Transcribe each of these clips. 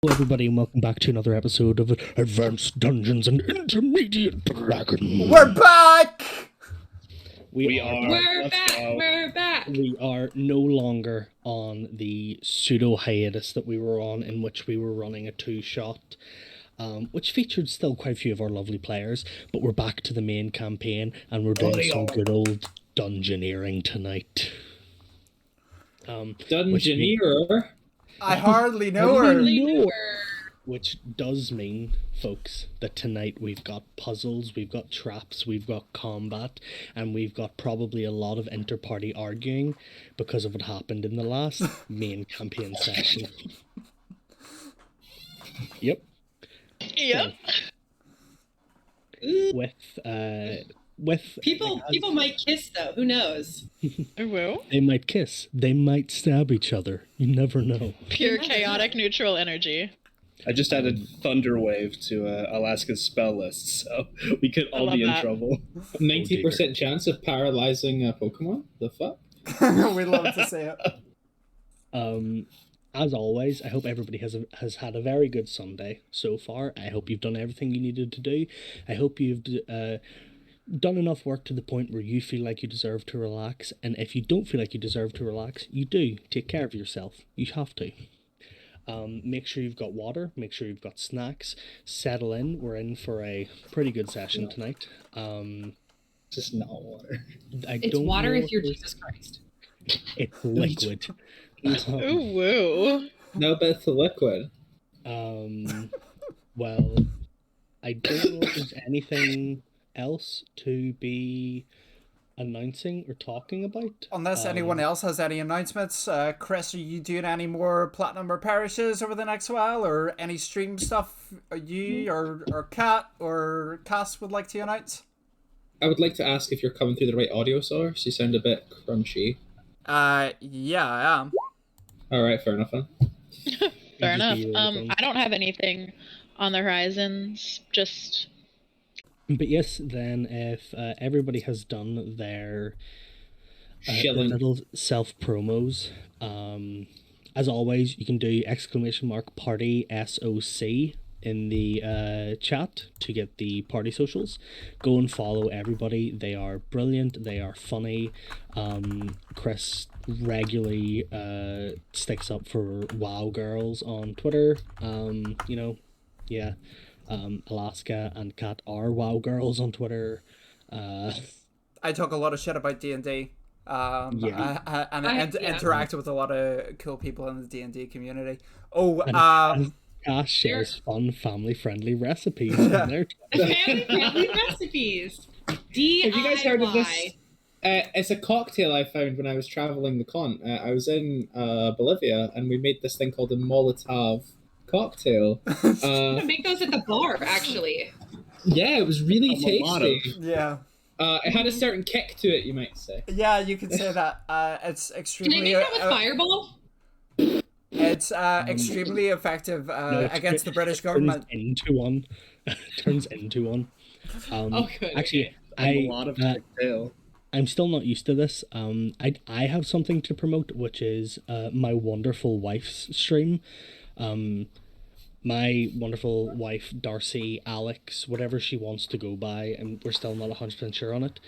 Hello everybody and welcome back to another episode of Advanced Dungeons and Intermediate Dragons. We're back! We are We're back! We are no longer on the pseudo hiatus that we were on, in which we were running a two-shot, which featured still quite a few of our lovely players, but we're back to the main campaign and we're doing some good old dungeoneering tonight. Dungeoneer? I hardly know her. Which does mean, folks, that tonight we've got puzzles, we've got traps, we've got combat, and we've got probably a lot of inter-party arguing because of what happened in the last main campaign session. Yep. Yep. With People might kiss though. Who knows? Or will? they might kiss, they might stab each other. You never know. Pure chaotic neutral energy. I just added Thunderwave to Alaska's spell list, so we could all be in trouble. 90% chance of paralyzing a Pokemon? The fuck? We love to say it. As always, I hope everybody has had a very good Sunday so far. I hope you've done everything you needed to do. I hope you've done enough work to the point where you feel like you deserve to relax. And if you don't feel like you deserve to relax, you do. Take care of yourself. You have to. Make sure you've got water. Make sure you've got snacks. Settle in. We're in for a pretty good session tonight. Just not water. It's water if you're Jesus Christ. It's liquid. Ooh, woo. No bet to liquid. Well, I don't know if there's anything else to be announcing or talking about. Unless anyone else has any announcements. Chris, are you doing any more Platinum or Parishes over the next while? Or any stream stuff you or Kat or Cass would like to announce? I would like to ask if you're coming through the right audio source. You sound a bit crunchy. Yeah, I am. Alright, fair enough then. Fair enough. I don't have anything on the horizons. Just... But yes, then if everybody has done their little self-promos, as always, you can do !party SOC in the chat to get the party socials. Go and follow everybody. They are brilliant. They are funny. Chris regularly sticks up for WoW girls on Twitter. Alaska and Kat are WoW girls on Twitter. I talk a lot of shit about D&D. And interacted with a lot of cool people in the D&D community. Cass shares fun, family-friendly recipes. Family-friendly recipes. DIY. Have you guys heard of this? It's a cocktail I found when I was traveling the con. I was in Bolivia, and we made this thing called a Molotov Cocktail. Make those at the bar, actually. Yeah, it was really tasty. Yeah. It had a certain kick to it, you might say. Yeah, you could say that. It's Can extremely... I make that with Fireball? It's extremely effective against the British government. Turns into one. Good. Actually, I'm still not used to this. I have something to promote, which is my wonderful wife's stream. My wonderful wife, Darcy, Alex, whatever she wants to go by, and we're still not 100% sure on it,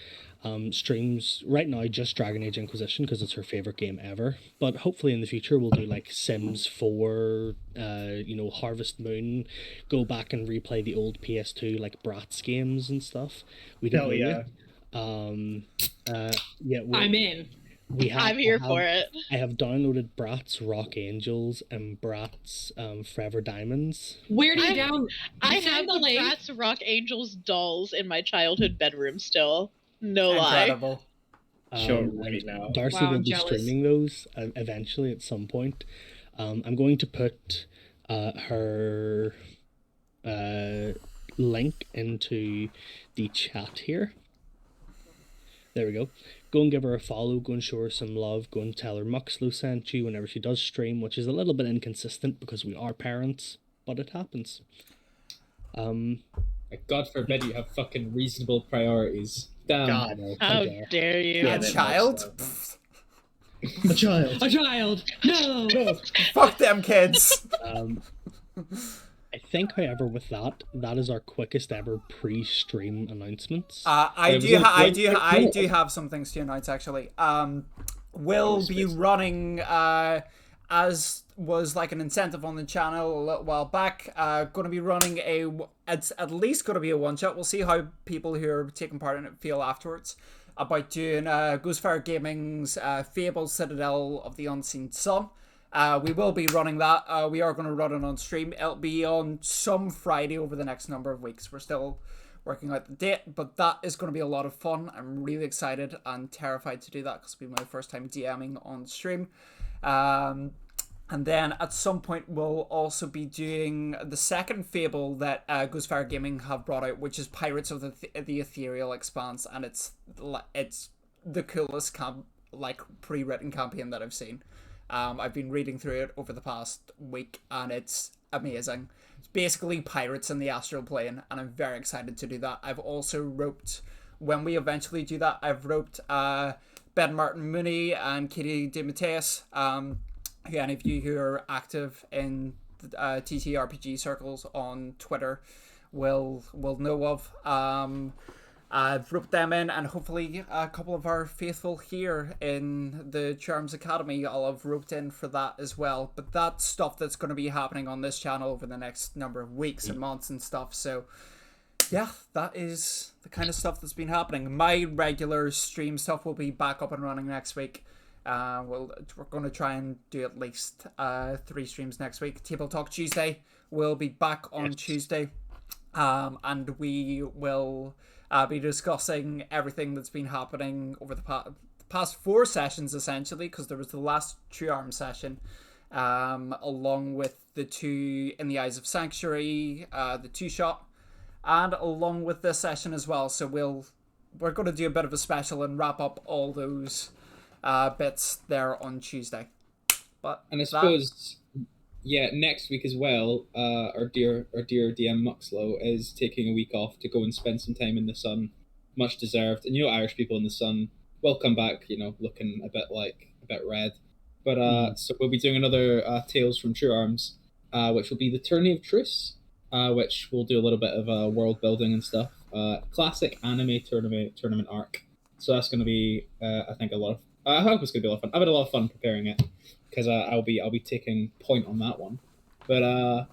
streams right now just Dragon Age Inquisition because it's her favorite game ever. But hopefully in the future we'll do like Sims 4, Harvest Moon, go back and replay the old PS2 like Bratz games and stuff. We don't know yet. I'm in. I'm here for it. I have downloaded Bratz Rock Angels and Bratz Forever Diamonds. Where do you down? I have the Bratz Rock Angels dolls in my childhood bedroom still. No Incredible. lie. Right now. Darcy will be streaming those eventually at some point. I'm going to put her link into the chat here. There we go. Go and give her a follow, go and show her some love, go and tell her Muxlo sent you whenever she does stream, which is a little bit inconsistent because we are parents, but it happens. God forbid you have fucking reasonable priorities. Damn. God, How dare you? A child? A child. A child. No. Fuck them kids. I think, however, with that is our quickest ever pre-stream announcements. I do have some things to announce actually. We'll be running as was like an incentive on the channel a little while back. Going to be running it's at least going to be a one shot. We'll see how people who are taking part in it feel afterwards. About doing Ghostfire Gaming's Fable Citadel of the Unseen Sun. We will be running that. We are going to run it on stream. It'll be on some Friday over the next number of weeks. We're still working out the date, but that is going to be a lot of fun. I'm really excited and terrified to do that because it'll be my first time DMing on stream. And then at some point we'll also be doing the second Fable that Ghostfire Gaming have brought out, which is Pirates of the Ethereal Expanse, and it's the coolest pre-written campaign that I've seen. I've been reading through it over the past week, and it's amazing. It's basically pirates in the astral plane, and I'm very excited to do that. I've also roped, when we eventually do that, I've roped Ben Martin Mooney and Katie DeMatteis, who any of you who are active in TTRPG circles on Twitter will know of. I've roped them in, and hopefully a couple of our faithful here in the Charms Academy I'll have roped in for that as well. But that's stuff that's going to be happening on this channel over the next number of weeks and months and stuff. So yeah, that is the kind of stuff that's been happening. My regular stream stuff will be back up and running next week. We're going to try and do at least 3 streams next week. Table Talk Tuesday will be back on Tuesday. And we will be discussing everything that's been happening over the past 4 sessions, essentially, because there was the last True Arm session, along with the 2 In the Eyes of Sanctuary, the 2-shot, and along with this session as well. So we're going to do a bit of a special and wrap up all those bits there on Tuesday. And I suppose, next week as well, our dear DM Muxlow is taking a week off to go and spend some time in the sun, much deserved. And Irish people in the sun will come back, looking a bit red. But so we'll be doing another Tales from True Arms, which will be the Tourney of Truce, which will do a little bit of world building and stuff. Classic anime tournament arc. So that's going to be, I think, a lot of. I hope it's going to be a lot of fun. I've had a lot of fun preparing it because I'll be taking point on that one. But I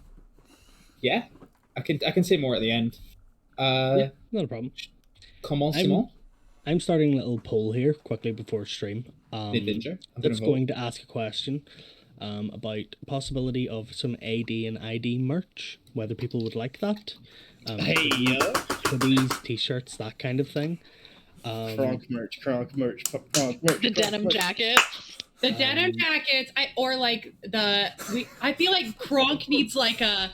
can say more at the end. Not a problem. Comment, Simon? I'm starting a little poll here quickly before stream. That's going to ask a question about possibility of some AD and ID merch, whether people would like that. Hoodies, t-shirts, that kind of thing. Kronk merch. The denim jacket. The denim jackets, I feel like Kronk needs like a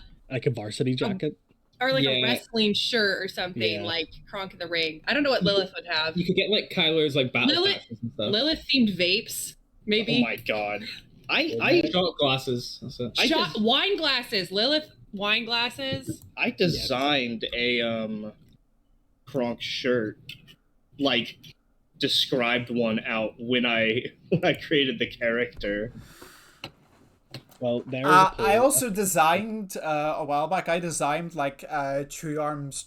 varsity jacket. Or like a wrestling shirt or something, like Kronk in the Ring. I don't know what Lilith would have. You could get like Kyler's like battle passes and stuff. Lilith themed vapes, maybe. Oh my god. I shot glasses. Wine glasses. Lilith wine glasses. I designed a Kronk shirt, described one out when I created the character. Well, there. I also designed a while back. I designed True Arms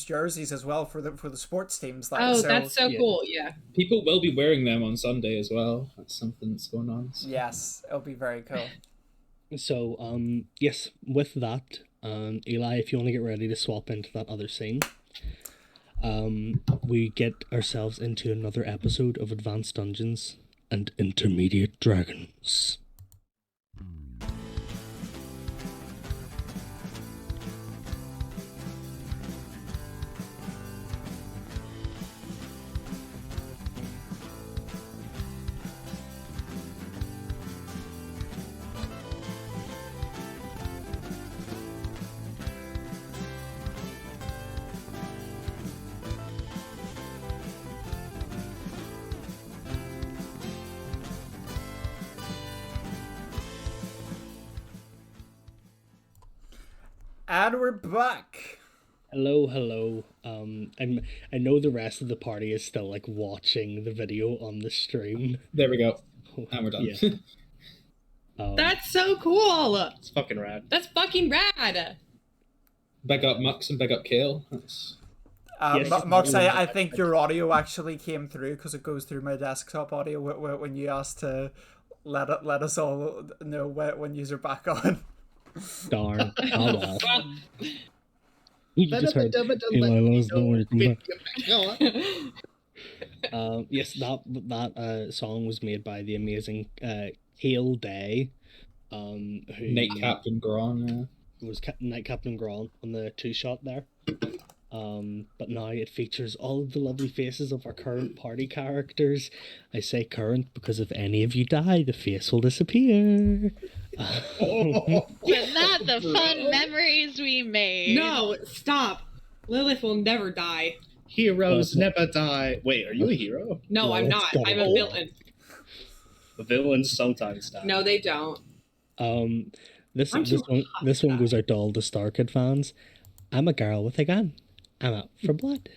jerseys as well for the sports teams. That's so cool! Yeah, people will be wearing them on Sunday as well. That's something that's going on. So. Yes, it'll be very cool. So, yes, with that, Eli, if you want to get ready to swap into that other scene, we get ourselves into another episode of Advanced Dungeons and Intermediate Dragons. And we're back. Hello. I know the rest of the party is still watching the video on the stream. There we go. And we're done. That's so cool. It's fucking rad. That's fucking rad. Big up Mux and big up Kale. That's... Yes, Mux, I think your audio actually came through because it goes through my desktop audio when you asked to let us all know when you're back on. Darn. Oh well. You just heard yes, that song was made by the amazing Kale Day, who Night Captain Gron, was Night Captain Gron on the 2-shot there. But now it features all of the lovely faces of our current party characters. I say current because if any of you die, the face will disappear. But not the fun memories we made. No, stop. Lilith will never die. Heroes never die. Wait, are you a hero? No, I'm not. I'm a villain. The villains sometimes die. No, they don't. This one goes out to all the Starkid fans. I'm a girl with a gun. I'm out for blood.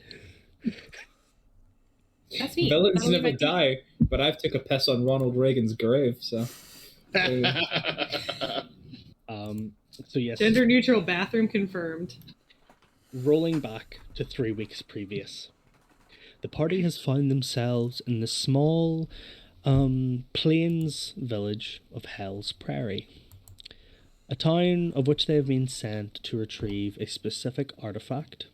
That's neat. Villains never die, but I've took a piss on Ronald Reagan's grave, so. So yes. Gender neutral bathroom confirmed. Rolling back to 3 weeks previous, the party has found themselves in the small plains village of Hell's Prairie, a town of which they have been sent to retrieve a specific artifact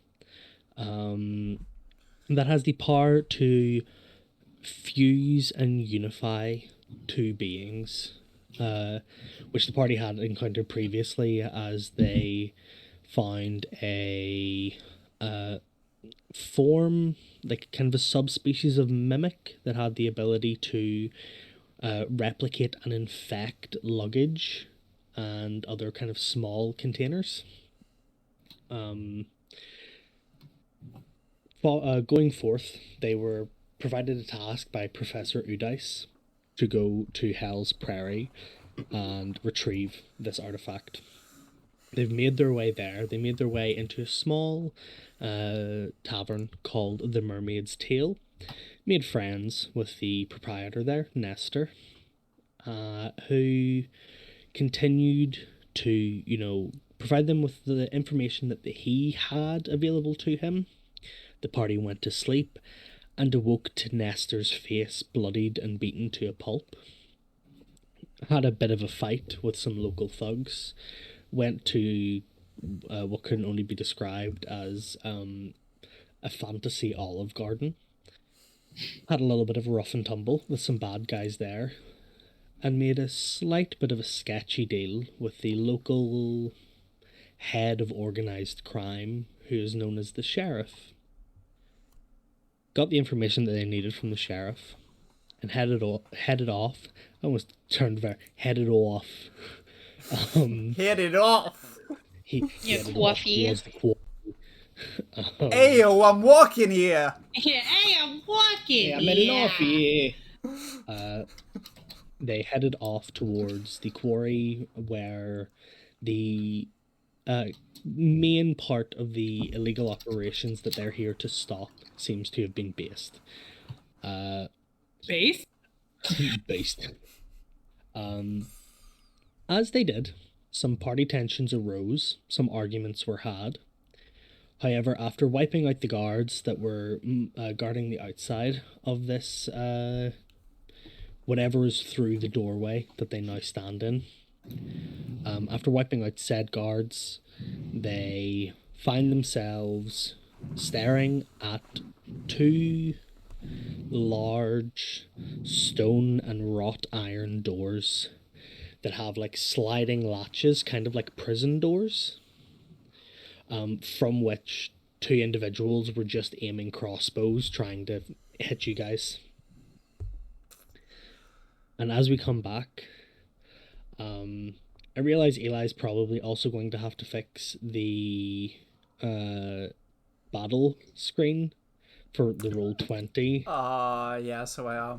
that has the power to fuse and unify two beings, which the party had encountered previously as they found a form, like kind of a subspecies of mimic that had the ability to replicate and infect luggage and other kind of small containers. Going forth, they were provided a task by Professor Udice to go to Hell's Prairie and retrieve this artifact. They've made their way there. They made their way into a small tavern called the Mermaid's Tail. Made friends with the proprietor there, Nestor, who continued to, provide them with the information that he had available to him. The party went to sleep and awoke to Nestor's face bloodied and beaten to a pulp. Had a bit of a fight with some local thugs. Went to what can only be described as a fantasy Olive Garden. Had a little bit of a rough and tumble with some bad guys there, and made a slight bit of a sketchy deal with the local head of organised crime, who is known as the sheriff. Got the information that they needed from the sheriff, and headed off. I almost turned very headed off. Headed off. You coffee. Ayo, I'm walking here. Yeah, hey, I'm walking. Yeah, I'm in love here. They headed off towards the quarry where the main part of the illegal operations that they're here to stop seems to have been based. Base? Based. As they did, some party tensions arose, some arguments were had. However, after wiping out the guards that were guarding the outside of this, whatever is through the doorway that they now stand in, after wiping out said guards, they find themselves staring at two large stone and wrought iron doors that have like sliding latches, kind of like prison doors, from which two individuals were just aiming crossbows trying to hit you guys. And as we come back, I realize Eli's probably also going to have to fix the battle screen for the Roll20. Yeah, so I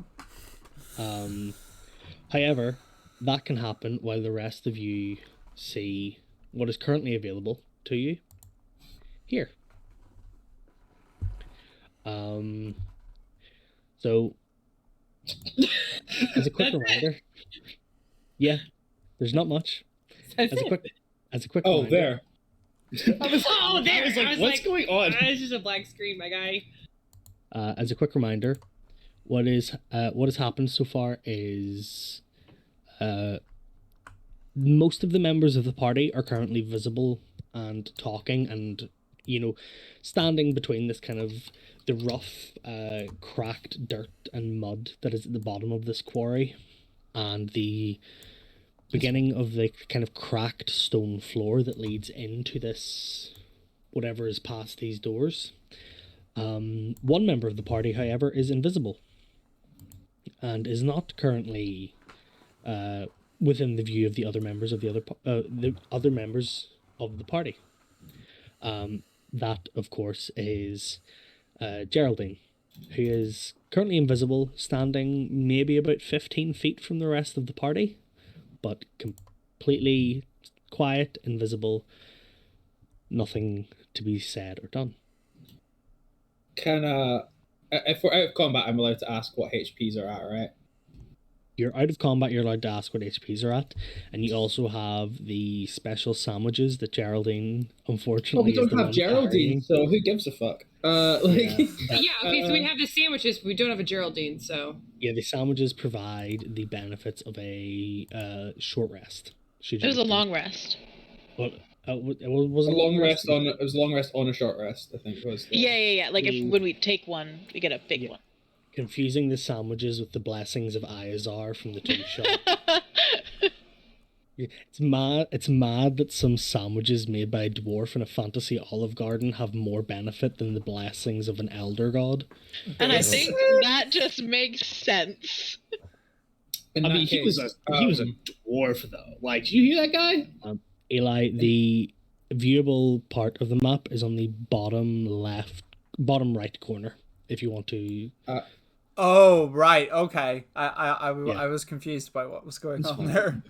am. However, that can happen while the rest of you see what is currently available to you here. So, as a quick reminder, yeah, There's not much. As a quick Oh, reminder, there. I was like, what's going on? It's just a black screen, my guy. As a quick reminder, what has happened so far is most of the members of the party are currently visible and talking and, standing between this kind of the rough, cracked dirt and mud that is at the bottom of this quarry and the beginning of the kind of cracked stone floor that leads into this, whatever is past these doors. One member of the party, however, is invisible and is not currently within the view of the other members of the other members of the party. That, of course, is Geraldine, who is currently invisible, standing maybe about 15 feet from the rest of the party, but completely quiet, invisible, nothing to be said or done. If we're out of combat, I'm allowed to ask what HPs are at, right? You're out of combat, you're allowed to ask what HPs are at, and you also have the special sandwiches that Geraldine, unfortunately, we don't have Geraldine, so who gives a fuck? Okay, so we have the sandwiches, but we don't have a Geraldine, so... Yeah, the sandwiches provide the benefits of a short rest. It was a long rest. But it was a long rest on. It was a long rest on a short rest, I think. Was the... Yeah. Like when we take one, we get a big one. Confusing the sandwiches with the blessings of Iazar from the Tomb Shop. It's mad that some sandwiches made by a dwarf in a fantasy Olive Garden have more benefit than the blessings of an elder god. And I think that just makes sense. He was a dwarf though. Like, did you hear that guy? Eli, the viewable part of the map is on the bottom right corner. If you want to. Oh right, okay. I was confused by what was going on there.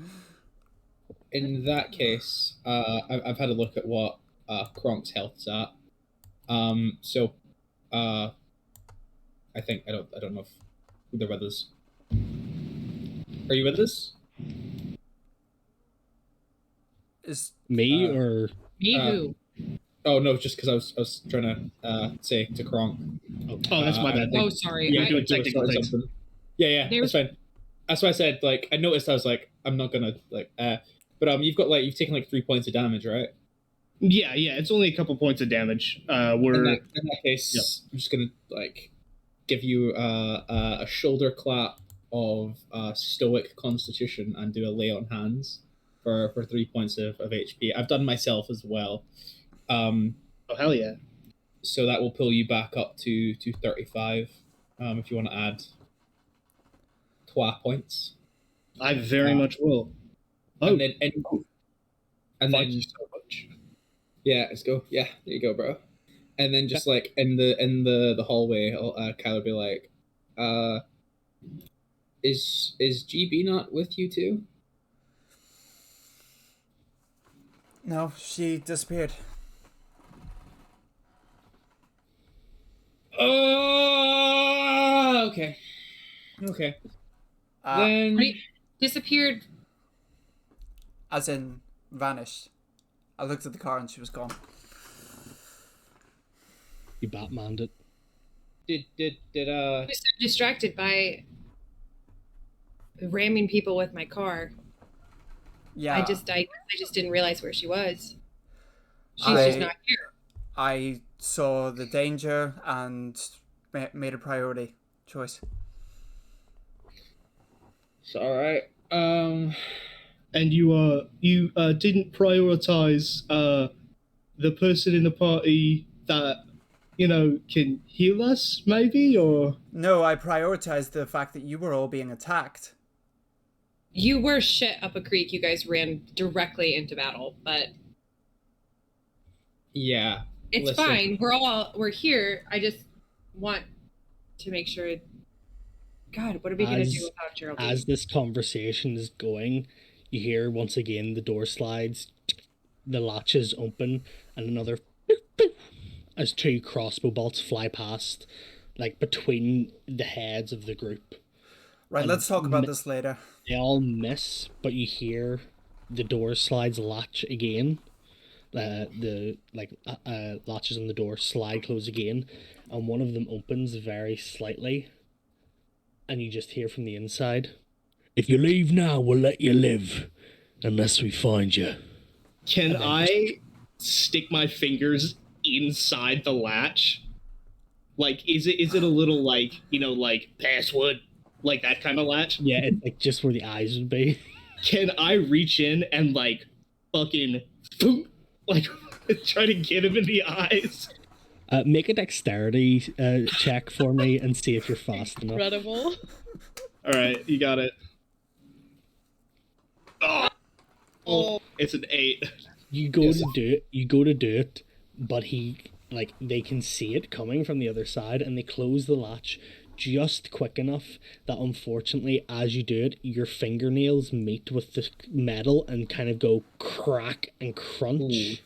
In that case, I've had a look at what Kronk's health's at. So, I think I don't know if they're with us. Are you with us? Is me or me who? Oh no, just because I was trying to say to Kronk. Oh, that's my bad. Oh, sorry. Yeah, doing technical things. Yeah, that's fine. That's why I said, like, I noticed I was like, I'm not gonna like but you've taken like 3 points of damage, right? Yeah, it's only a couple points of damage. In that case, yep. I'm just gonna like give you a shoulder clap of stoic constitution and do a lay on hands for 3 points of HP. I've done myself as well. Oh hell yeah! So that will pull you back up to 35. If you want to add 12 points, I very much will. Oh, and thank you so much. Yeah, let's go. Yeah, there you go, bro. And then just like in the hallway, Kyle will be like, "Is GB not with you too?" No, she disappeared. Oh, okay. Then Disappeared. As in vanished. I looked at the car and she was gone. You Batmaned it. Did I was so distracted by ramming people with my car. Yeah. I just didn't realize where she was. She's just not here. I saw the danger and made a priority choice. It's all right. And you didn't prioritize the person in the party that can heal us, maybe, or no? I prioritized the fact that you were all being attacked. You were shit up a creek. You guys ran directly into battle, but yeah, it's fine. We're here. I just want to make sure. God, what are we gonna do without Geraldine? As this conversation is going, you hear once again the door slides, the latches open, and another as 2 crossbow bolts fly past, like between the heads of the group. Right, let's talk about this later. They all miss, but you hear the door slides latch again. The latches on the door slide close again, and one of them opens very slightly, and you just hear from the inside, "If you leave now, we'll let you live, unless we find you." Can I stick my fingers inside the latch? Like, is it a little like, like password, like that kind of latch? Yeah, it's like just where the eyes would be. Can I reach in and like fucking boom, like try to get him in the eyes? Make a dexterity check for me and see if you're fast enough. Incredible. All right, you got it. Oh, it's an 8. You go to do it, but they can see it coming from the other side, and they close the latch just quick enough that unfortunately, as you do it, your fingernails meet with the metal and kind of go crack and crunch.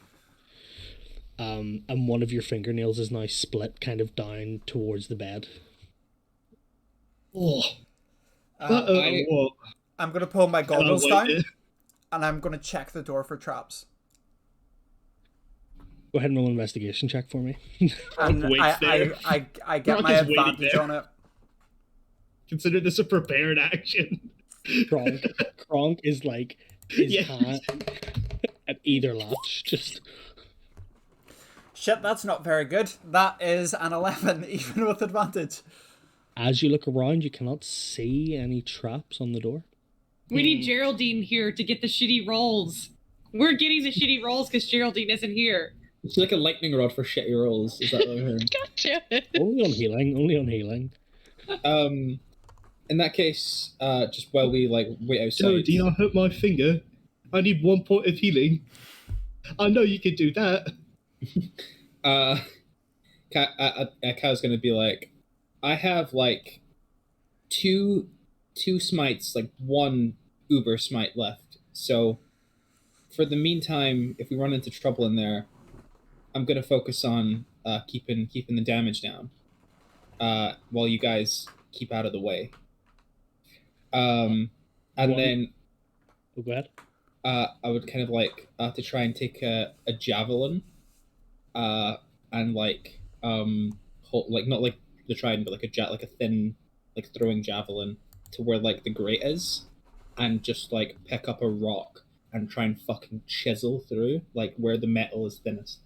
And one of your fingernails is now split kind of down towards the bed. Oh. I'm going to pull my goggles down, and I'm going to check the door for traps. Go ahead and roll an investigation check for me. And I get my advantage on it. Consider this a prepared action. Kronk is like his hand at either latch. Just shit. That's not very good. That is an 11, even with advantage. As you look around, you cannot see any traps on the door. We need Geraldine here to get the shitty rolls. We're getting the shitty rolls because Geraldine isn't here. It's like a lightning rod for shitty rolls. Is that what I heard? Gotcha. Only on healing. In that case, just while we wait outside. Geraldine, I hurt my finger. I need 1 point of healing. I know you can do that. Kao's gonna be like, I have two smites, one uber smite left. So for the meantime, if we run into trouble in there, I'm gonna focus on keeping the damage down, while you guys keep out of the way. And then go ahead. I would kind of to try and take a javelin, and hold, not like the trident, but a thin throwing javelin to where the grate is, and just pick up a rock and try and fucking chisel through where the metal is thinnest.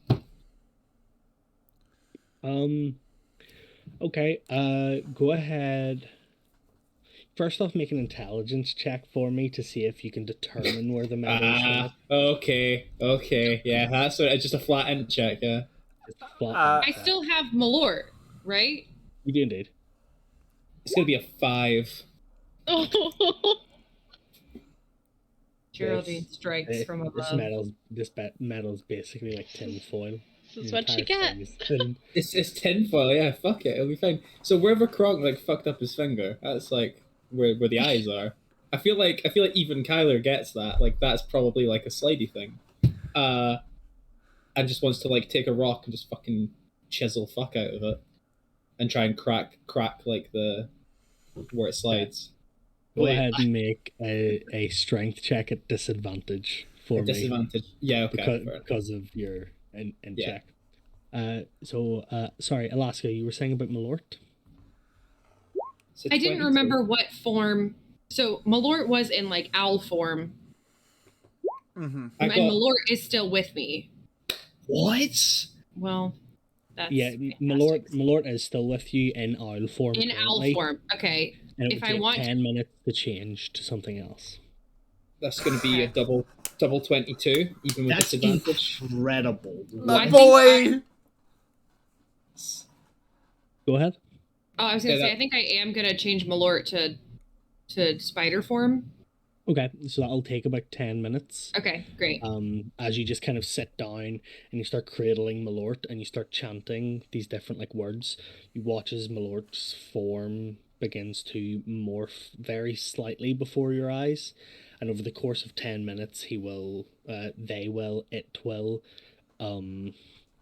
Okay. Go ahead. First off, make an intelligence check for me to see if you can determine where the metal is. Okay. Yeah, that's just a flat end check, yeah. I still have Malort, right? You do indeed. It's gonna be a 5. Geraldine strikes from above. This metal's basically like tin foil. This is what she gets. It's tin foil, yeah, fuck it, it'll be fine. So wherever Kronk fucked up his finger, that's where the eyes are. I feel like even Kyler gets that. That's probably a slidey thing. And just wants to take a rock and just fucking chisel fuck out of it. And try and crack the where it slides. Go ahead and make a strength check at disadvantage for me. Disadvantage. Yeah, okay. Because of your check. Sorry, Alaska, you were saying about Malort? I didn't remember what form. So Malort was in owl form. Mm-hmm. And Malort is still with me. What? Well, that's Malort is still with you in owl form. In owl form, okay. And it would take 10 minutes to change to something else. That's going to be a double 22, even with disadvantage. Incredible. My boy! Go ahead. Oh, I was going to say, I think I am going to change Malort to spider form. Okay, so that'll take about 10 minutes. Okay, great. As you just kind of sit down and you start cradling Malort and you start chanting these different words, you watch as Malort's form begins to morph very slightly before your eyes, and over the course of 10 minutes it will,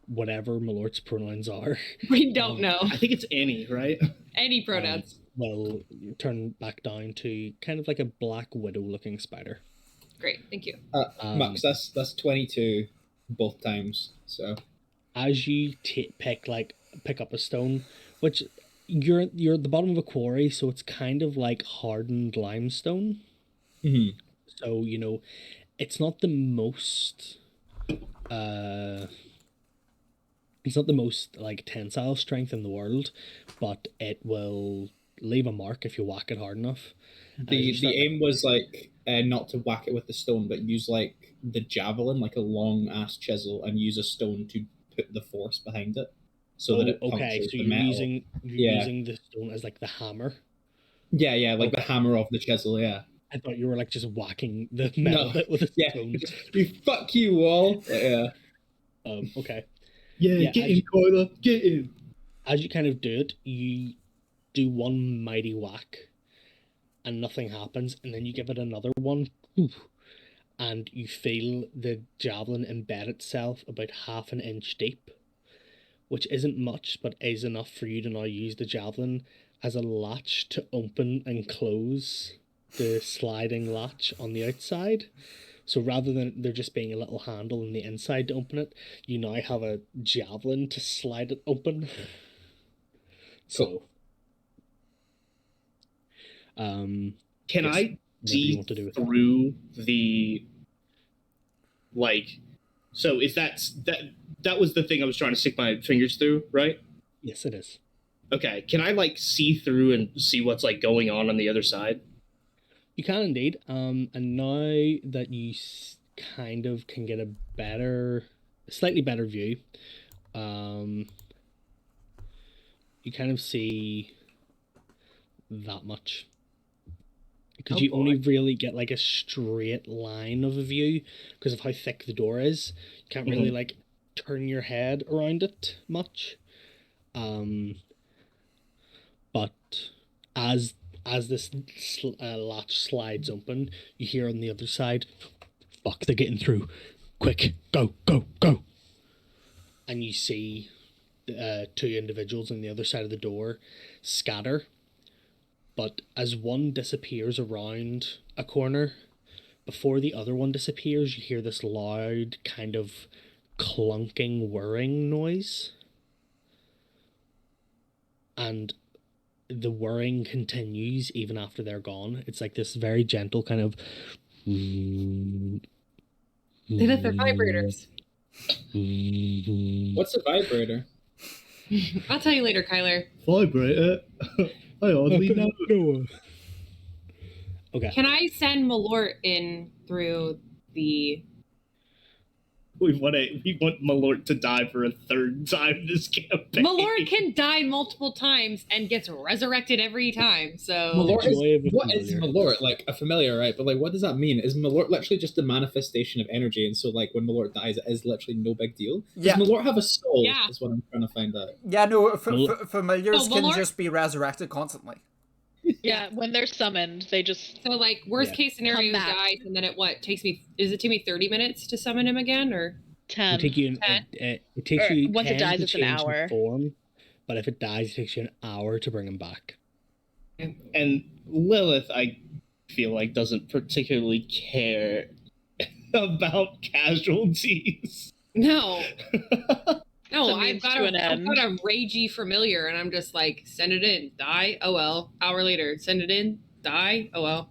whatever Malort's pronouns are. We don't know. I think it's any, right? Any pronouns. Will turn back down to kind of like a black widow looking spider. Great, thank you. Max, that's 22 both times. So as you pick up a stone, which you're at the bottom of a quarry, so it's kind of like hardened limestone. Mm-hmm. So it's not the most like tensile strength in the world, but it will leave a mark if you whack it hard enough. The aim was like not to whack it with the stone, but use like the javelin, like a long ass chisel, and use a stone to put the force behind it, so that it punctures so the you're metal. using the stone as like the hammer. Yeah, like the hammer of the chisel. Yeah. I thought you were like just whacking the metal bit with a stone. You fuck you, wall. Yeah. Okay. Yeah, get in, Coiler. Get in. As you kind of do it, you do one mighty whack, and nothing happens, and then you give it another one, and you feel the javelin embed itself about half an inch deep, which isn't much, but is enough for you to now use the javelin as a latch to open and close the sliding latch on the outside. So rather than there just being a little handle on the inside to open it, you now have a javelin to slide it open. So, can I see through the like? So if that was the thing I was trying to stick my fingers through, right? Yes, it is. Okay, can I like see through and see what's like going on the other side? You can indeed. And now that you kind of can get a slightly better view, you kind of see that much. Because you only really get like a straight line of a view because of how thick the door is. You can't really like turn your head around it much. But as this latch slides open, you hear on the other side, "Fuck, they're getting through! Quick, go, go, go!" And you see two individuals on the other side of the door scatter. But as one disappears around a corner, before the other one disappears, you hear this loud kind of clunking whirring noise. And the whirring continues even after they're gone. It's like this very gentle kind of... They left their vibrators. What's a vibrator? I'll tell you later, Kyler. Vibrator? I hardly know. Okay. Can I send Malort in through the... We want Malort to die for a third time this campaign. Malort can die multiple times and gets resurrected every time, so... What is Malort? Like, a familiar, right? But, like, what does that mean? Is Malort literally just a manifestation of energy, and so, like, when Malort dies, it is literally no big deal? Yeah. Does Malort have a soul? Yeah. Is what I'm trying to find out. Yeah, no, familiars can just be resurrected constantly. Yeah, when they're summoned, they just... So, like, worst case scenario dies, and then it takes me... Does it take me 30 minutes to summon him again, or... 10. It takes you once 10 it dies, to it's an change hour. form, but if it dies, it takes you an hour to bring him back. And Lilith, I feel like, doesn't particularly care about casualties. No. No, It's a I've means got to an end. a ragey familiar, and I'm just like, send it in, die, oh well. Hour later, send it in, die, oh well.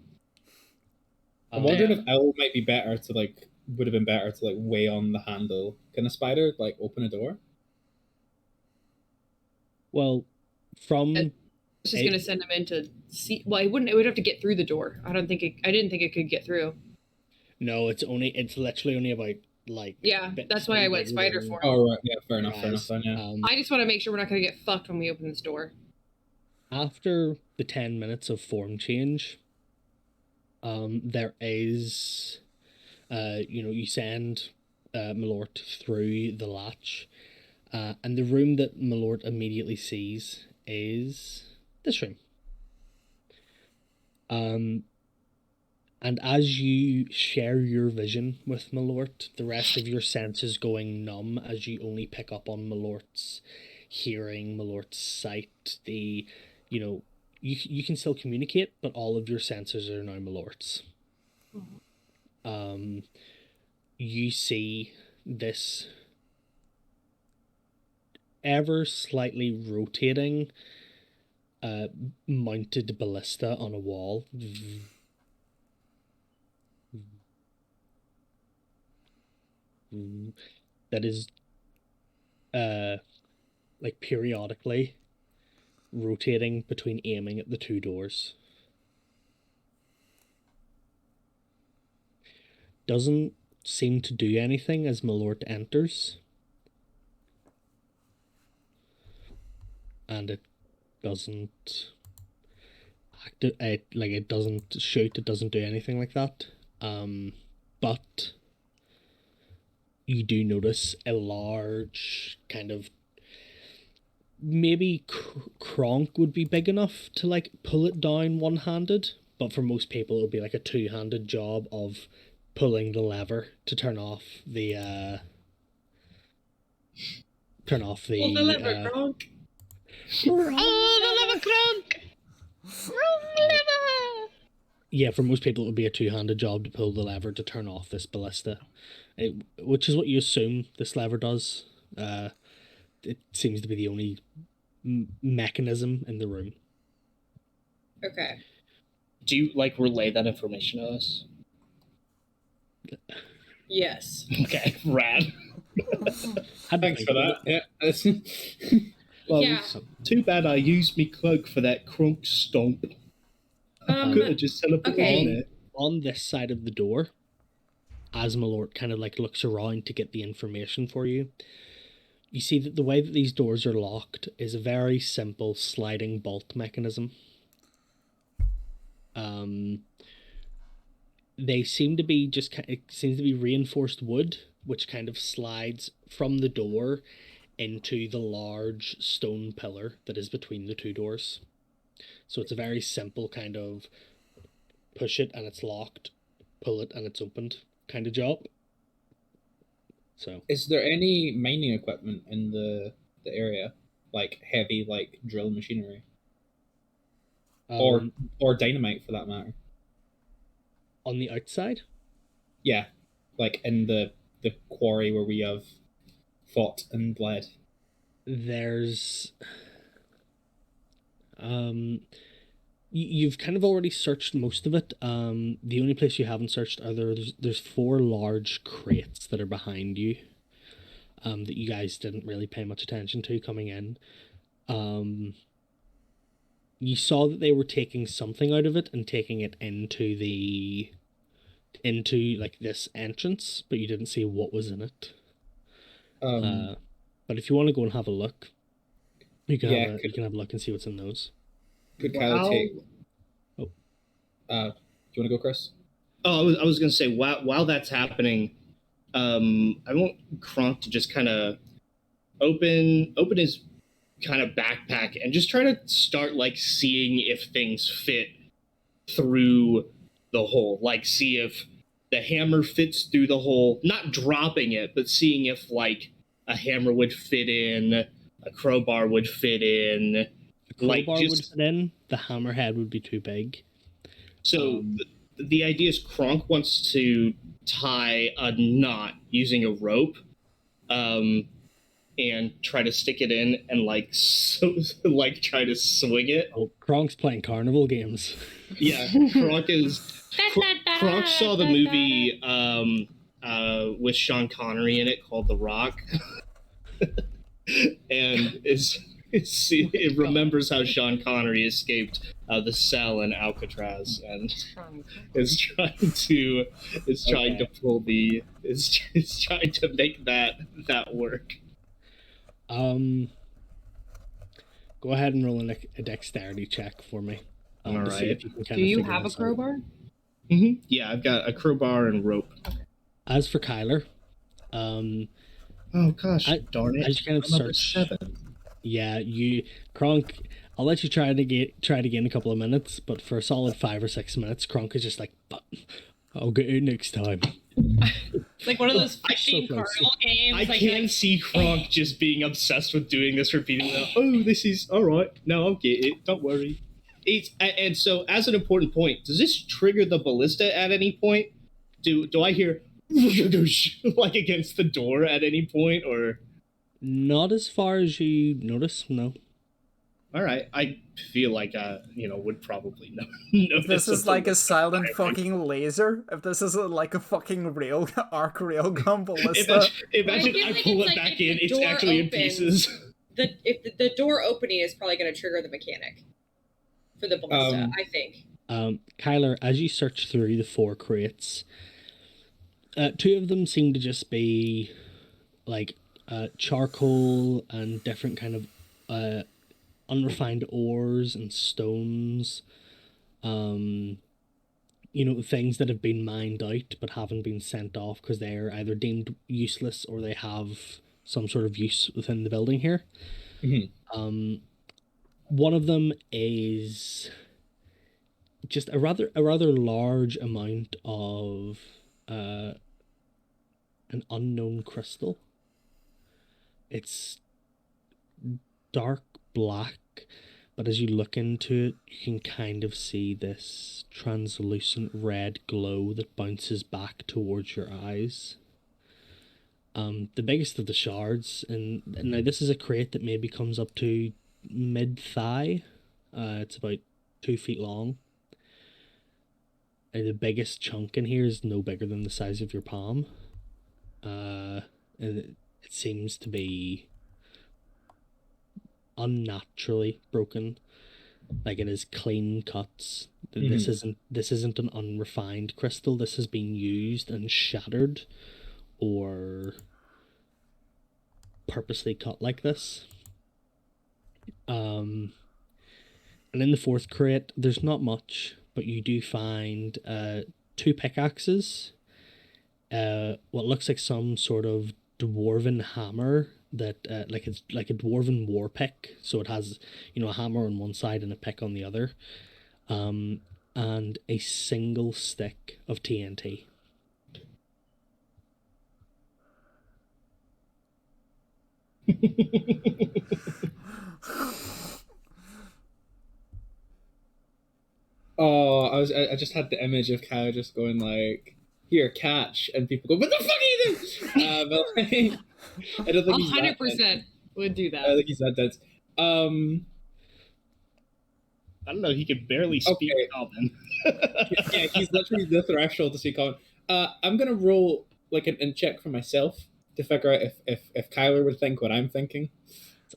I'm wondering if Owl might be better to, like, would have been better to, like, weigh on the handle. Can a spider, like, open a door? Well, from... I was just gonna send him in to see... Well, it would have to get through the door. I didn't think it could get through. No, it's literally only about, like... Yeah, that's why I went spider for him. Oh, right, yeah, fair enough, then, yeah. I just want to make sure we're not gonna get fucked when we open this door. After the 10 minutes of form change, there is... you send Malort through the latch, and the room that Malort immediately sees is this room. And as you share your vision with Malort, the rest of your senses going numb as you only pick up on Malort's hearing, Malort's sight. You can still communicate, but all of your senses are now Malort's. you see this ever slightly rotating mounted ballista on a wall. That is like periodically rotating between aiming at the two doors. Doesn't seem to do anything as Malort enters. And it doesn't it doesn't shoot, it doesn't do anything like that. But you do notice a large kind of, maybe Kronk would be big enough to like pull it down one-handed, but for most people it would be like a two-handed job of pulling the lever to turn off the Pull the lever, Kronk. Oh, the lever, Kronk! Lever! Yeah, for most people it would be a two-handed job to pull the lever to turn off this ballista, which is what you assume this lever does. It seems to be the only mechanism in the room. Okay. Do you like relay that information to us? Yes. Okay, rad. Thanks for that. Yeah. Well, Yeah. too bad I used me cloak for that Kronk stomp. Could have just teleported okay. on it. On this side of the door, as Malort kind of like looks around to get the information for you, you see that the way that these doors are locked is a very simple sliding bolt mechanism. They seem to be it seems to be reinforced wood, which kind of slides from the door into the large stone pillar that is between the two doors. So it's a very simple kind of push it and it's locked, pull it and it's opened kind of job. So is there any mining equipment in the area, like heavy, like drill machinery, or dynamite for that matter? On the outside? Yeah, like in the quarry where we have fought and bled. There's you've kind of already searched most of it. The only place you haven't searched are there's 4 large crates that are behind you, that you guys didn't really pay much attention to coming in. You saw that they were taking something out of it and taking it into like this entrance, but you didn't see what was in it. But if you want to go and have a look, you can have a look and see what's in those. Could Kyle take? Oh, do you want to go, Chris? Oh, I was gonna say while that's happening, I want Kronk to just kind of open his kind of backpack and just try to start like seeing if things fit through the hole, like see if the hammer fits through the hole, not dropping it, but seeing if like a hammer would fit in, a crowbar would fit in. The crowbar would fit in, the hammerhead would be too big. So the idea is Kronk wants to tie a knot using a rope, and try to stick it in and like try to swing it. Oh, Kronk's playing carnival games. Yeah, Kronk saw the movie with Sean Connery in it called The Rock, and it remembers how Sean Connery escaped the cell in Alcatraz and is trying to pull is trying to make that work. Go ahead and roll a dexterity check for me. All right. Do you have a crowbar? Mm-hmm. Yeah, I've got a crowbar and rope. As for Kyler, oh gosh, darn it! As you kind of search, 7. Yeah, Kronk. I'll let you try it again in a couple of minutes, but for a solid 5 or 6 minutes, Kronk is just like, I'll get you next time. Like one of those fishing carnival games. I can see Kronk just being obsessed with doing this repeatedly. Oh, this is all right. No, I'll get it. Don't worry. And so, as an important point, does this trigger the ballista at any point? do I hear like against the door at any point, or not as far as you notice? No. All right, I feel like would probably know. If this is like a silent fucking laser, if this is like a fucking arc railgun ballista, imagine I pull it back in, it's actually in pieces. If the door opening is probably going to trigger the mechanic for the ballista, I think. Kyler, as you search through the 4 crates, 2 of them seem to just be like charcoal and different kind of unrefined ores and stones, things that have been mined out but haven't been sent off because they're either deemed useless or they have some sort of use within the building here. Mm-hmm. One of them is just a rather large amount of an unknown crystal. It's dark black, but as you look into it, you can kind of see this translucent red glow that bounces back towards your eyes. The biggest of the shards, and now this is a crate that maybe comes up to mid-thigh. It's about 2 feet long. And the biggest chunk in here is no bigger than the size of your palm. And it seems to be unnaturally broken. Like, it is clean cuts. Mm-hmm. This isn't an unrefined crystal. This has been used and shattered or purposely cut like this. And in the 4th crate, there's not much, but you do find 2 pickaxes, what looks like some sort of dwarven hammer that it's like a dwarven war pick, so it has a hammer on one side and a pick on the other, and a single stick of TNT. Oh, I just had the image of Kyle just going like, "Here, catch," and people go, "What the fuck are you doing?" But like, I don't think 100% would do that. I don't think he's that dense. I don't know. He could barely speak common. Yeah, he's literally the threshold to speak common. I'm gonna roll like and check for myself to figure out if Kyler would think what I'm thinking.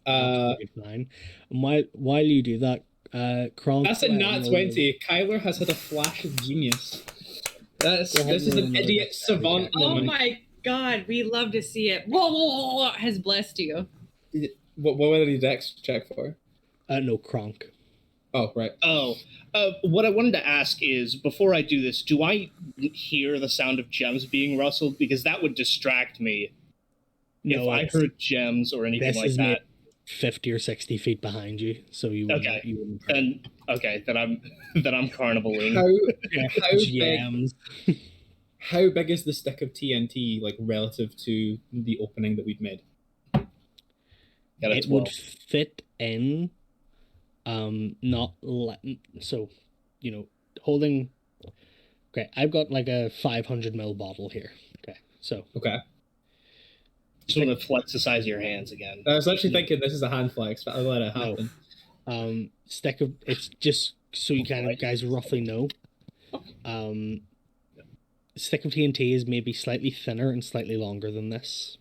Fine. And while you do that, Kronk, that's a nat 20. Kyler has had a flash of genius. This is an idiot savant moment. Oh my god, we love to see it. Whoa, has blessed you. What would he dex check for? No, Kronk. Oh, right. Oh, what I wanted to ask is, before I do this, do I hear the sound of gems being rustled? Because that would distract me if I heard gems or anything like that. 50 or 60 feet behind you, so you wouldn't. Okay. You wouldn't then I'm carnivaling. How big is the stick of TNT like relative to the opening that we've made? Yeah, it would fit in. Holding. Okay, I've got like a 500 ml bottle here. Okay, so. Okay. Just want to flex the size of your hands again. I was actually thinking this is a hand flex, but I'll let it happen. No. It's just so you kind of guys roughly know. Stick of TNT is maybe slightly thinner and slightly longer than this.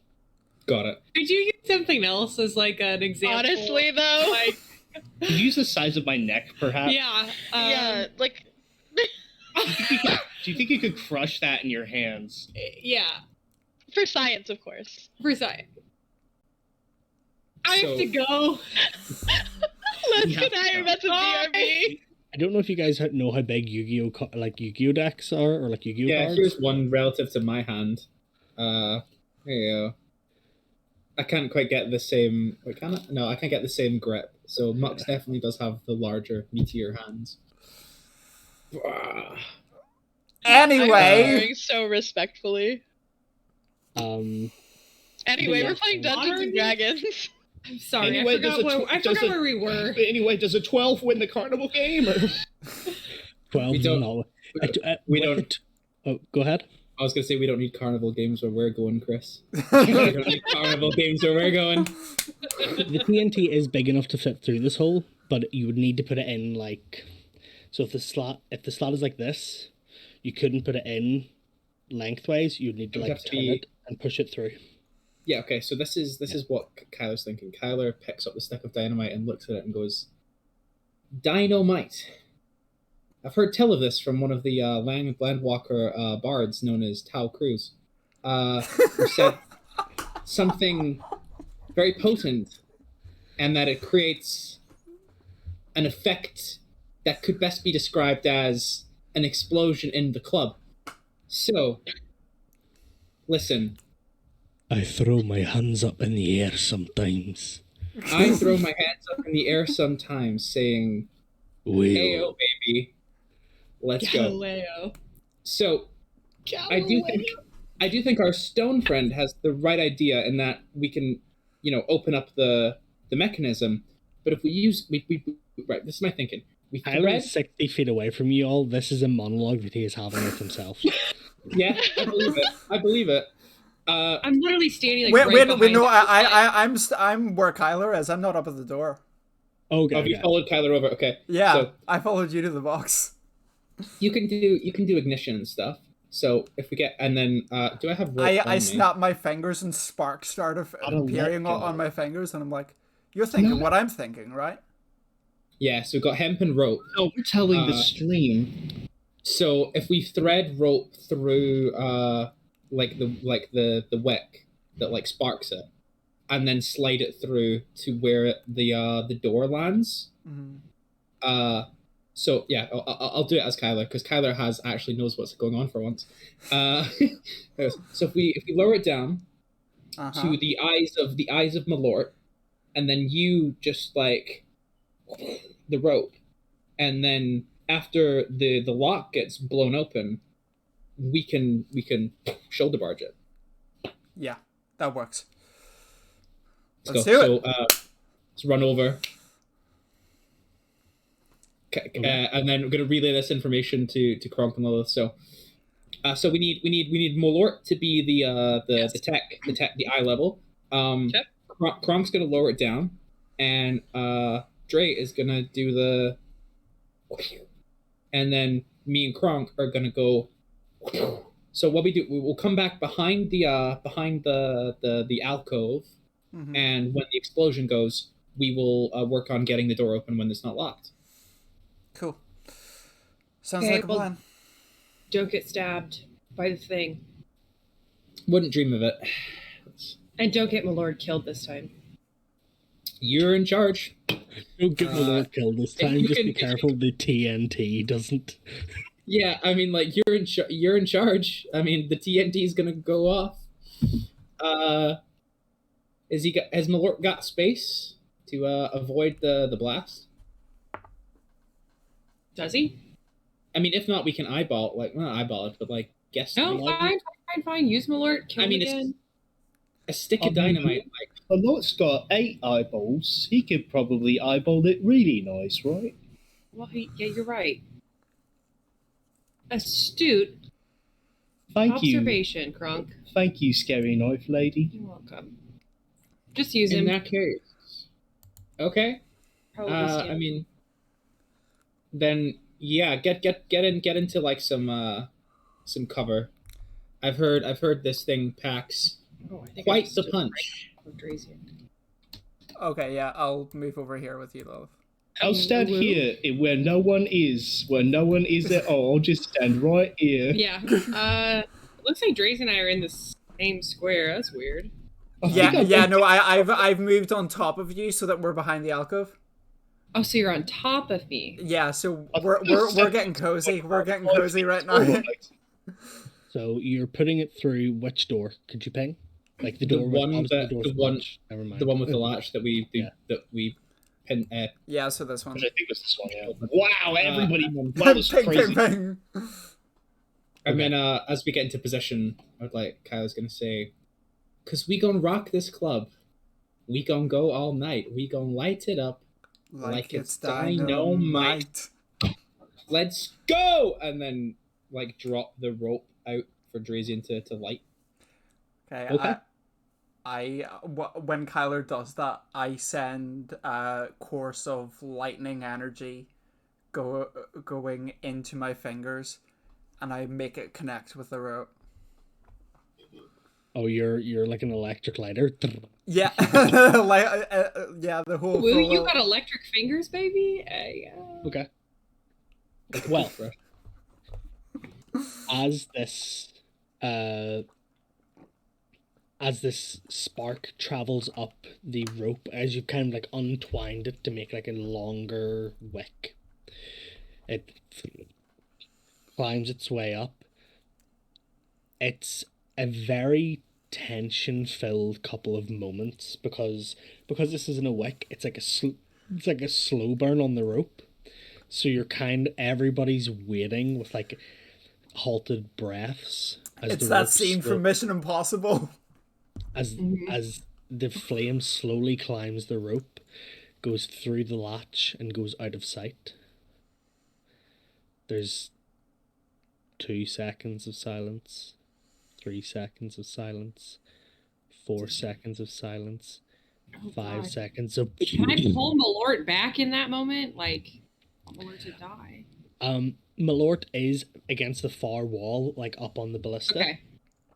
Got it. Could you use something else as like an example? Honestly, though, like, could you use the size of my neck, perhaps? Yeah. Yeah, like. Do you think you could crush that in your hands? Yeah. For science, of course. For science. I have to go. Let's get out. That's a BRB. I don't know if you guys know how big Yu-Gi-Oh decks are, or like Yu-Gi-Oh cards. Yeah, here's one relative to my hand. Here you go. I can't quite get the same. Wait, can I? No, I can't get the same grip. So Mux definitely does have the larger, meatier hands. Anyway, so respectfully. Anyway, we're playing Dungeons and Dragons. I'm sorry, anyway, I forgot where we were. Anyway, does a 12 win the carnival game? Or 12? We don't. No. We don't. Oh, go ahead. I was gonna say we don't need carnival games where we're going, Chris. We don't need carnival games where we're going. The TNT is big enough to fit through this hole, but you would need to put it in like. So if the slot is like this, you couldn't put it in lengthways. You'd need to like turn it and push it through. Yeah. Okay. So this is what Kyler's thinking. Kyler picks up the stick of dynamite and looks at it and goes, "Dynamite. I've heard tell of this from one of the Landwalker bards known as Tau Cruz. Who said something very potent, and that it creates an effect that could best be described as an explosion in the club. So, listen. I throw my hands up in the air sometimes. I throw my hands up in the air sometimes, saying, "Heyo, baby, let's Galileo. go." So, I do think our stone friend has the right idea in that we can, open up the mechanism. But if we use, right, this is my thinking. I'm 60 feet away from you all. This is a monologue that he is having with himself. Yeah, I believe it. I'm literally standing wait, no, I'm where Kyler is. I'm not up at the door. Okay. Oh, you followed Kyler over. Okay. Yeah, so, I followed you to the box. You can do ignition and stuff. So if we get, and then do I have rope I snap my fingers and sparks start appearing on my fingers, and I'm like, "You're thinking what I'm thinking, right?" Yeah. So we've got hemp and rope. Oh, we're telling the stream. So if we thread rope through like the wick that like sparks it, and then slide it through to where the door lands. Mm-hmm. So yeah, I'll do it as Kyler because Kyler actually knows what's going on for once. So if we lower it down to the eyes of Malort, and then you just like the rope, and then after the lock gets blown open, we can shoulder barge it. Yeah, that works. Let's do it. Let's run over. And then we're going to relay this information to Kronk and Lilith. So we need Molort to be the tech, the eye level. Kronk's going to lower it down, and Dre is going to do the, and then me and Kronk are going to go. So what we do, we'll come back behind the alcove, and when the explosion goes, we will work on getting the door open when it's not locked. Cool. Sounds like a plan. Don't get stabbed by the thing. Wouldn't dream of it. And don't get my lord killed this time. You're in charge. Don't get my lord killed this time. Just be careful the TNT doesn't. Yeah, I mean, like you're in charge. I mean, the TNT is gonna go off. Has Malort got space to avoid the blast? Does he? I mean, if not, we can eyeball not eyeball it, but like guess. No, fine. Use Malort. Kill him again. A stick of dynamite. Malort's got 8 eyeballs. He could probably eyeball it really nice, right? Well, yeah, you're right. Astute. Observation, Kronk. Thank you, Scary Knife Lady. You're welcome. Just use him. In that case. Okay. I mean, then yeah, get into like some cover. I've heard this thing packs quite the punch. Okay, yeah, I'll move over here with you, Lilith. I'll stand here where no one is at all. I'll just stand right here. Yeah. Looks like Drace and I are in the same square. That's weird. No, I've moved on top of you so that we're behind the alcove. Oh, so you're on top of me. Yeah, so we're getting cozy. We're getting cozy right now. So you're putting it through which door? Could you ping? Like the door the one with the latch that we pin. Yeah, so this one. I think it's this one. Yeah. Wow, everybody! That was crazy. Ping. And then as we get into position, I'd like Kyle's gonna say, "Cause we gonna rock this club. We gonna go all night. We gonna light it up like it's dynamite. Let's go!" And then like drop the rope out Drazian to light. Okay. When Kyler does that, I send a course of lightning energy going into my fingers, and I make it connect with the rope. Oh, you're like an electric lighter. Yeah, yeah, the whole. Woo, you got electric fingers, baby. Yeah. Okay. Well, as this spark travels up the rope, as you kind of like untwined it to make like a longer wick, it climbs its way up. It's a very tension-filled couple of moments because this isn't a wick. It's like a slow burn on the rope. So everybody's waiting with like halted breaths. It's that scene from Mission Impossible. As the flame slowly climbs the rope, goes through the latch, and goes out of sight. There's 2 seconds of silence, 3 seconds of silence, 4 seconds of silence, 5 seconds of... Can I pull Malort back in that moment? Like, or to die? Malort is against the far wall, like up on the ballista.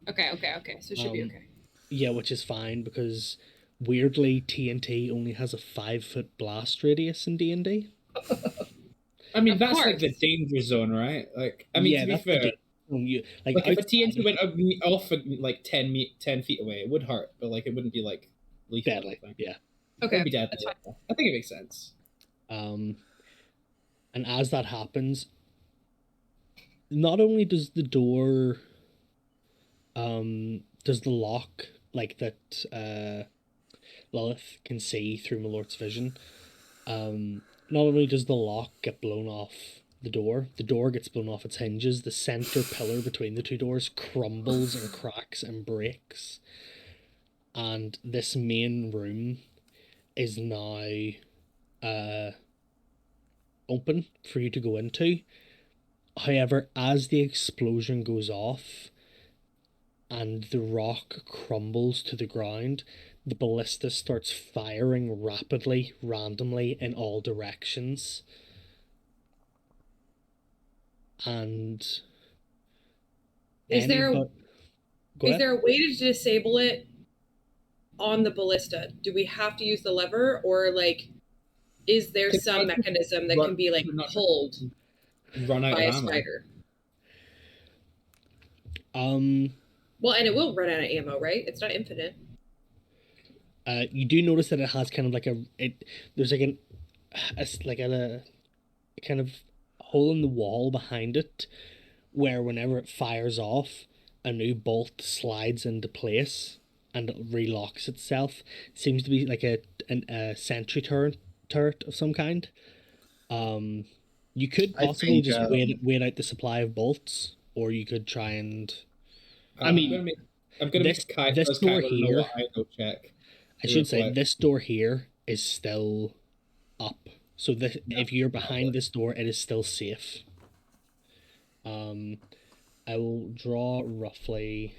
Okay. So it should be okay. Yeah, which is fine because weirdly TNT only has a 5-foot blast radius in D&D. I mean, that's like the danger zone, right? Like, I mean, to be fair, like if a TNT went off like 10 feet away, it would hurt, but like it wouldn't be like lethal. Deadly. Yeah. Okay. It would be deadly. I think it makes sense. And as that happens, not only does the door, does the lock like that Lilith can see through Malort's vision, not only does the lock get blown off the door gets blown off its hinges. The center pillar between the 2 doors crumbles and cracks and breaks. And this main room is now open for you to go into. However, as the explosion goes off and the rock crumbles to the ground, the ballista starts firing rapidly, randomly, in all directions. And is there a way to disable it on the ballista? Do we have to use the lever, or like is there some mechanism that can be like pulled by a spider? Well, and it will run out of ammo, right? It's not infinite. You do notice that it has kind of like there's like a kind of hole in the wall behind it where whenever it fires off, a new bolt slides into place and it relocks itself. It seems to be like a sentry turret of some kind. You could possibly wait out the supply of bolts, or you could try and... I'm gonna make this door here. Check. I should say this door here is still up. So if you're behind this door, it is still safe. I will draw roughly...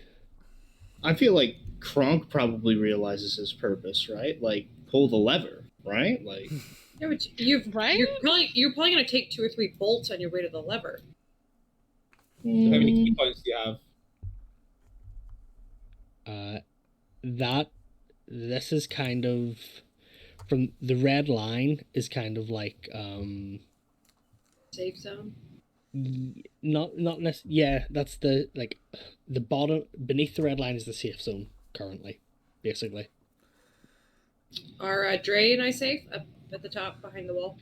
I feel like Kronk probably realizes his purpose, right? Like, pull the lever, right? Like... Yeah, but you're probably going to take 2 or 3 bolts on your way to the lever. So how many key points do you have? This is kind of... From the red line is kind of like... Safe zone? Not necessarily. Yeah, that's the bottom beneath the red line is the safe zone currently, basically. Are Dre and I safe up at the top behind the wall?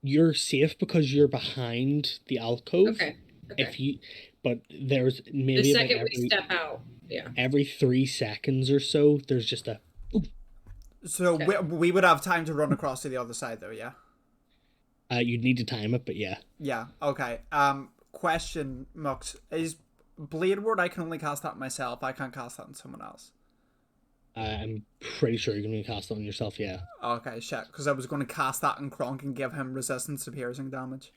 You're safe because you're behind the alcove. Okay. But there's maybe the second we step out, yeah. Every 3 seconds or so, there's just a. So okay. we would have time to run across to the other side, though, yeah. You'd need to time it, but yeah. Yeah. Okay. Question, Mux, is Blade Ward? I can only cast that myself. I can't cast that on someone else. I'm pretty sure you're going to cast it on yourself. Yeah. Okay, shit. Because I was going to cast that on Kronk and give him resistance to piercing damage.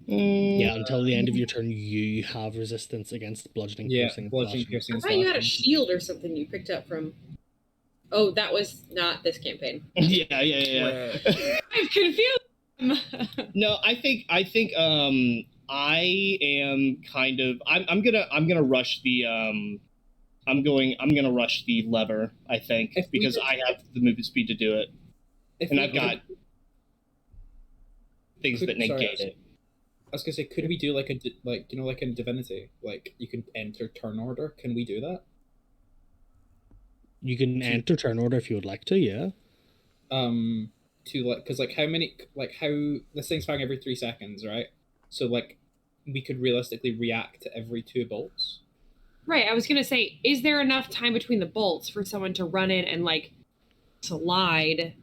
Yeah, until the end of your turn, you have resistance against bludgeoning, piercing, and slashing. I thought you had a shield or something you picked up from. Oh, that was not this campaign. Yeah. I'm confused. No, I think I am kind of I'm gonna rush the I'm gonna rush the lever, I think, because I have the movement speed to do it. And I've got things that negate it. I was gonna say, could we do like in Divinity, like you can enter turn order? Can we do that? You can enter turn order if you would like to, yeah. To like, because how this thing's firing every 3 seconds, right? So like, we could realistically react to every 2 bolts. Right. I was gonna say, is there enough time between the bolts for someone to run in and like slide,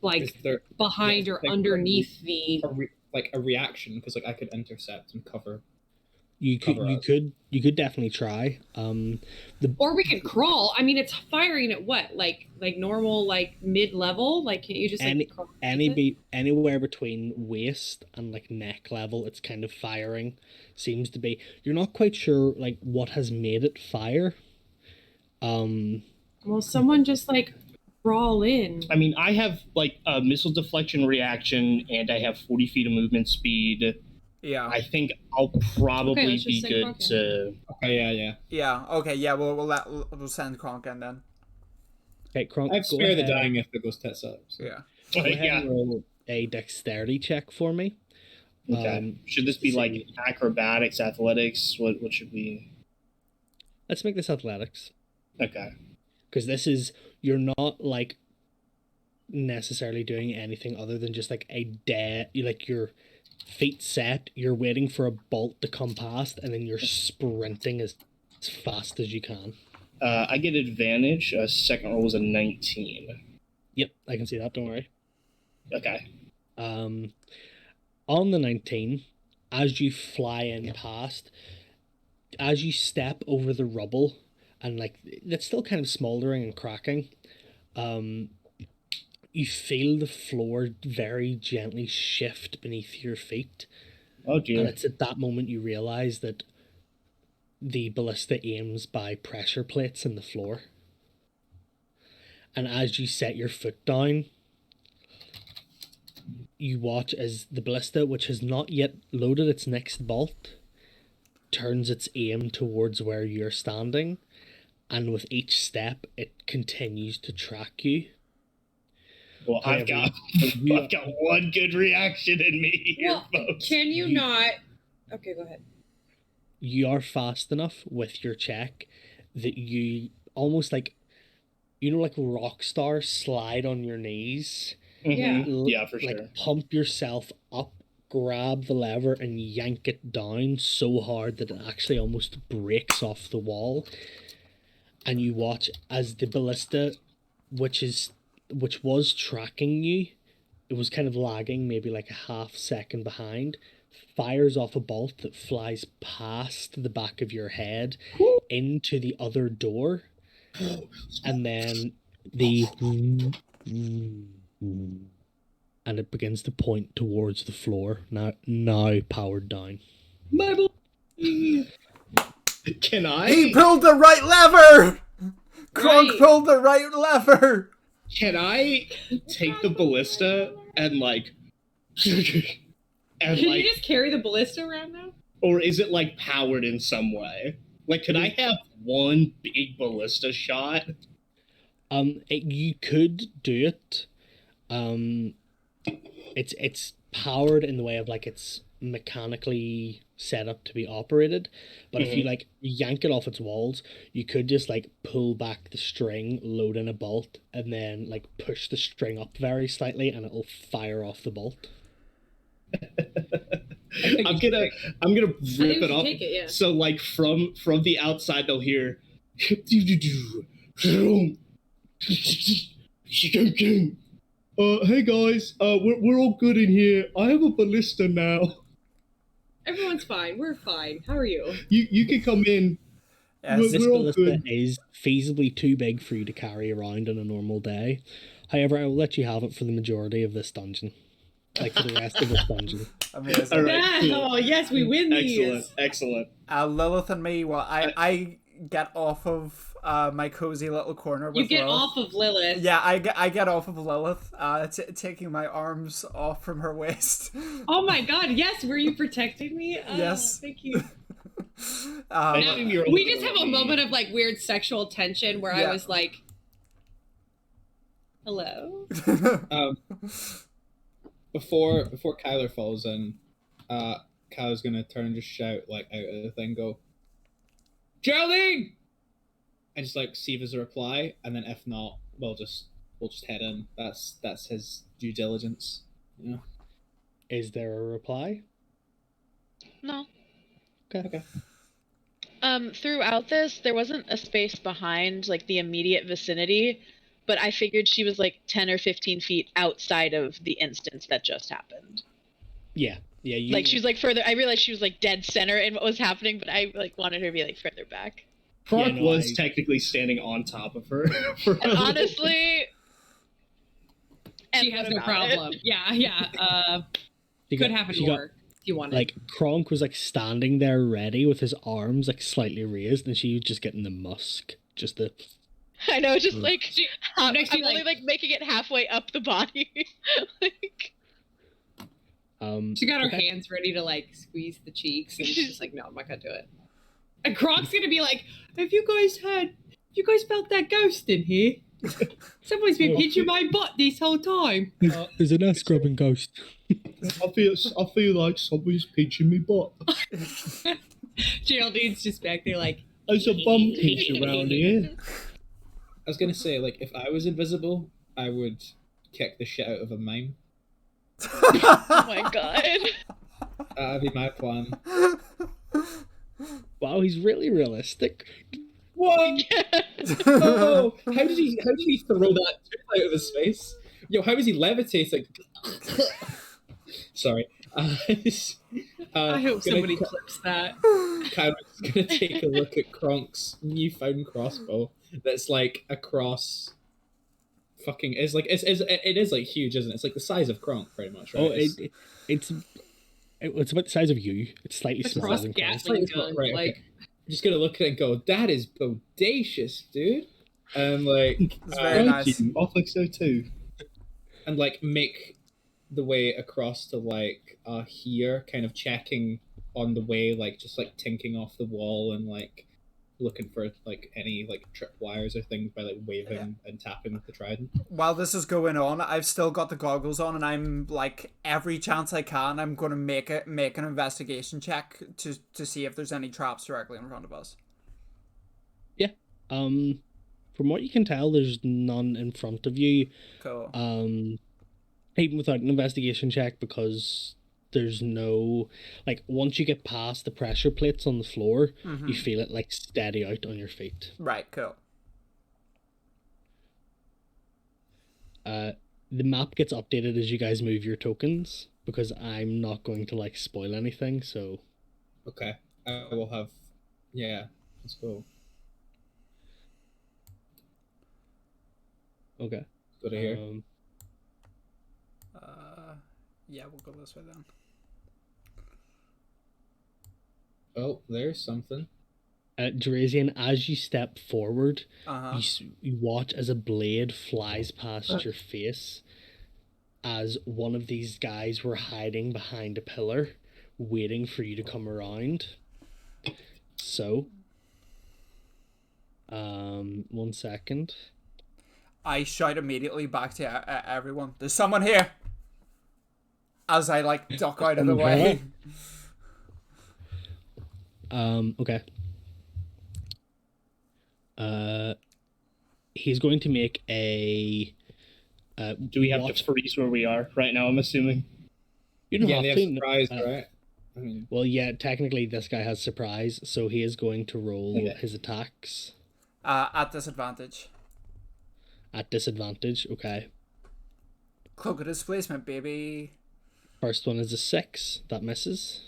like behind or underneath a reaction? Because like I could intercept and cover. You could definitely try. Or we could crawl. I mean, it's firing at what, like normal, like mid-level. Like, can't you just crawl anywhere between waist and like neck level? It's kind of firing. Seems to be. You're not quite sure like what has made it fire. Well, someone just like crawl in. I mean, I have like a missile deflection reaction, and I have 40 feet of movement speed. Yeah. I think I'll probably be good to. Okay, yeah. Okay, yeah. We'll send Kronk in then. Okay, Kronk. I'd spare the dying if it goes test up. So. Yeah. Go ahead and roll a dexterity check for me. Okay. Should this be like acrobatics, athletics? What should we? Let's make this athletics. Okay. Because this is, you're not like necessarily doing anything other than just like like your feet set, you're waiting for a bolt to come past, and then you're sprinting as fast as you can. I get advantage. Second roll was a 19. Yep, I can see that, don't worry. Okay. On the 19, as you fly in past, as you step over the rubble, and like it's still kind of smoldering and cracking, you feel the floor very gently shift beneath your feet. Oh dear. And it's at that moment you realize that the ballista aims by pressure plates in the floor. And as you set your foot down, you watch as the ballista, which has not yet loaded its next bolt, turns its aim towards where you're standing, and with each step it continues to track you. Well, I've got one good reaction in me here, folks. Can you not? Okay, go ahead. You are fast enough with your check that you almost like, like rock stars slide on your knees. Mm-hmm. Yeah, for sure. Like pump yourself up, grab the lever, and yank it down so hard that it actually almost breaks off the wall. And you watch as the ballista, which was tracking you, it was kind of lagging, maybe like a half second behind, fires off a bolt that flies past the back of your head into the other door, and then and it begins to point towards the floor, now powered down. Can I? He pulled the right lever! Kronk pulled the right lever! Can I take the ballista and like... Can you just carry the ballista around now? Or is it like powered in some way? Like, could I have one big ballista shot? You could do it. It's powered in the way of like it's mechanically set up to be operated, but if you like yank it off its walls, you could just like pull back the string, load in a bolt, and then like push the string up very slightly, and it'll fire off the bolt. I'm gonna rip it up. Yeah. So like from the outside they'll hear hey guys, we're all good in here. I have a ballista now. Everyone's fine. We're fine. How are you? You can come in. Yes. This ballista is feasibly too big for you to carry around on a normal day. However, I will let you have it for the majority of this dungeon. like for the rest of this dungeon. Amazing. All right, cool. Oh yes, we win these. Excellent. Lilith and me, well, I get off of my cozy little corner with You get Lilith. off of Lilith. Yeah, I get off of Lilith, taking my arms off from her waist. Oh my god, yes, were you protecting me? Oh, Yes. Thank you. No, we just have a moment of like weird sexual tension where I was like, hello? Before Kyler falls in, Kyler's gonna turn and just shout like out of the thing, go, Geraldine! And just like see if there's a reply, and then if not, we'll just head in. That's his due diligence. You know? Is there a reply? No. Okay. Throughout this, there wasn't a space behind like the immediate vicinity, but I figured she was like 10 or 15 feet outside of the instance that just happened. Yeah. Like she was like further. I realized she was like dead center in what was happening, but I like wanted her to be like further back. Kronk was technically standing on top of her. And honestly, she has no problem. Yeah. Could happen to her if you wanted. Like Kronk was like standing there ready with his arms like slightly raised, and she was just getting the musk, just the. I know, just like I'm next to you, only like making it halfway up the body. Like, she got her hands ready to like squeeze the cheeks, and she's just like, "No, I'm not gonna do it." And Kronk's gonna be like, "Have you guys felt that ghost in here? Someone's been pinching my butt this whole time." There's an ass scrubbing ghost. I feel like somebody's pinching me butt. Geraldine's just back there like, there's a bum pinch around here. I was gonna say, like, if I was invisible, I would kick the shit out of a mime. oh my god. That'd be my plan. Wow, he's really realistic. Whoa! Oh, how did he throw that out of his face? Yo, how is he levitating? Sorry. I hope somebody clips that. Kyle's gonna take a look at Kronk's newfound crossbow. That's like across. Fucking, it is like huge, isn't it? It's like the size of Kronk, pretty much, right? Oh, it's about the size of you. It's slightly smaller than Kronk. Right, like, okay. I'm just gonna look at it and go, that is bodacious, dude. And like, it's very nice. I think so too. And like make the way across to like here, kind of checking on the way, like just like tinking off the wall and like looking for like any like tripwires or things by like waving and tapping with the trident. While this is going on, I've still got the goggles on, and I'm like, every chance I can, I'm going to make an investigation check to see if there's any traps directly in front of us. Yeah. From what you can tell, there's none in front of you. Cool. Even without an investigation check, because there's no, like, once you get past the pressure plates on the floor, you feel it like steady out on your feet. Right, cool. The map gets updated as you guys move your tokens, because I'm not going to like spoil anything, so. Okay. I will have, yeah, let's go. Okay. Go to here. Yeah, we'll go this way then. Oh, there's something. Drazian, as you step forward, Uh-huh. you watch as a blade flies past your face, as one of these guys were hiding behind a pillar, waiting for you to come around. So, 1 second. I shout immediately back to everyone, "There's someone here!" As I like duck out of the way. Okay. He's going to make a. Do we have to freeze where we are right now? I'm assuming. You don't they have have to. surprise, right? I mean, well, yeah. Technically, this guy has surprise, so he is going to roll his attacks. At disadvantage. At disadvantage, okay. Cloak of displacement, baby. First one is a 6. That misses.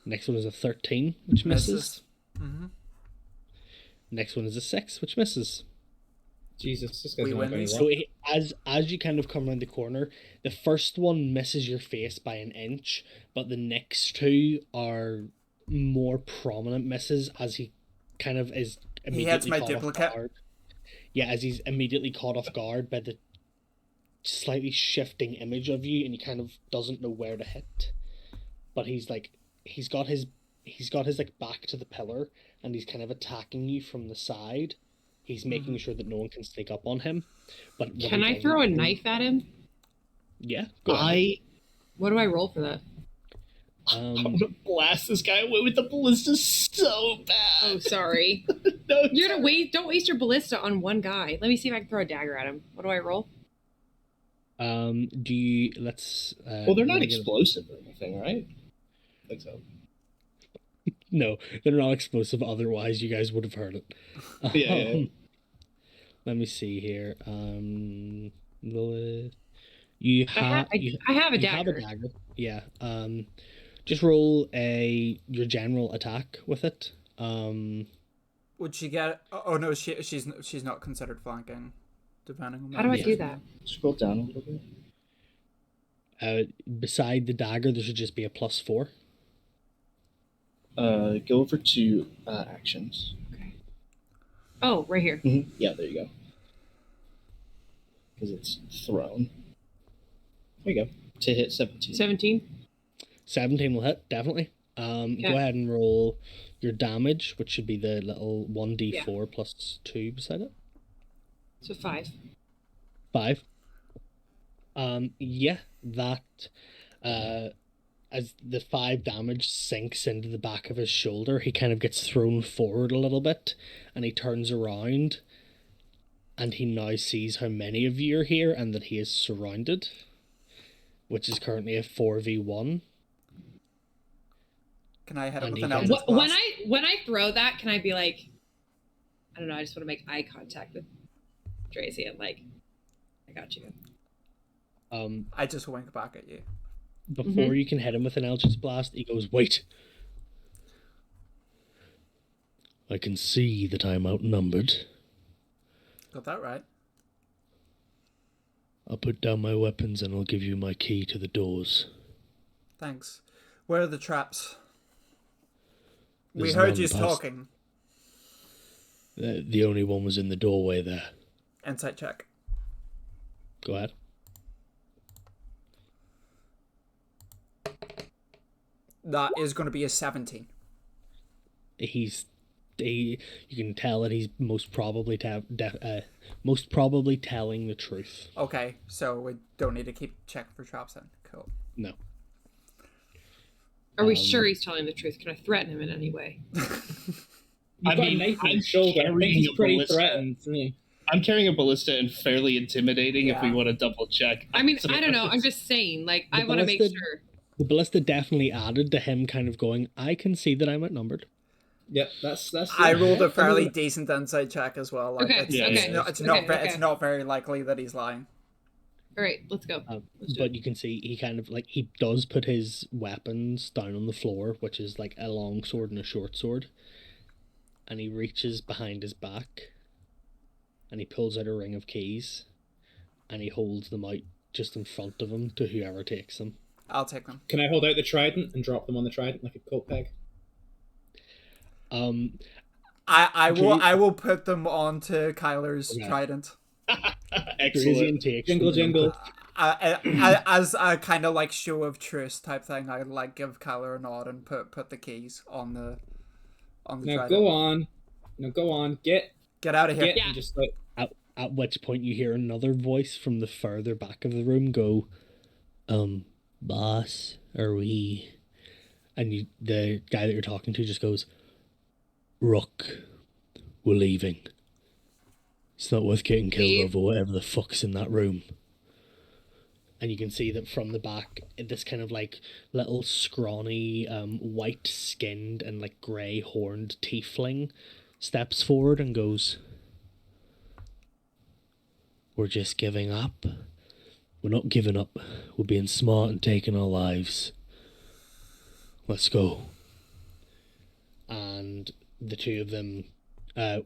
Next one is a 13, which misses. Mm-hmm. Next one is a 6, which misses. Jesus, this guy's We not win going these. to So work. as you kind of come around the corner, the first one misses your face by an inch, but the next two are more prominent misses as he kind of is He hits immediately my caught duplicate. off guard. Yeah, as he's immediately caught off guard by the slightly shifting image of you, and he kind of doesn't know where to hit. But he's got his like back to the pillar, and he's kind of attacking you from the side. He's making sure that no one can sneak up on him. But Can I throw a knife at him? Yeah, go ahead. What do I roll for that? I'm gonna blast this guy away with the ballista so bad. Oh, sorry. No, You're gonna wait. Don't waste your ballista on one guy. Let me see if I can throw a dagger at him. What do I roll? Do you let's? Well, they're not explosive or anything, right? I think so. No, they're not explosive. Otherwise, you guys would have heard it. Yeah. Let me see here. You I have a you dagger. have a dagger. Yeah. Just roll your general attack with it. Would she get? Oh no, she's not considered flanking. Depending on How do I do that? Scroll down a little bit. Beside the dagger, there should just be a +4. Go over to actions. Okay. Oh, right here. Mm-hmm. Yeah, there you go. Because it's thrown. There you go. To hit 17. 17. 17 will hit, definitely. Okay. Go ahead and roll your damage, which should be the little 1d4 plus 2 beside it. So 5. 5. Yeah, that as the 5 damage sinks into the back of his shoulder, he kind of gets thrown forward a little bit, and he turns around, and he now sees how many of you are here and that he is surrounded, which is currently a 4v1. Can I hit him And with an he Eldritch hits- Blast? When I throw that, can I be like, I don't know, I just want to make eye contact with Drazy and like, I got you. I just wink back at you. Before you can hit him with an Eldritch Blast, he goes, "Wait. I can see that I'm outnumbered. Got that right. I'll put down my weapons and I'll give you my key to the doors." Thanks. Where are the traps? We There's heard none you past- talking. The only one was in the doorway there. Insight check. Go ahead. That is going to be a 17. You can tell that he's most probably telling the truth. Okay, so we don't need to keep checking for traps then. Cool. No. Are we sure he's telling the truth? Can I threaten him in any way? I mean, I'm He's pretty ballista. threatened. Isn't he? I'm carrying a ballista and fairly intimidating if we Yeah. want to double check. I mean, I don't know. I'm just saying, like, I want to make ballista- sure. The ballista definitely added to him kind of going, "I can see that I'm outnumbered." Yep, that's. I rolled a fairly decent insight check as well. Like, Okay, it's, yeah, it's, yeah. not, it's, Okay, not okay. it's not very likely that he's lying. All right, let's go. Let's do But it. you can see he kind of like he does put his weapons down on the floor, which is like a long sword and a short sword, and he reaches behind his back, and he pulls out a ring of keys, and he holds them out just in front of him to whoever takes them. I'll take them. Can I hold out the trident and drop them on the trident like a coat peg? I will put them onto Kyler's Okay. trident. Excellent. Drazian takes Jingle, them and jingle. As a kind of like show of truce type thing, I like give Kyler a nod and put the keys on the Now trident. go on. Now go on. Get Get out of here. get Yeah. and just like At which point you hear another voice from the further back of the room go, "Boss, are we?" And the guy that you're talking to just goes, "Rook, we're leaving. It's not worth getting killed Leave. over whatever the fuck's in that room." And you can see that from the back, this kind of like little scrawny, white-skinned and like grey-horned tiefling steps forward and goes, "We're just giving up. We're not giving up. We're being smart and taking our lives. Let's go." And the two of them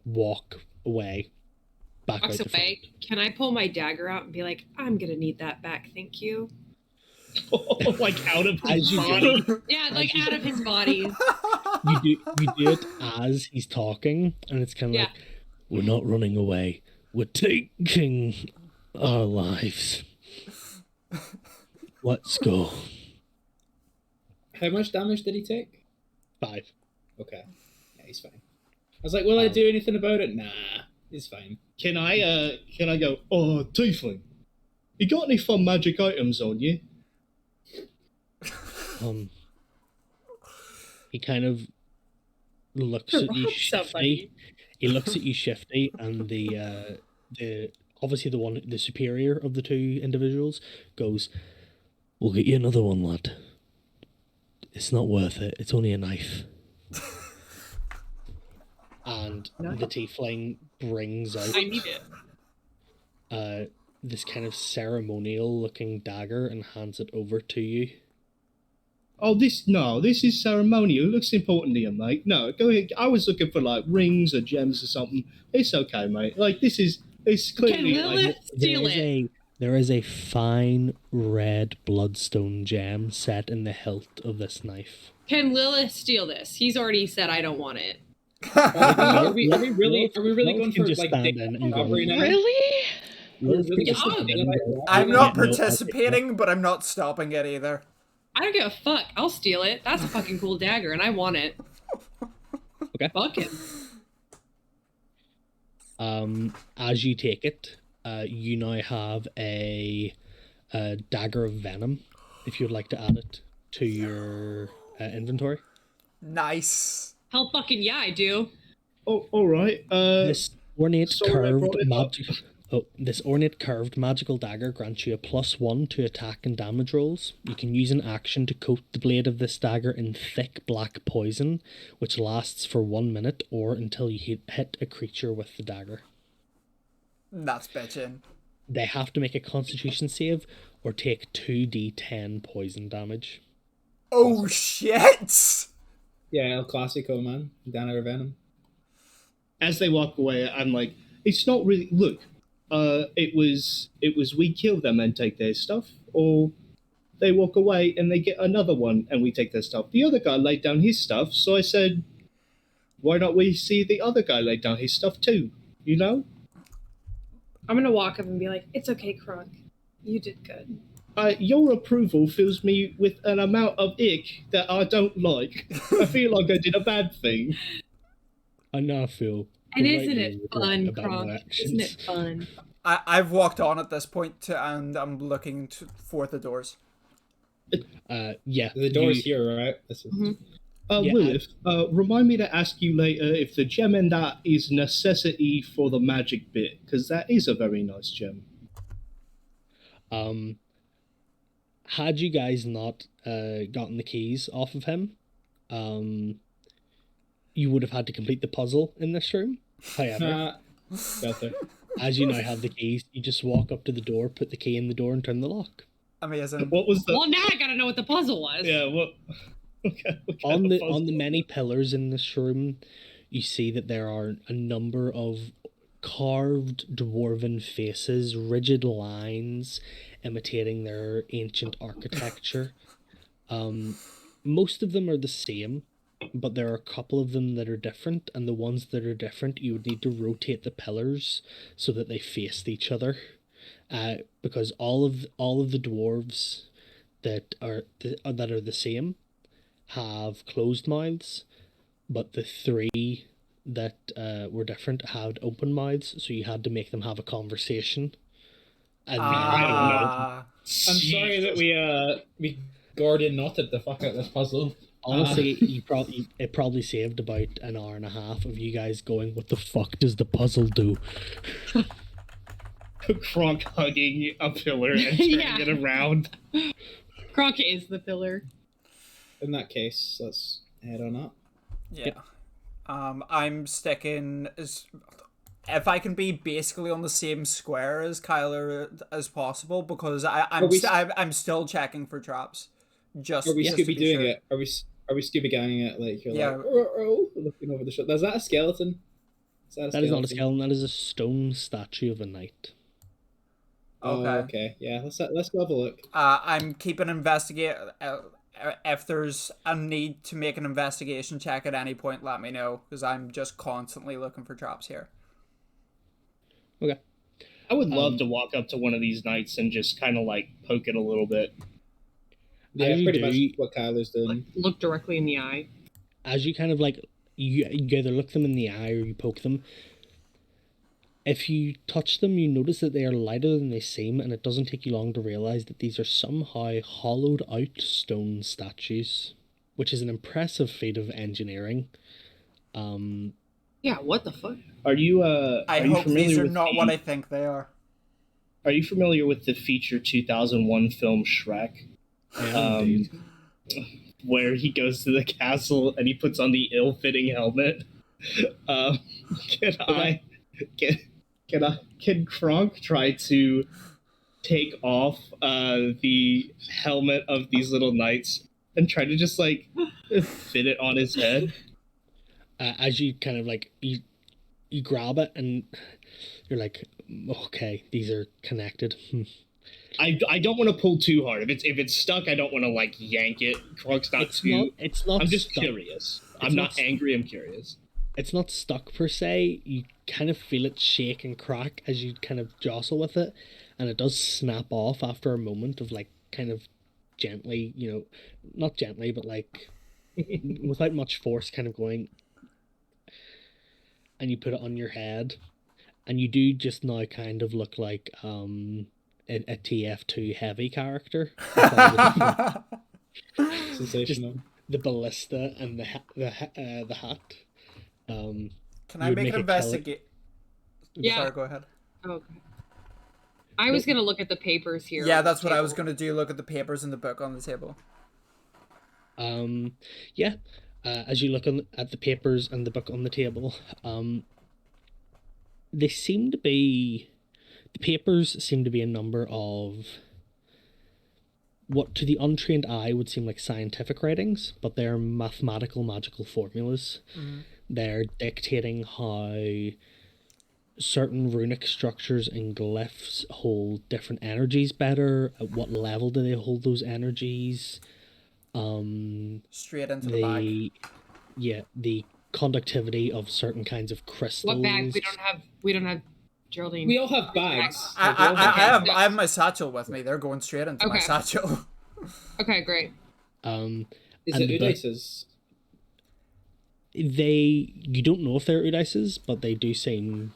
walk away back walks out the front. away. Can I pull my dagger out and be like, I'm gonna need that back, thank you? Like out of his body. Yeah, like out of his body. You do it as he's talking, and it's kind of like, we're not running away. We're taking our lives. Let's go. How much damage did he take? 5. Okay. Yeah, he's fine. I was like, will I do anything about it? Nah, he's fine. Can I go, oh, Tiefling, you got any fun magic items on you? He kind of looks at you shifty. He looks at you shifty, and the obviously the superior of the two individuals goes, "We'll get you another one, lad. It's not worth it. It's only a knife." And the tiefling brings out I need it. This kind of ceremonial looking dagger and hands it over to you. Oh, this is ceremonial. It looks important to you, mate. No, go ahead. I was looking for like rings or gems or something. It's okay, mate. Like it's clearly. Can Lilith steal it? There is a fine red bloodstone gem set in the hilt of this knife. Can Lilith steal this? He's already said I don't want it. Are we really going for like Really? I'm not participating, but I'm not stopping it either. I don't give a fuck. I'll steal it. That's a fucking cool dagger, and I want it. Okay. Fuck him. As you take it, you now have a dagger of venom. If you'd like to add it to your inventory. Nice. Hell fucking yeah, I do. Oh, all right. This ornate curved magical dagger grants you a +1 to attack and damage rolls. You can use an action to coat the blade of this dagger in thick black poison, which lasts for 1 minute or until you hit a creature with the dagger. That's bitchin'. They have to make a Constitution save or take 2d10 poison damage. Oh shit! Yeah, El Clasico, man. Dagger venom. As they walk away, I'm like, it's not really. Look, it was we kill them and take their stuff, or they walk away and they get another one and we take their stuff. The other guy laid down his stuff, so I said, why not we see the other guy lay down his stuff too? You know? I'm gonna walk up and be like, it's okay, Kronk. You did good. Your approval fills me with an amount of ick that I don't like. I feel like I did a bad thing. I now feel. And isn't it fun, Kronk? Isn't it fun? I've walked on at this point and I'm looking for the doors. Yeah. The door's here, right? Willis, remind me to ask you later if the gem in that is necessity for the magic bit, because that is a very nice gem. Had you guys not gotten the keys off of him, you would have had to complete the puzzle in this room. However, as you now have the keys, you just walk up to the door, put the key in the door, and turn the lock. Amazing. What was the? Well, now I gotta know what the puzzle was. Yeah. What? Okay. On the many pillars in this room, you see that there are a number of carved dwarven faces, rigid lines imitating their ancient architecture. Most of them are the same, but there are a couple of them that are different, and the ones that are different, you would need to rotate the pillars so that they faced each other, because all of the dwarves that are the same have closed mouths, but the 3 that were different had open mouths, so you had to make them have a conversation. And I don't know. I'm sorry that we Gordon knotted the fuck out this puzzle. Honestly, it probably saved about an hour and a half of you guys going, what the fuck does the puzzle do? Kronk hugging a pillar and turning it around. Kronk is the pillar. In that case, let's head on up. Yeah. Yep. I'm sticking if I can be basically on the same square as Kyler as possible, because I'm still checking for traps. Are we Scooby doing it? Are we Scooby ganging it? Like you're like, oh, looking over the shoulder. Is that a skeleton? That is not a skeleton. That is a stone statue of a knight. Okay. Yeah, let's go have a look. I'm keeping investigate. If there's a need to make an investigation check at any point, let me know, because I'm just constantly looking for traps here. Okay. I would love to walk up to one of these knights and just kind of like poke it a little bit. Yeah, pretty much what Kyler's doing. Like, look directly in the eye. As you kind of like, you either look them in the eye or you poke them. If you touch them, you notice that they are lighter than they seem, and it doesn't take you long to realize that these are somehow hollowed out stone statues, which is an impressive feat of engineering. Yeah, what the fuck? Are you I hope these are not what I think they are. Are you familiar with the feature 2001 film Shrek? Where he goes to the castle and he puts on the ill-fitting helmet. Can Kronk try to take off the helmet of these little knights and try to just like fit it on his head? As you kind of like you grab it and you're like, okay, these are connected. I don't want to pull too hard. If it's stuck, I don't want to like yank it. Kronk's not too. It's not. I'm just stuck. curious. I'm not angry. I'm curious. It's not stuck per se. You kind of feel it shake and crack as you kind of jostle with it, and it does snap off after a moment of like kind of gently, not gently, but like without much force, kind of going. And you put it on your head, and you do just now kind of look like a TF2 heavy character. Sensational. Just the ballista and the hat. Can I make an investigate? Yeah. Sorry, go ahead. Okay. I was gonna look at the papers here. Yeah, that's what I was gonna do. Look at the papers in the book on the table. Yeah. As you look at the papers and the book on the table, they seem to be. The papers seem to be a number of what to the untrained eye would seem like scientific writings, but they're mathematical, magical formulas. Mm-hmm. They're dictating how certain runic structures and glyphs hold different energies better. At what level do they hold those energies? Straight into the bag. Yeah, the conductivity of certain kinds of crystals. What bag? We don't have Geraldine. We all have bags. I have my satchel with me. They're going straight into my satchel. Okay, great. Is it Udices? You don't know if they're Udices, but they do seem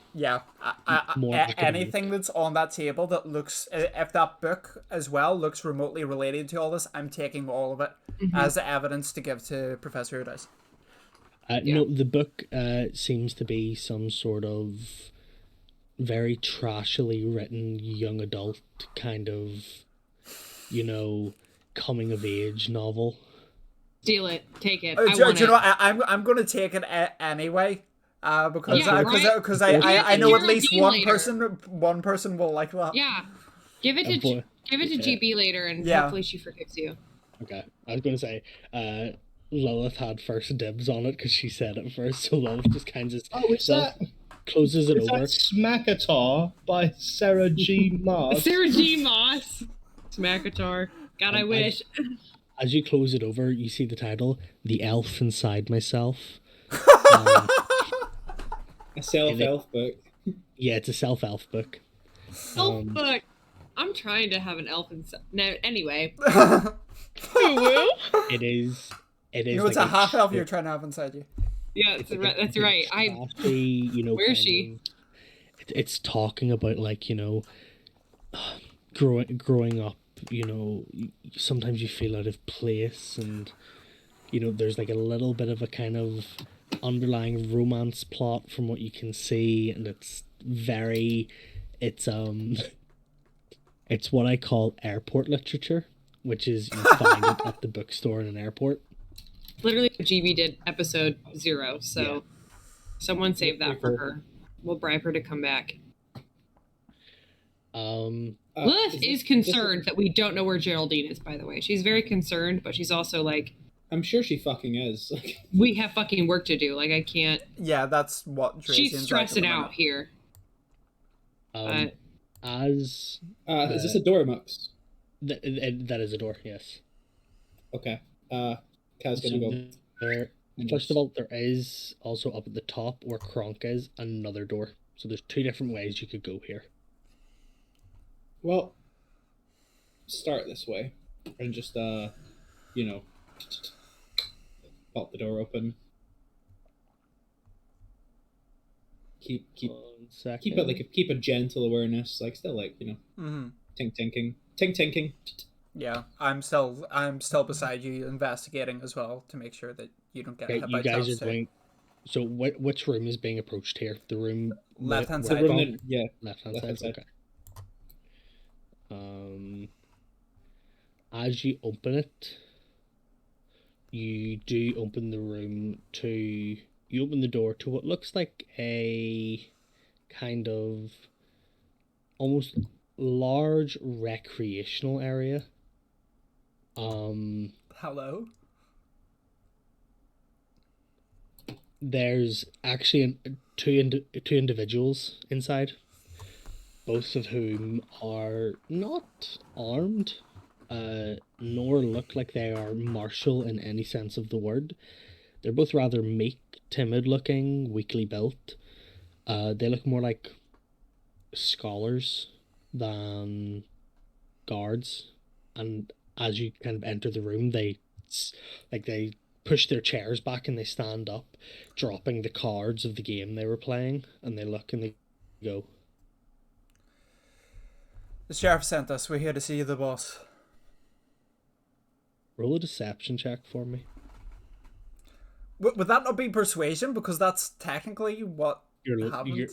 more anything that's on that table that looks, if that book as well looks remotely related to all this, I'm taking all of it as evidence to give to Professor Udice. No, the book seems to be some sort of very trashily written young adult kind of, coming of age novel. Steal it, take it. Do you know what? I'm going to take it anyway, because I know at least one person will like that. Yeah, give it to GB later, and hopefully she forgives you. Okay, I was going to say, Lilith had first dibs on it because she said it first, so Lilith just kind of closes it over. Smackatar by Sarah G. Moss. Sarah G. Moss. Smackatar. God, I wish. As you close it over, you see the title, The Elf Inside Myself. A self-elf book. Yeah, it's a self-elf book. Elf book. I'm trying to have an elf inside. No, anyway. It is. It's a half elf you're trying to have inside you. Yeah, that's right. Where is she? It's talking about growing up. Sometimes you feel out of place, and there's like a little bit of a kind of underlying romance plot from what you can see, and it's what I call airport literature, which is you find it at the bookstore in an airport. Literally what GB did episode 0, so someone save that for her. We'll bribe her to come back. Lilith is concerned that we don't know where Geraldine is, by the way. She's very concerned, but she's also like, I'm sure she fucking is. We have fucking work to do. Like, I can't. Yeah, that's what she's stressing out here. Is this a door, Mux? That is a door, yes. Okay. Kaz's gonna go. First of all, there is also up at the top where Kronk is another door. So there's 2 different ways you could go here. Well, start this way. And just, pop the door open. Keep it keep a gentle awareness, like still Mm-hmm. Tinking. Yeah, I'm still beside you, investigating as well to make sure that you don't get hit by you guys traps are going. So which room is being approached here? The room left-hand side. Left-hand side. Okay. As you open it, you do open the room to. You open the door to what looks like a kind of almost large recreational area. Hello? There's actually two individuals inside, both of whom are not armed, nor look like they are martial in any sense of the word. They're both rather meek, timid-looking, weakly built. They look more like scholars than guards. And as you kind of enter the room, they push their chairs back and they stand up, dropping the cards of the game they were playing, and they look and they go. The sheriff sent us. We're here to see the boss. Roll a deception check for me. Would that not be persuasion? Because that's technically what happened.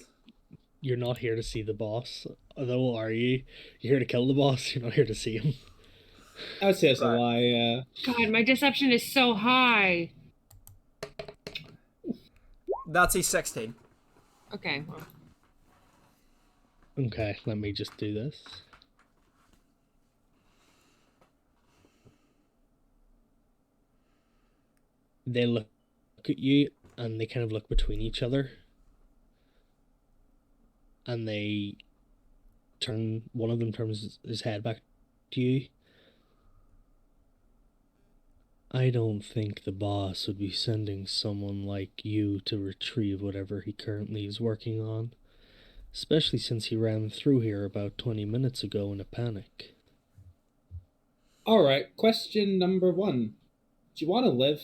You're not here to see the boss. Although, are you? You're here to kill the boss. You're not here to see him. I would say that's a lie. God, my deception is so high. That's a 16. Okay. Well. Okay, let me just do this. They look at you and they kind of look between each other. And they turn, one of them turns his head back to you. I don't think the boss would be sending someone like you to retrieve whatever he currently is working on, especially since he ran through here about 20 minutes ago in a panic. Alright, question number 1. Do you want to live?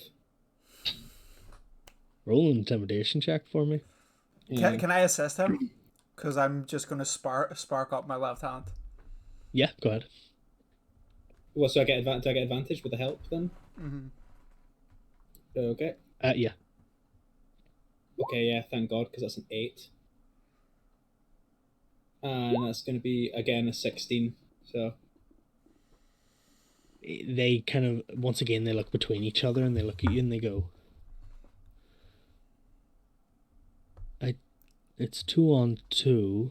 Roll an intimidation check for me. Yeah. Can I assist him? Because I'm just going to spark up my left hand. Yeah, go ahead. Well, so do I get advantage with the help then? Mm-hmm. Okay. Yeah. Okay, yeah, thank God, because that's an 8. And that's going to be, again, a 16, so... They kind of, once again, they look between each other and they look at you and they go, it's 2 on 2.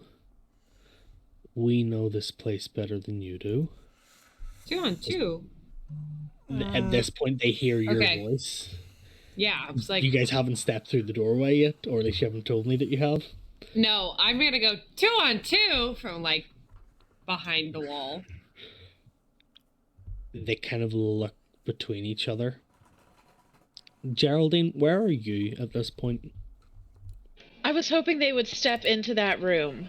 We know this place better than you do. 2 on 2? At this point, they hear your voice. Yeah, I was like... You guys haven't stepped through the doorway yet, or at least you haven't told me that you have. No, I'm gonna go 2 on 2 from, like, behind the wall. They kind of look between each other. Geraldine, where are you at this point? I was hoping they would step into that room,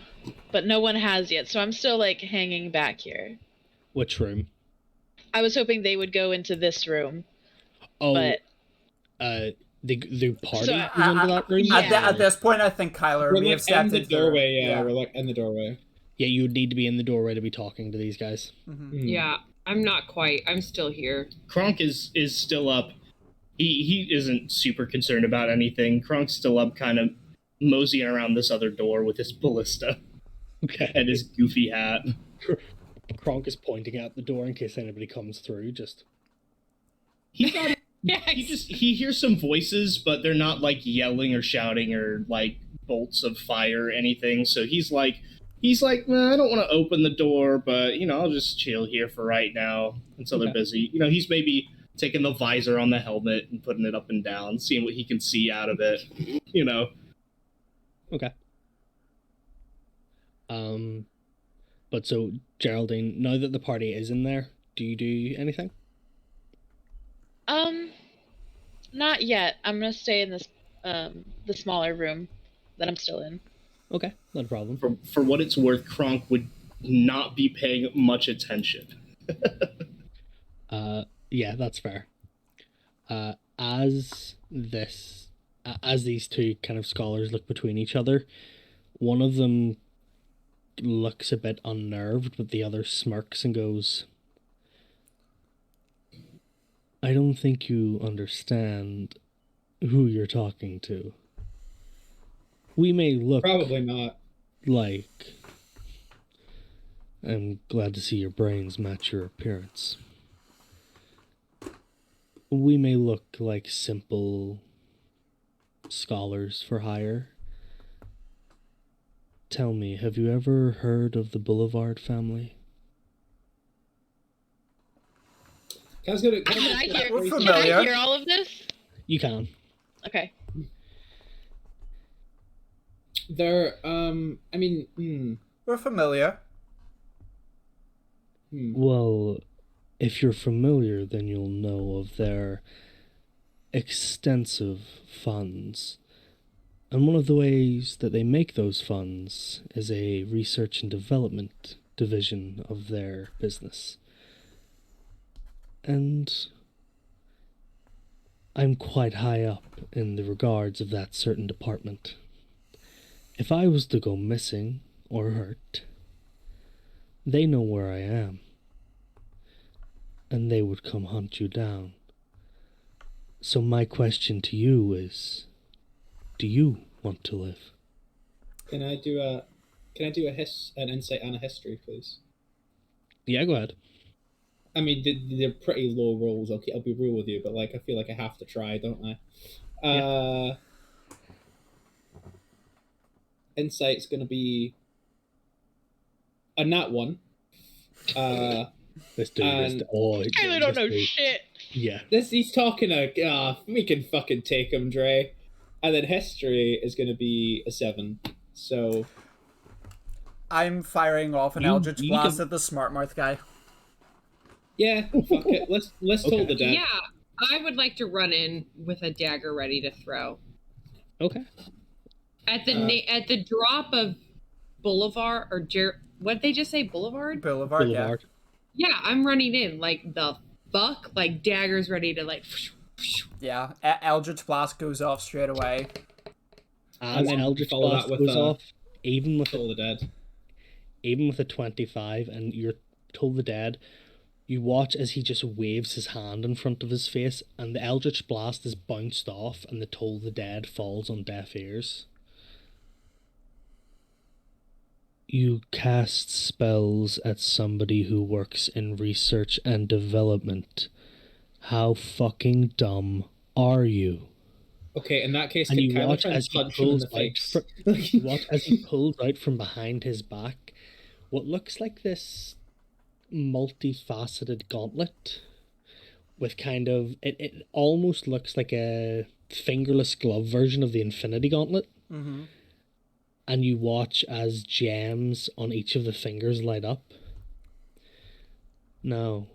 but no one has yet, so I'm still, like, hanging back here. Which room? I was hoping they would go into this room. Oh, but... the party is into that room? At this point, I think Kyler may have stepped in the doorway. Yeah, we're like in the doorway. Yeah, you would need to be in the doorway to be talking to these guys. Mm-hmm. Yeah, I'm not quite. I'm still here. Kronk is still up. He isn't super concerned about anything. Kronk's still up, kind of moseying around this other door with his ballista. Okay. And his goofy hat. Kronk is pointing at the door in case anybody comes through. He hears some voices, but they're not like yelling or shouting or like bolts of fire or anything. So he's like, nah, I don't want to open the door, but I'll just chill here for right now until they're busy. He's maybe taking the visor on the helmet and putting it up and down, seeing what he can see out of it, you know. Okay. But so, Geraldine, now that the party is in there, do you do anything? Not yet. I'm gonna stay in this, the smaller room that I'm still in. Okay, not a problem. For what it's worth, Kronk would not be paying much attention. Yeah, that's fair. As these two kind of scholars look between each other, one of them looks a bit unnerved, but the other smirks and goes, I don't think you understand who you're talking to. We may look... Probably not. Like... I'm glad to see your brains match your appearance. We may look like simple scholars for hire. Tell me, have you ever heard of the Boulevard family? Can I hear all of this? You can. Okay. They're, We're familiar. Well, if you're familiar, then you'll know of their extensive funds. And one of the ways that they make those funds is a research and development division of their business. And I'm quite high up in the regards of that certain department. If I was to go missing or hurt, they know where I am. And they would come hunt you down. So my question to you is, do you want to live? Can I do an insight and a history, please? Yeah, go ahead. I mean, they're pretty low rolls. I'll be real with you, but like I feel like I have to try, don't I? Yeah. Insight's gonna be a nat 1. Let's do this. Tyler don't know shit. Yeah. He's talking we can fucking take him, Dre. And then history is gonna be a 7. So I'm firing off an Eldritch Blast at the smart mouth guy. Yeah, fuck it. Let's toll the dead. Yeah, I would like to run in with a dagger ready to throw. Okay. At the drop of Boulevard or what did they just say? Boulevard. Boulevard. Yeah, I'm running in like the fuck, like daggers ready to like. Yeah, Eldritch Blast goes off straight away. And then Eldritch Blast goes off, even with Toll the Dead. Even with a 25, and you're Toll the Dead. You watch as he just waves his hand in front of his face, and the Eldritch Blast is bounced off, and the Toll the Dead falls on deaf ears. You cast spells at somebody who works in research and development. How fucking dumb are you? Okay, in that case, and you watch as he pulls out from behind his back what looks like this multifaceted gauntlet with kind of it almost looks like a fingerless glove version of the Infinity Gauntlet. Mm-hmm. And you watch as gems on each of the fingers light up. Now,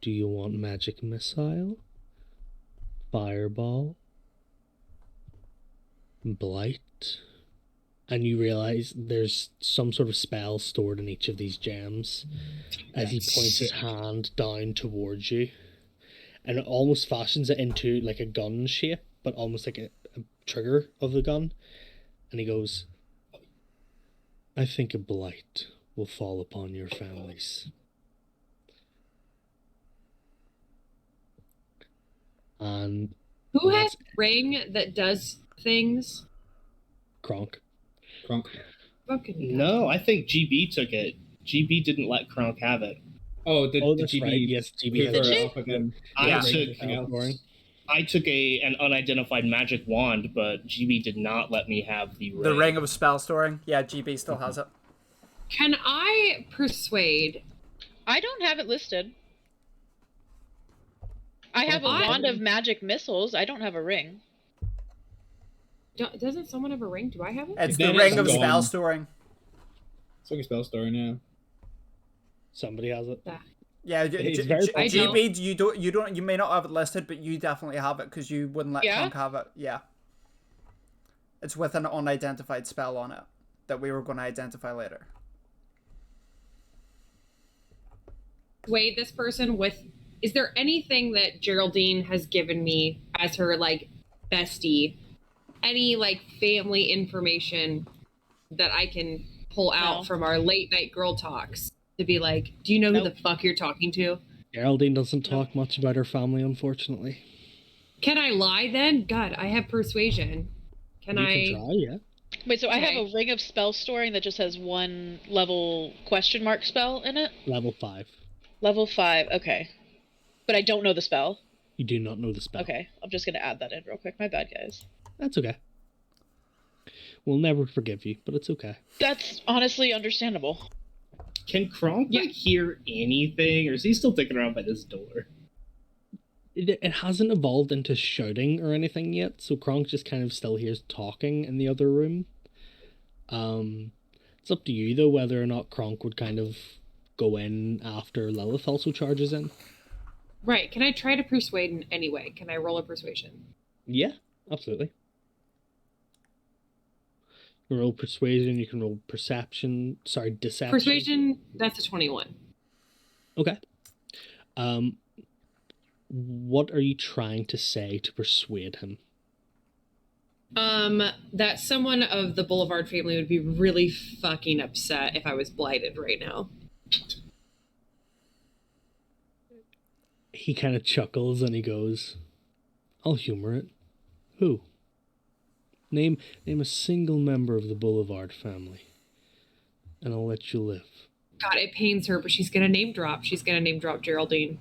do you want magic missile, fireball, blight? And you realize there's some sort of spell stored in each of these gems as he points his hand down towards you. And it almost fashions it into like a gun shape, but almost like a trigger of the gun. And he goes, I think a blight will fall upon your families. And who has a ring that does things? Kronk. No, I think GB took it. GB didn't let Kronk have it. Oh, that's GB? Right. Yes, GB has it. Up again. I took an unidentified magic wand, but GB did not let me have the ring. The ring of spell storing. Yeah, GB still has it. Can I persuade? I don't have it listed. I have a wand of magic missiles. I don't have a ring. Doesn't someone have a ring? Do I have it? It's the ring of spell storing. It's like a spell storing, yeah. Somebody has it. Yeah, GB, you may not have it listed, but you definitely have it because you wouldn't let Kronk have it. Yeah. It's with an unidentified spell on it that we were going to identify later. Wait, this person with... Is there anything that Geraldine has given me as her, like, bestie? Any, like, family information that I can pull out from our late night girl talks to be like, do you know who the fuck you're talking to? Geraldine doesn't talk much about her family, unfortunately. Can I lie then? God, I have persuasion. Can I try, yeah. Wait, so I have a ring of spell storing that just has one level question mark spell in it? Level 5. Level 5, okay. But I don't know the spell. You do not know the spell. Okay, I'm just going to add that in real quick. My bad, guys. That's okay. We'll never forgive you, but it's okay. That's honestly understandable. Can Kronk hear anything, or is he still thinking around by this door? It hasn't evolved into shouting or anything yet, so Kronk just kind of still hears talking in the other room. It's up to you, though, whether or not Kronk would kind of go in after Lilith also charges in. Right. Can I try to persuade in any way? Can I roll a persuasion? Yeah, absolutely. You can roll persuasion, you can roll deception. Persuasion, that's a 21. Okay. What are you trying to say to persuade him? That someone of the Boulevard family would be really fucking upset if I was blighted right now. He kind of chuckles and he goes, I'll humor it. Who? Name a single member of the Boulevard family, and I'll let you live. God, it pains her, but she's gonna name drop. She's gonna name drop Geraldine.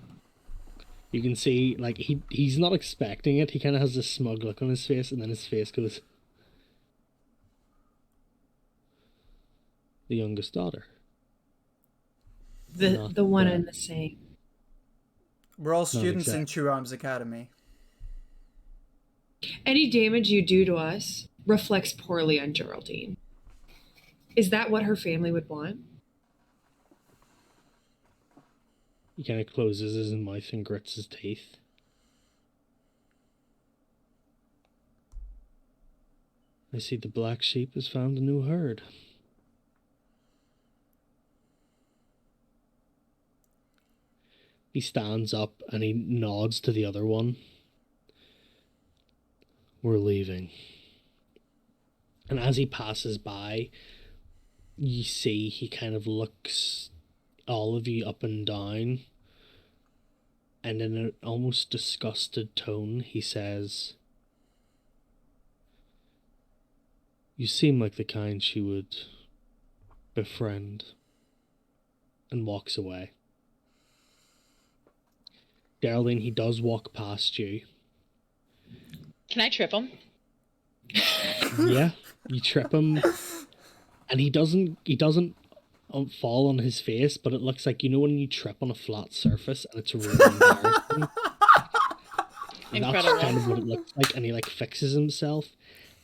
You can see, like, he's not expecting it. He kind of has this smug look on his face, and then his face goes, the youngest daughter. The one and the same. We're all students in True Arms Academy. Any damage you do to us reflects poorly on Geraldine. Is that what her family would want? He kind of closes his mouth and grits his teeth. I see the black sheep has found a new herd. He stands up and he nods to the other one. We're leaving. And as he passes by, you see he kind of looks all of you up and down, and in an almost disgusted tone he says, you seem like the kind she would befriend, and walks away. Geraldine, he does walk past you. Can I trip him? Yeah, you trip him, and he doesn't fall on his face, but it looks like, you know, when you trip on a flat surface and it's really embarrassing. That's kind of what it looks like, and he like fixes himself,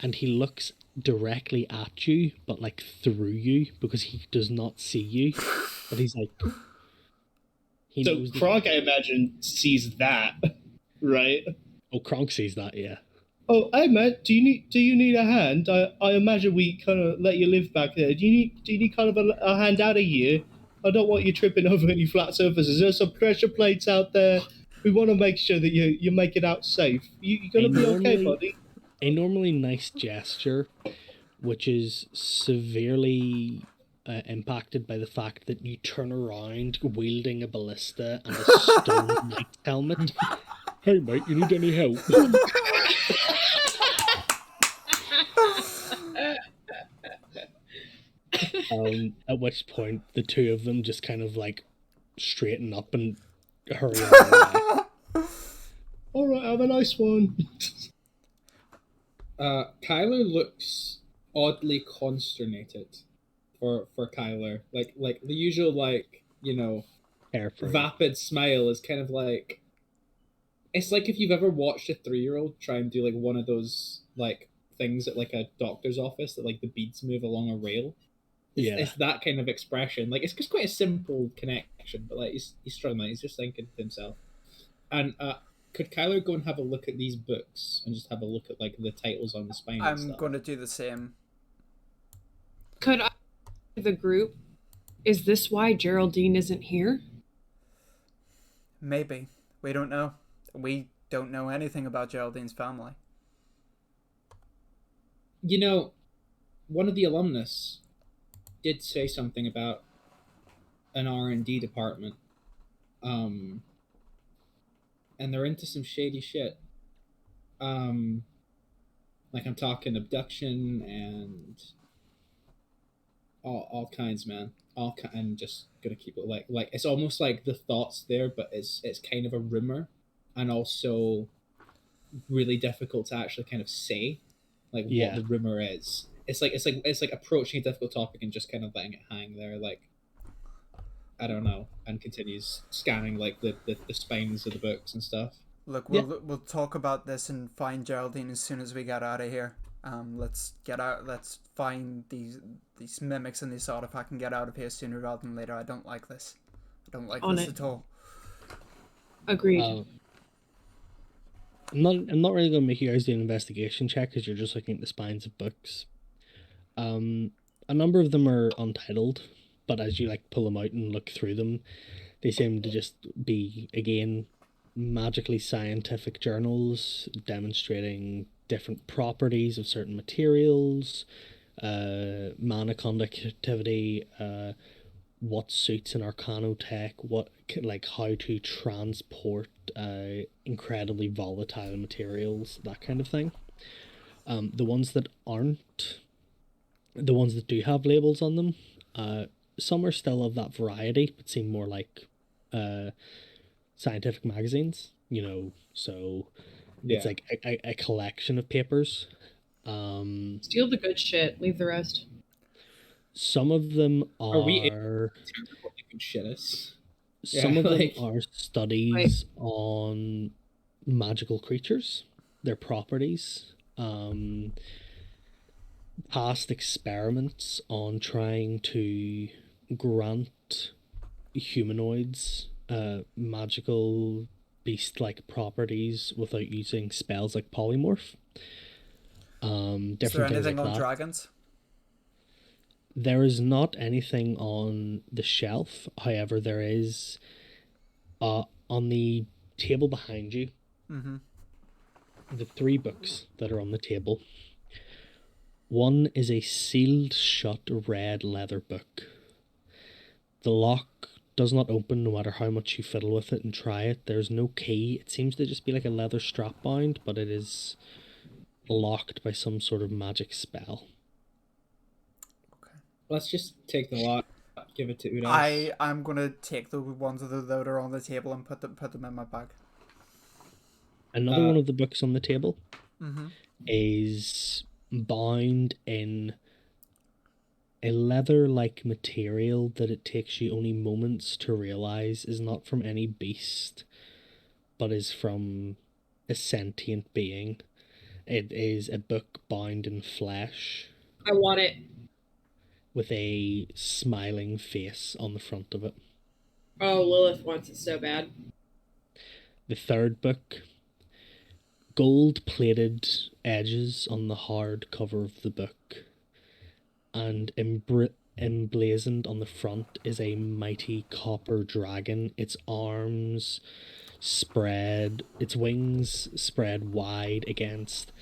and he looks directly at you, but like through you, because he does not see you. But he's like, so Kronk, I imagine, sees that, right? Oh, Kronk sees that, yeah. Oh, hey man, do you need a hand? I imagine we kind of let you live back there. Do you need kind of a hand out of here? I don't want you tripping over any flat surfaces. There's some pressure plates out there. We want to make sure that you make it out safe. You gonna be okay, buddy? A normally nice gesture, which is severely impacted by the fact that you turn around wielding a ballista and a stone knight helmet. Hey mate, you need any help? At which point the two of them just kind of like straighten up and hurry away. Alright, have a nice one. Kyler looks oddly consternated for Kyler. Like the usual, like, you know, vapid smile is kind of like It's like if you've ever watched a 3-year-old try and do like one of those like things at like a doctor's office that like the beads move along a rail. It's that kind of expression. Like it's just quite a simple connection, but like he's struggling. He's just thinking to himself. And could Kyler go and have a look at these books and just have a look at like the titles on the spine? I'm going to do the same. Could I the group? Is this why Geraldine isn't here? Maybe. We don't know. We don't know anything about Geraldine's family. You know, one of the alumnus did say something about an R&D department. And they're into some shady shit. Like I'm talking abduction and all kinds, man. I'm just gonna keep it like it's almost like the thoughts there, but it's kind of a rumor, and also really difficult to actually kind of say, like what the rumor is. It's like approaching a difficult topic and just kind of letting it hang there, like I don't know, and continues scanning like the spines of the books and stuff. Look, we'll talk about this and find Geraldine as soon as we get out of here. Let's get out. Let's find these mimics and this artifact and get out of here sooner rather than later. I don't like this. I don't like this at all. Agreed. I'm not really going to make you guys do an investigation check because you're just looking at the spines of books. A number of them are untitled, but as you like pull them out and look through them, they seem to just be again magically scientific journals demonstrating different properties of certain materials, mana conductivity, what suits an arcanotech, what like how to transport incredibly volatile materials, that kind of thing. The ones that aren't, the ones that do have labels on them, some are still of that variety, but seem more like scientific magazines, you know, so it's like a collection of papers. Steal the good shit, leave the rest. Some of them are some of them are studies on magical creatures, their properties, past experiments on trying to grant humanoids magical beast-like properties without using spells like polymorph. Is there anything on dragons? There is not anything on the shelf. However, there is on the table behind you. Mm-hmm. The 3 books that are on the table. One is a sealed shut red leather book. The lock does not open no matter how much you fiddle with it and try it. There's no key. It seems to just be like a leather strap bound, but it is locked by some sort of magic spell. Okay. Let's just take the lock, give it to Udas. I'm gonna take the ones that are on the table and put them in my bag. Another one of the books on the table is bound in a leather-like material that it takes you only moments to realize is not from any beast, but is from a sentient being. It is a book bound in flesh. I want it. With a smiling face on the front of it. Oh, Lilith wants it so bad. The 3rd book, gold-plated edges on the hard cover of the book, and emblazoned on the front is a mighty copper dragon. Its arms spread, its wings spread wide against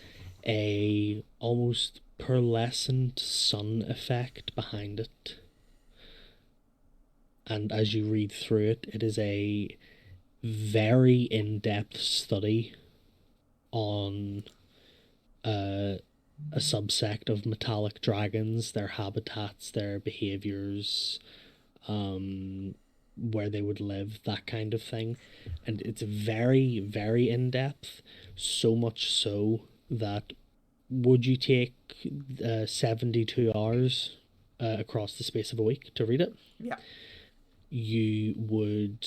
a almost pearlescent sun effect behind it. And as you read through it, it is a very in-depth study on a subsect of metallic dragons, their habitats, their behaviors, where they would live, that kind of thing. And it's very, very in-depth, so much so that would you take 72 hours across the space of a week to read it? Yeah. You would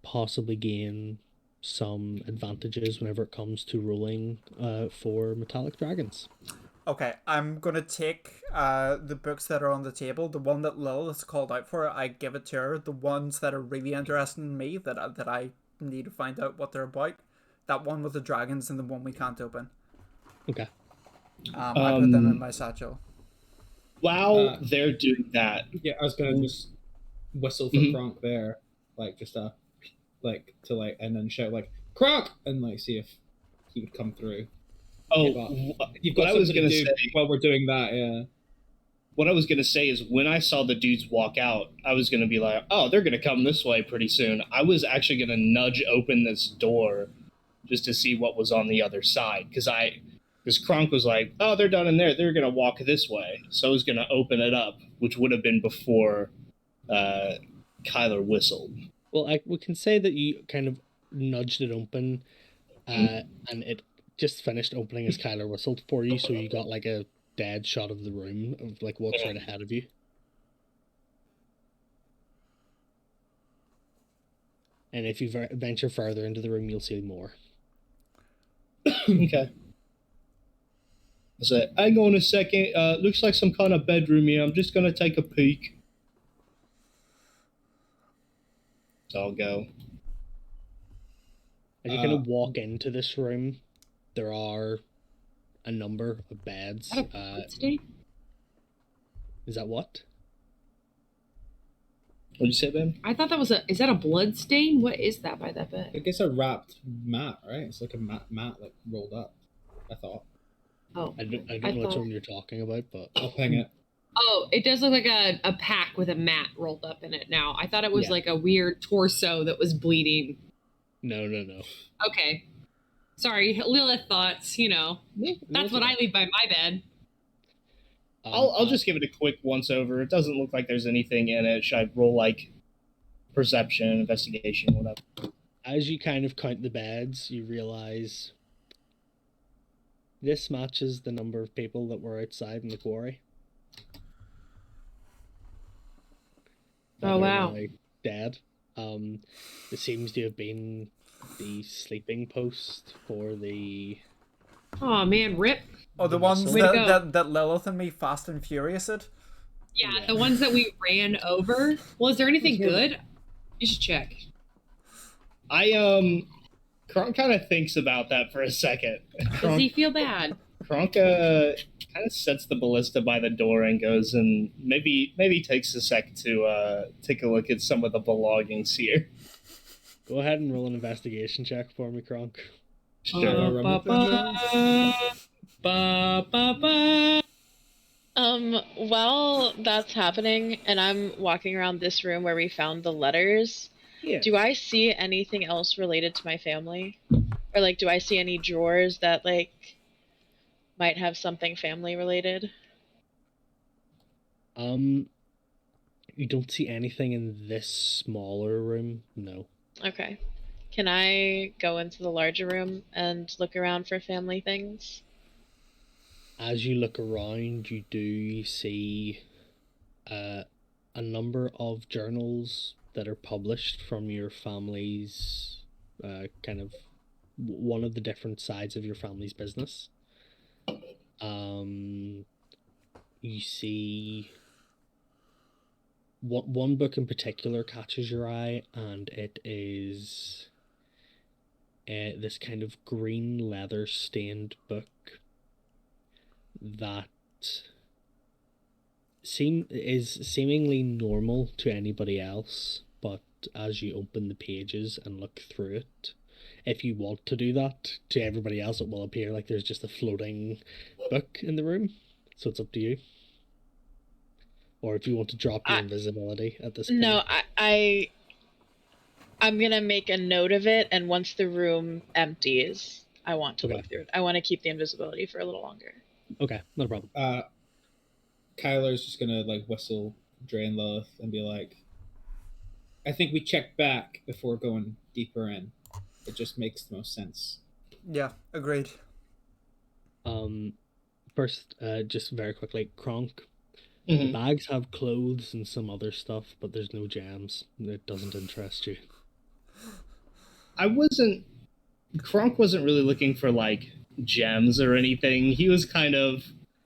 possibly gain some advantages whenever it comes to rolling for metallic dragons. Okay, I'm gonna take the books that are on the table. The one that Lil has called out for, I give it to her. The ones that are really interesting in me, that I need to find out what they're about, that one with the dragons and the one we can't open. Okay. I put them in my satchel. While they're doing that, yeah, I was gonna just whistle for Kronk there, like just and then shout like Kronk, and like see if he would come through. Oh, you've got something to do while we're doing that, yeah. What I was going to say is when I saw the dudes walk out, I was going to be like, oh, they're going to come this way pretty soon. I was actually going to nudge open this door just to see what was on the other side. Because Kronk was like, oh, they're done in there. They're going to walk this way. So I was going to open it up, which would have been before Kyler whistled. Well, we can say that you kind of nudged it open and it just finished opening as Kyler whistled for you, so you got like a dead shot of the room of like what's right ahead of you. And if you venture further into the room, you'll see more. Okay. I said, hang on a second. Looks like some kind of bedroom here. I'm just gonna take a peek. So I'll go. As you kind of walk into this room, there are a number of beds. Is that what? What'd you say, Ben? I thought that was is that a blood stain? What is that by that bed? I guess a wrapped mat, right? It's like a mat like rolled up, I thought. Oh. I don't know which one you're talking about, but I'll ping it. Oh, it does look like a pack with a mat rolled up in it now. I thought it was like a weird torso that was bleeding. No. Okay. Sorry, Lilith thoughts, That's what I leave by my bed. I'll just give it a quick once over. It doesn't look like there's anything in it. Should I roll like perception, investigation, whatever? As you kind of count the beds, you realize this matches the number of people that were outside in the quarry. Oh, wow. Dead. It seems to have been the sleeping post for the... Oh, man, rip. Oh, the ones that Lilith and me fast and furious-ed? Yeah, the ones that we ran over. Well, is there anything good? You should check. Kronk kind of thinks about that for a second. Does he feel bad? Kronk kind of sets the ballista by the door and goes and maybe takes a sec to take a look at some of the belongings here. Go ahead and roll an investigation check for me, Kronk. Sure. While that's happening and I'm walking around this room where we found the letters, do I see anything else related to my family? Or like, do I see any drawers that like might have something family related? You don't see anything in this smaller room, no. Okay. Can I go into the larger room and look around for family things? As you look around, you do see a number of journals that are published from your family's kind of one of the different sides of your family's business. You see one book in particular catches your eye, and it is this kind of green leather stained book that is seemingly normal to anybody else, but as you open the pages and look through it, if you want to do that, to everybody else it will appear like there's just a floating book in the room, so it's up to you. Or if you want to drop your invisibility at this point. No, I'm gonna make a note of it, and once the room empties, I want to look through it. I want to keep the invisibility for a little longer. Okay, no problem. Kyler's just gonna like whistle Dre and Lilith and be like, I think we check back before going deeper in. It just makes the most sense. Yeah, agreed. First, just very quickly, Kronk. The bags have clothes and some other stuff, but there's no gems. It doesn't interest you. Kronk wasn't really looking for like gems or anything. He was kind of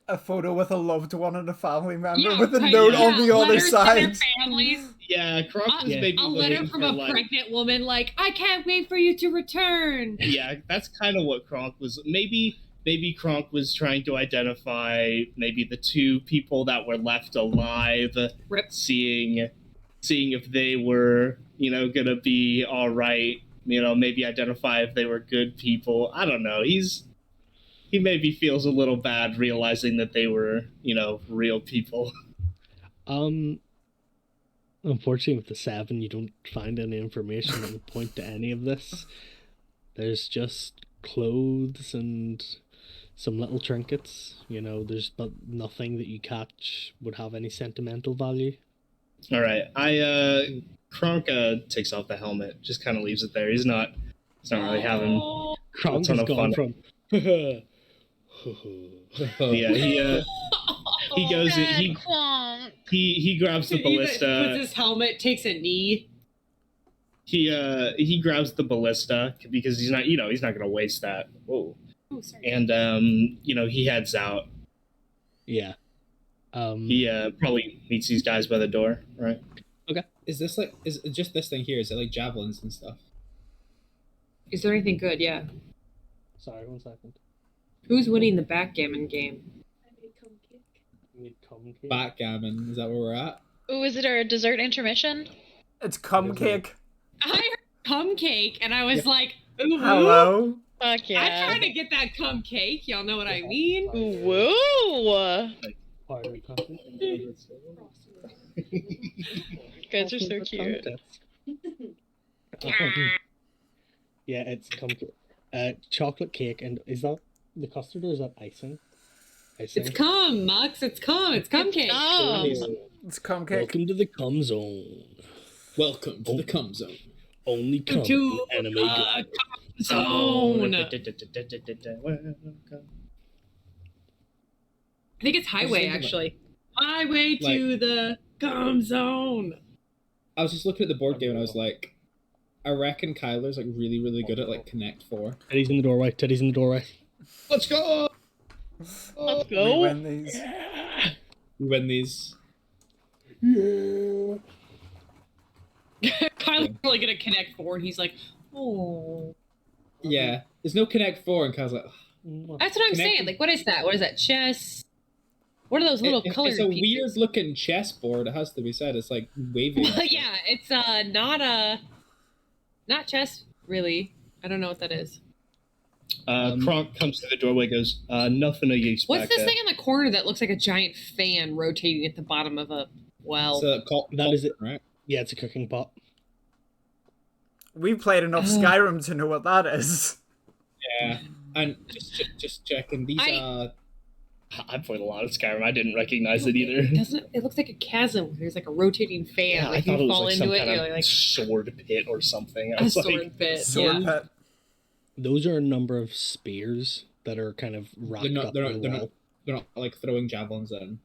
a photo with a loved one and a family member Yeah, with a right, note yeah. on the other Letters to side. their families. Yeah, Kronk was maybe a letter from a like, pregnant woman, like, I can't wait for you to return. Yeah, that's kind of what Kronk was. Maybe Kronk was trying to identify maybe the two people that were left alive, Rip. seeing if they were, gonna be all right. Maybe identify if they were good people. I don't know. He maybe feels a little bad realizing that they were, real people. Unfortunately, with the 7, you don't find any information that would point to any of this. There's just clothes and some little trinkets. But nothing that you catch would have any sentimental value. All right, Kronk takes off the helmet, just kind of leaves it there. He's not really having Kronk a ton has of gone fun. from. Yeah, he goes. Quonk. He grabs the ballista. Puts his helmet, takes a knee. He grabs the ballista because he's not gonna waste that. Whoa. Oh, sorry. And he heads out. Yeah. He probably meets these guys by the door, right? Okay. Is just this thing here? Is it like javelins and stuff? Is there anything good? Yeah. Sorry, 1 second. Who's winning the backgammon game? Backgammon, is that where we're at? Ooh, is it our dessert intermission? It's cum cake. I heard cum cake, and I was like, ooh, Hello? Fuck yeah. I'm trying to get that cum cake. Y'all know what I mean? Whoa! Guys are so cute. Yeah, it's chocolate cake, and is that the custard or is that icing? It's cum, Mux. It's cum. It's cum cake. It's cum cake. Welcome to the cum zone. Welcome to the cum zone. Only cum To anime cum girl. zone. I think it's highway, actually. Highway to the cum zone. I was just looking at the board game and I was like, I reckon Kyler's like really, really good at like Connect 4. Teddy's in the doorway. Teddy's in the doorway. Let's go! Let's go. We win these. We win these. Yeah. Kyle's really gonna Connect 4, and he's like, oh. Yeah. There's no Connect 4, and Kyle's like, That's what I'm saying. Like, what is that? What is that? Chess? What are those little colored It's a pieces? weird looking chessboard, it has to be said. It's like wavy. Yeah, it's not chess, really. I don't know what that is. Kronk comes to the doorway, goes, nothing of use. What's this thing in the corner that looks like a giant fan rotating at the bottom of a well? Is it, right? Yeah, it's a cooking pot. We've played enough Skyrim to know what that is. Yeah, and just checking. These I've played a lot of Skyrim. I didn't recognize it either. It looks like a chasm. There's like a rotating fan. Yeah, like I thought you it was fall like into some it, kind you're of like sword pit or something. I a was sword like, pit. Sword Yeah. pit. Those are a number of spears that are kind of wrapped up in the wall. They're not like throwing javelins in.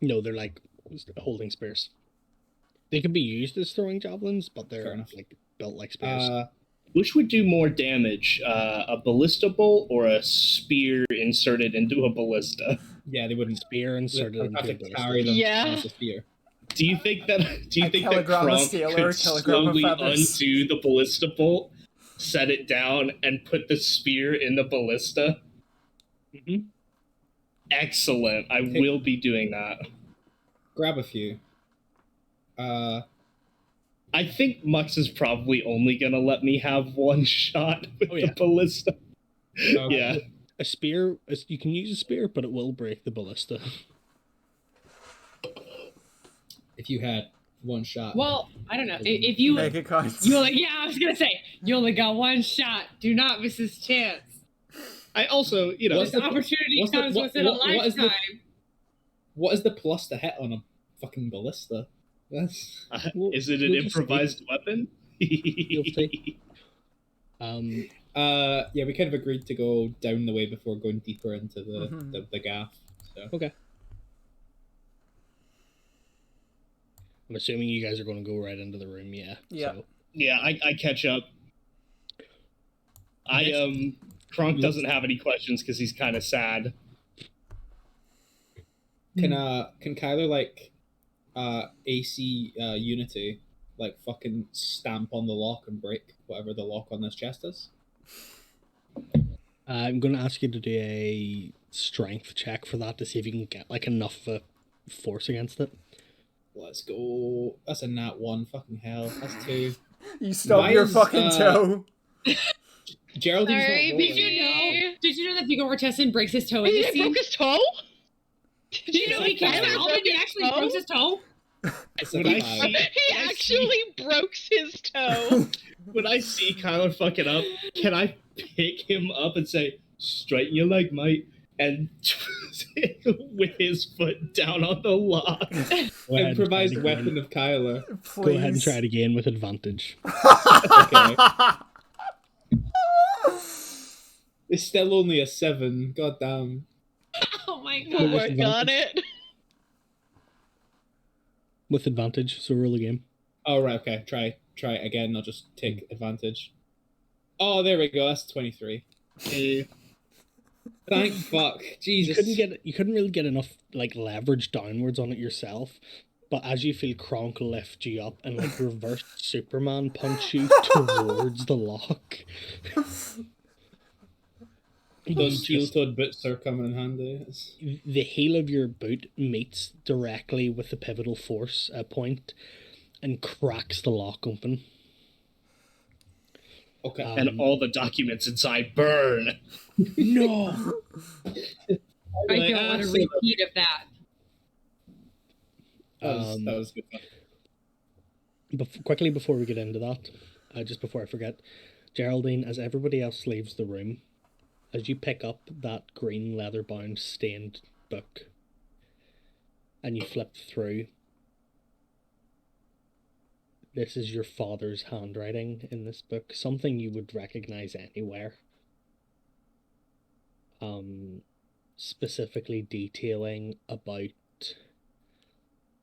No, they're like holding spears. They can be used as throwing javelins, but they're like built like spears. which would do more damage, a ballista bolt or a spear inserted into a ballista? Yeah, they wouldn't. Spear inserted into have a to ballista. carry them Yeah. as a spear. Do you think that kilogram of Kronk steel or could a kilogram of slowly feathers? undo the ballista bolt, set it down, and put the spear in the ballista? Mm-hmm. Excellent. I will be doing that. Grab a few. I think Mux is probably only gonna let me have one shot with the ballista. Yeah. A spear, you can use a spear, but it will break the ballista. If you had one shot. Well, I don't know. If you Make it count. I was gonna say you only got one shot. Do not miss this chance. I also, This opportunity comes once in a lifetime. What is the plus to hit on a fucking ballista? That's is it an improvised weapon? Yeah, we kind of agreed to go down the way before going deeper into the gaff. So. Okay. I'm assuming you guys are going to go right into the room, yeah. Yeah. So. Yeah, I catch up. Kronk doesn't have any questions because he's kind of sad. Can Kyler like AC Unity like fucking stamp on the lock and break whatever the lock on this chest is? I'm going to ask you to do a strength check for that to see if you can get like enough of a force against it. Let's go. That's a nat 1. Fucking hell. That's 2. You stub your fucking toe. Geraldine's Sorry, not Did you know? Did you know that Viggo Mortensen breaks his toe in this He scene? broke his toe? Did you know he came out and he actually broke his toe? He actually broke his toe. When I see Kyler fucking up, can I pick him up and say, "Straighten your leg, mate," and with his foot down on the lock? Improvised weapon of Kyler. Please. Go ahead and try it again with advantage. Okay. It's still only a 7. God damn. Oh my We'll god. work on it. With advantage, so roll a game. Oh, right, okay. Try it again. I'll just take advantage. Oh, there we go. That's 23. Thank fuck. Jesus. You couldn't really get enough like leverage downwards on it yourself, but as you feel Kronk lift you up and like reverse Superman punch you towards the lock. Those steel-toed boots are coming in handy. The heel of your boot meets directly with the pivotal force point and cracks the lock open. Okay. And all the documents inside burn. No! I don't want a repeat of that. That was good fun. Quickly before we get into that, just before I forget, Geraldine, as everybody else leaves the room, as you pick up that green leather-bound stained book and you flip through, this is your father's handwriting in this book, something you would recognize anywhere. Specifically detailing about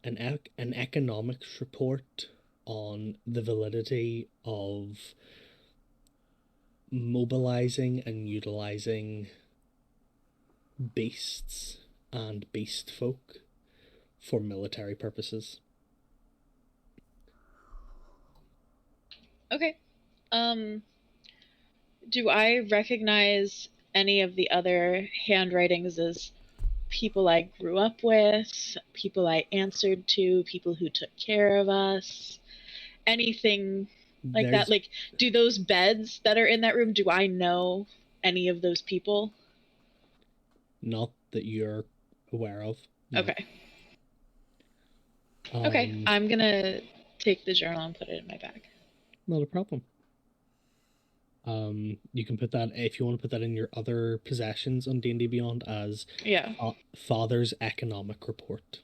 an economics report on the validity of mobilizing and utilizing beasts and beast folk for military purposes. Okay. Do I recognize any of the other handwritings as people I grew up with, people I answered to, people who took care of us? Anything like that? Like, do those beds that are in that room, do I know any of those people? Not that you're aware of. No. Okay. Okay, I'm gonna take the journal and put it in my bag. Not a problem. You can put that, if you want to put that in your other possessions on D&D Beyond as Father's Economic Report,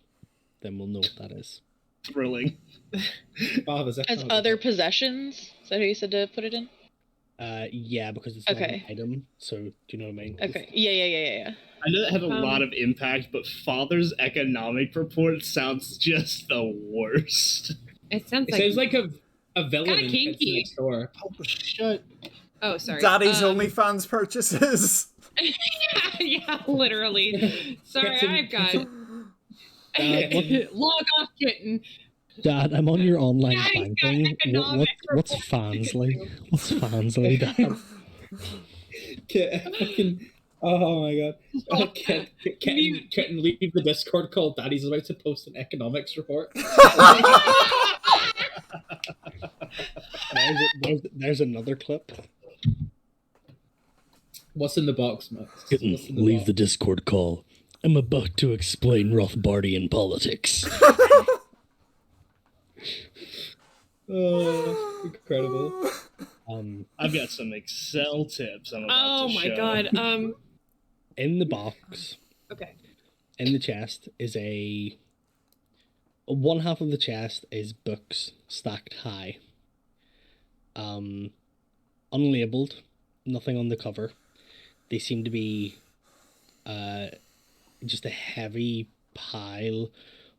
then we'll know what that is. Thrilling. As other possessions? Is that who you said to put it in? Yeah, because it's not an item, so do you know what I mean? Okay, yeah. I know that had a lot of impact, but Father's Economic Report sounds just the worst. It sounds like a villain in Kids Next Door. Oh, shut. Oh, sorry. Daddy's OnlyFans purchases. yeah, literally. Sorry, I've got... Log off, kitten. Dad, I'm on your online banking. What's Fansly? What's Fansly, Dad? Oh my god. Kitten, leave the Discord call. Daddy's about to post an economics report. There's another clip. What's in the box, Max? Kitten, leave the Discord call. I'm about to explain Rothbardian politics. Oh, incredible. I've got some Excel tips I'm about Oh to my show. god. In the box, okay. in the chest is one half of the chest is books stacked high. Unlabeled, nothing on the cover. They seem to be just a heavy pile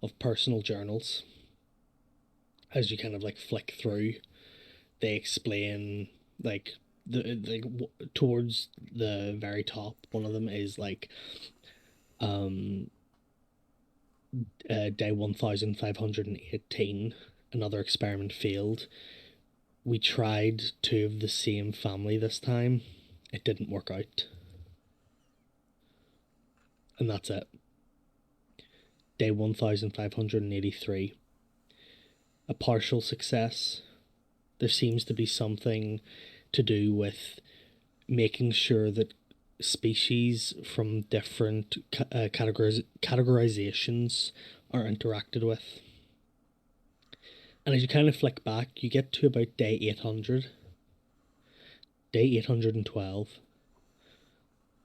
of personal journals. As you kind of like flick through, they explain like towards the very top, one of them is like day 1518, another experiment failed. We tried 2 of the same family this time. It didn't work out. And that's it. Day 1583. A partial success. There seems to be something to do with making sure that species from different categorizations are interacted with. And as you kind of flick back, you get to about day 800. Day 812.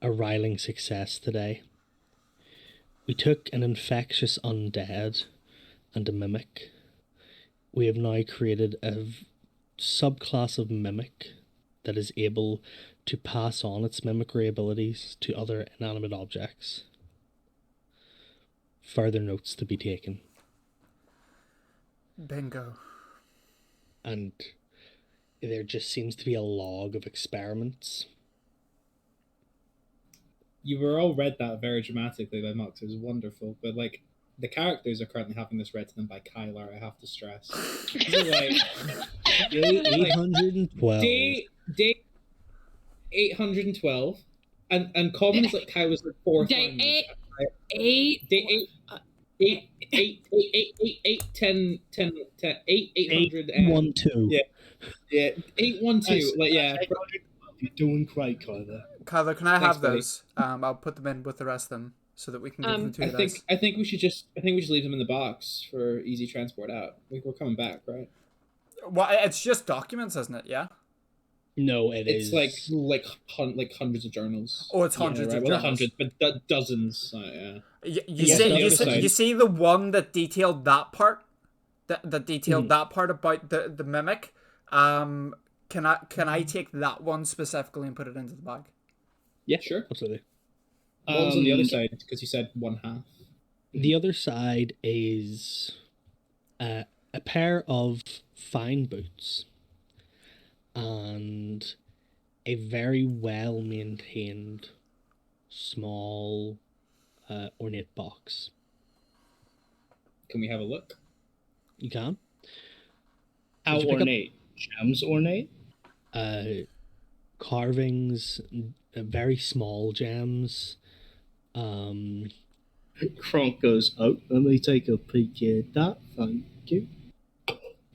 A riling success today. We took an infectious undead and a mimic. We have now created a subclass of mimic that is able to pass on its mimicry abilities to other inanimate objects. Further notes to be taken. Bingo. And there just seems to be a log of experiments. You were all read that very dramatically by Mux. It was wonderful, but like the characters are currently having this read to them by Kyler. I have to stress. Like, day 812. Day 812, and commons like Kyler's like 4 Day times. 8. Day 800 812. Yeah, 812. Like yeah. You're doing great, Kyler. Kyler, can I Thanks, have those? I'll put them in with the rest of them so that we can give them to you guys. I think we should just leave them in the box for easy transport out. Like we're coming back, right? Well, it's just documents, isn't it? Yeah. No, it's like hundreds of journals. Oh, it's hundreds of journals. Well, not hundreds, but dozens. You see the one that detailed that part, that detailed that part about the mimic. Can I take that one specifically and put it into the bag? Yeah, sure, absolutely. What was on the other side? Because you said 1/2. The other side is a pair of fine boots and a very well maintained small ornate box. Can we have a look? You can. How ornate? Gems ornate? Carvings, very small gems. Kronk goes, "Oh, let me take a peek at that. Thank you."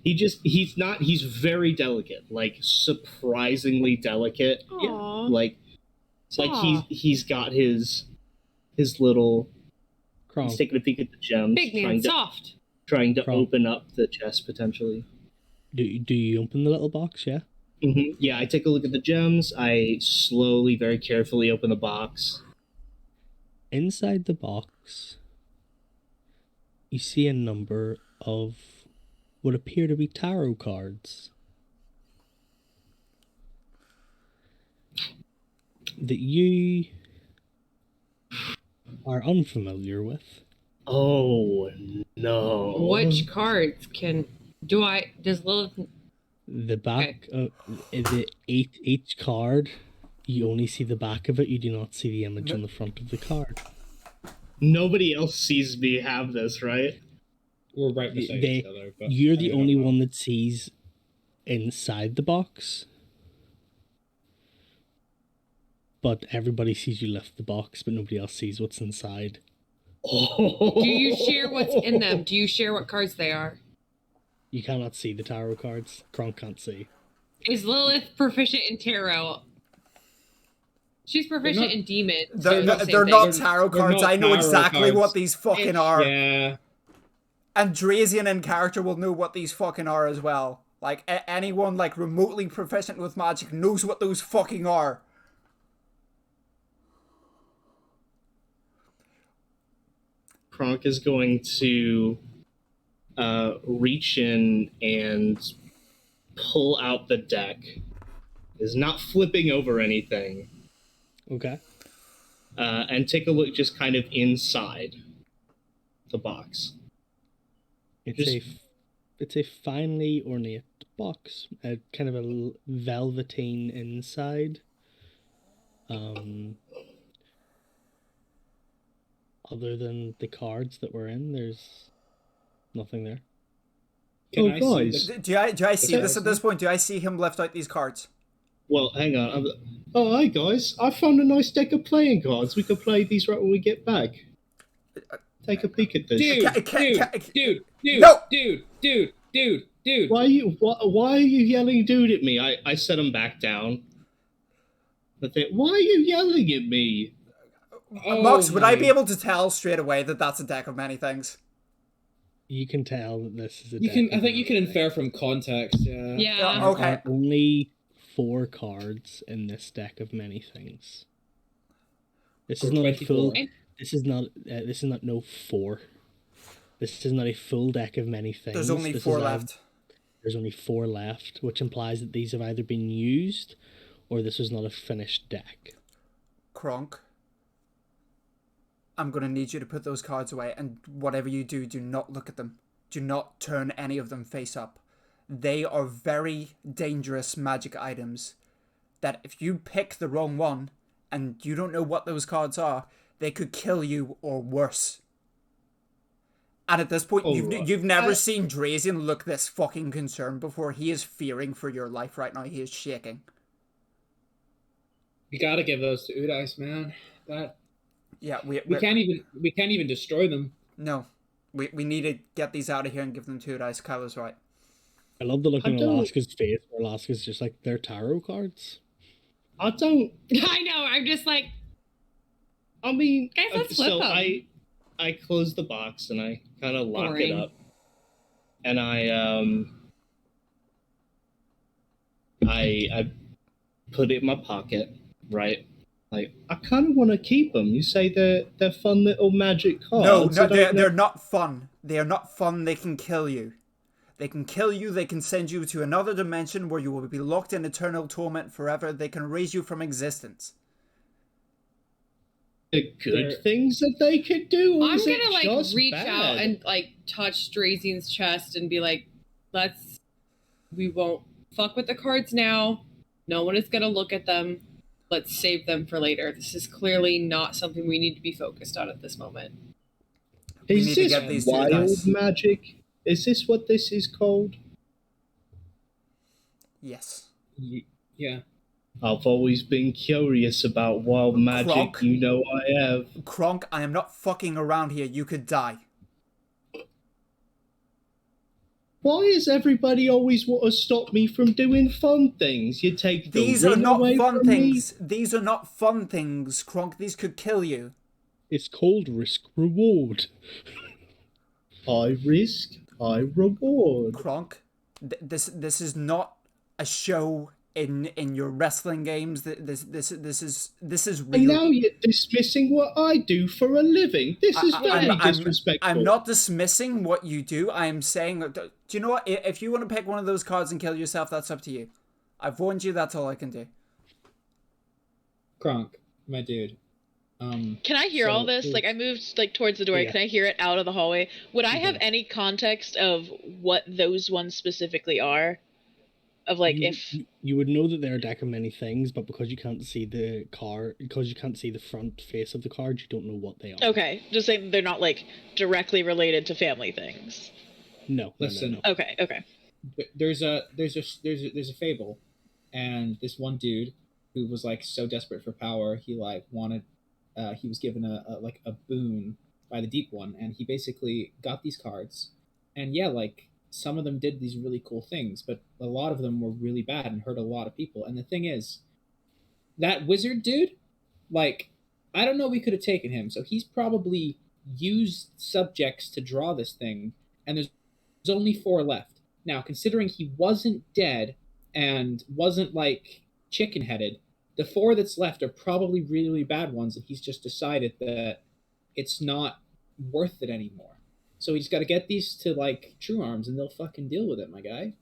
He's very delicate, like surprisingly delicate. Aww. Like it's like he's got his little Kronk. He's taking a peek at the gems. Big man, soft. Trying to open up the chest potentially. Do you open the little box? Yeah. Mm-hmm. Yeah, I take a look at the gems. I slowly, very carefully open the box. Inside the box, you see a number of what appear to be tarot cards that you are unfamiliar with. Oh no! Which cards does Lilith? The back of each card, you only see the back of it. You do not see the image on the front of the card. Nobody else sees me have this, right? We're right beside each other. But you're the only one that sees inside the box. But everybody sees you lift the box, but nobody else sees what's inside. Do you share what's in them? Do you share what cards they are? You cannot see the tarot cards. Kronk can't see. Is Lilith proficient in tarot? She's proficient in demons. They're not tarot cards. I know exactly what these fucking are. Yeah. And Drazian in character will know what these fucking are as well. Like, anyone like remotely proficient with magic knows what those fucking are. Kronk is going to reach in and pull out the deck. Is not flipping over anything. Okay. And take a look just kind of inside the box. It's it's a finely ornate box, a kind of a velveteen inside. Other than the cards that were in, there's nothing there. Can I guys. Do I see this at this point? Do I see him lift out these cards? Well, hang on. Oh, hey guys, I found a nice deck of playing cards. We can play these right when we get back. Take a peek at this. Dude. Why are you yelling dude at me? I set him back down. But why are you yelling at me? Mox, would I be able to tell straight away that that's a deck of many things? You can tell that this is a deck. I think you can infer from context, yeah. Yeah. Okay. There are only 4 cards in this deck of many things. This is not a full. This is not no 4. This is not a full deck of many things. There's only 4 left. There's only 4 left, which implies that these have either been used, or this was not a finished deck. Kronk, I'm gonna need you to put those cards away, and whatever you do, do not look at them. Do not turn any of them face up. They are very dangerous magic items that if you pick the wrong one and you don't know what those cards are, they could kill you or worse. And at this point, you've never seen Drazian look this fucking concerned before. He is fearing for your life right now. He is shaking. You gotta give those to Udice, man. Yeah, we can't even destroy them. No, we need to get these out of here and give them to Udice. Kylo's right. I love the look on Alaska's face. Where Alaska's just like, they're tarot cards. I don't. I know. I'm just like. I mean, guys, let's flip them. I close the box and I kind of lock it up, and I put it in my pocket, right? Like, I kind of want to keep them. You say they're fun little magic cards. No, they're not fun. They are not fun. They can kill you. They can kill you. They can send you to another dimension where you will be locked in eternal torment forever. They can raise you from existence. The good things that they could do. I'm gonna reach out and touch Drazian's chest and be like, we won't fuck with the cards now. No one is gonna look at them. Let's save them for later. This is clearly not something we need to be focused on at this moment. Is this wild magic? Is this what this is called? Yes. Yeah. I've always been curious about wild magic. Kronk, you know I have. Kronk, I am not fucking around here. You could die. Why does everybody always want to stop me from doing fun things? You take the These are not fun things. Me? These are not fun things, Kronk. These could kill you. It's called risk reward. I risk, I reward. Kronk, this is not a show in your wrestling games. This is real. And now you're dismissing what I do for a living. This is very disrespectful. I'm not dismissing what you do. I am saying, do you know what? If you want to pick one of those cards and kill yourself, that's up to you. I've warned you. That's all I can do. Kronk, my dude. Can I hear all this? Like, I moved towards the door. Yeah. Can I hear it out of the hallway? Would I have any context of what those ones specifically are? Of if you would know that they're a deck of many things, but because you can't see the card, because you can't see the front face of the card, you don't know what they are. Okay, just saying they're not directly related to family things. No. Listen. No. Okay. There's a fable, and this one dude who was so desperate for power, he wanted, he was given a boon by the Deep One, and he basically got these cards, and some of them did these really cool things, but a lot of them were really bad and hurt a lot of people. And the thing is, that wizard dude, I don't know, we could have taken him. So he's probably used subjects to draw this thing, and there's only 4 left. Now, considering he wasn't dead and wasn't chicken-headed, the 4 that's left are probably really, really bad ones, and he's just decided that it's not worth it anymore. So he's got to get these to True Arms, and they'll fucking deal with it, my guy.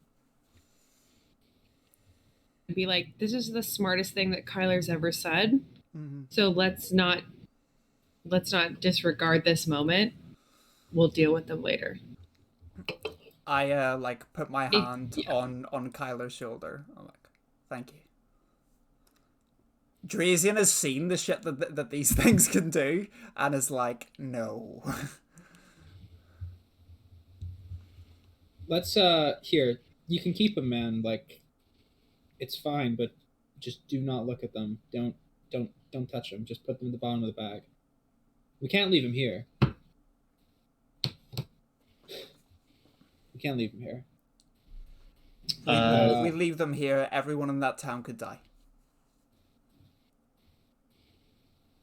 Be this is the smartest thing that Kyler's ever said. Mm-hmm. So let's not disregard this moment. We'll deal with them later. I like put my hand on Kyler's shoulder. I'm like, thank you. Drazian has seen the shit that these things can do, and is like, no. Let's here. You can keep them, man. Like, it's fine, but just do not look at them. Don't touch them. Just put them in the bottom of the bag. We can't leave them here. We can't leave them here. If we leave them here, everyone in that town could die.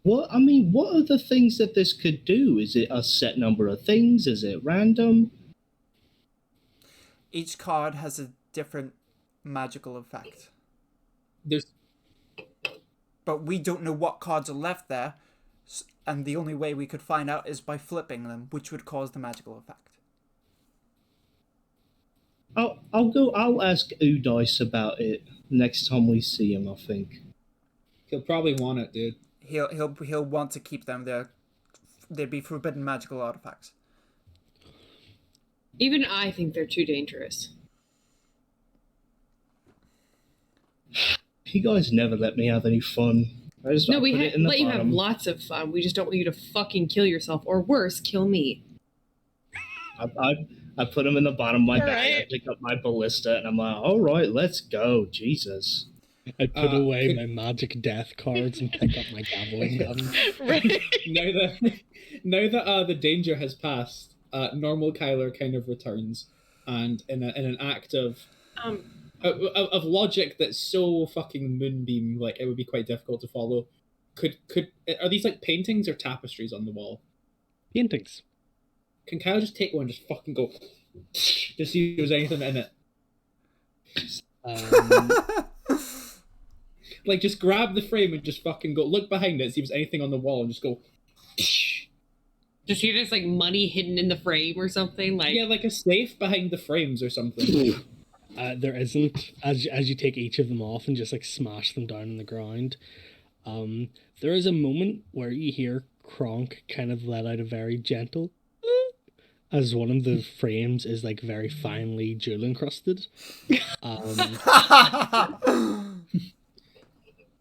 What are the things that this could do? Is it a set number of things? Is it random? Each card has a different magical effect. But we don't know what cards are left there, and the only way we could find out is by flipping them, which would cause the magical effect. I'll ask Udice about it next time we see him, I think. He'll probably want it, dude. He'll want to keep them there. They'd be forbidden magical artifacts. Even I think they're too dangerous. You guys never let me have any fun. We let you have lots of fun. We just don't want you to fucking kill yourself, or worse, kill me. I put them in the bottom of my bag. I pick up my ballista, and I'm like, all right, let's go. Jesus. I put away my magic death cards and pick up my javelin gun. Right. Now that the danger has passed, normal Kyler kind of returns, and in an act of logic that's so fucking moonbeam, like it would be quite difficult to follow. Are these like paintings or tapestries on the wall? Paintings. Can Kyler just take one and just fucking go, to see if there's anything in it? Like, just grab the frame and just fucking go, look behind it, see if there's anything on the wall, and just go. Just see there's like money hidden in the frame or something, like. Yeah, like a safe behind the frames or something. There isn't. As you take each of them off and just like smash them down on the ground, there is a moment where you hear Kronk kind of let out a very gentle, as one of the frames is like very finely jewel encrusted.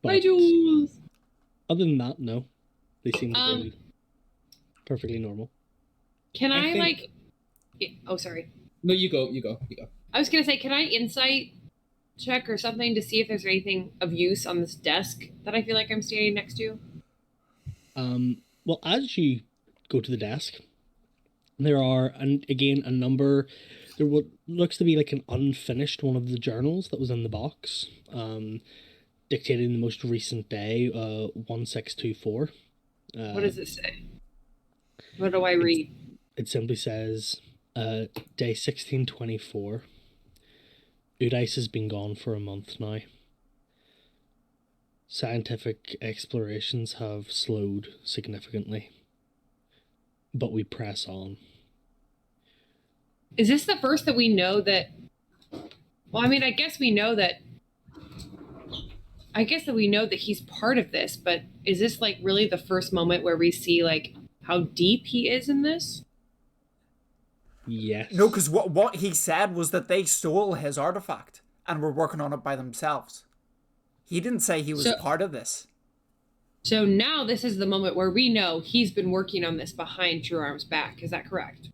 My jewels. Other than that, no, they seem to be perfectly normal. Can I like? Oh, sorry. No, you go. I was gonna say, can I insight check or something to see if there's anything of use on this desk that I feel like I'm standing next to? Well, as you go to the desk, there are, and again, a number. There looks to be like an unfinished one of the journals that was in the box, dictated the most recent day, 1624. What does it say? What do I read? It simply says, day 1624. Udice has been gone for a month now. Scientific explorations have slowed significantly, but we press on. Is this the first that we know that... Well, I mean, I guess we know that he's part of this, but is this like really the first moment where we see like how deep he is in this? Yes. No, because what he said was that they stole his artifact and were working on it by themselves. He didn't say he was part of this. So now this is the moment where we know he's been working on this behind True Arm's back. Is that correct?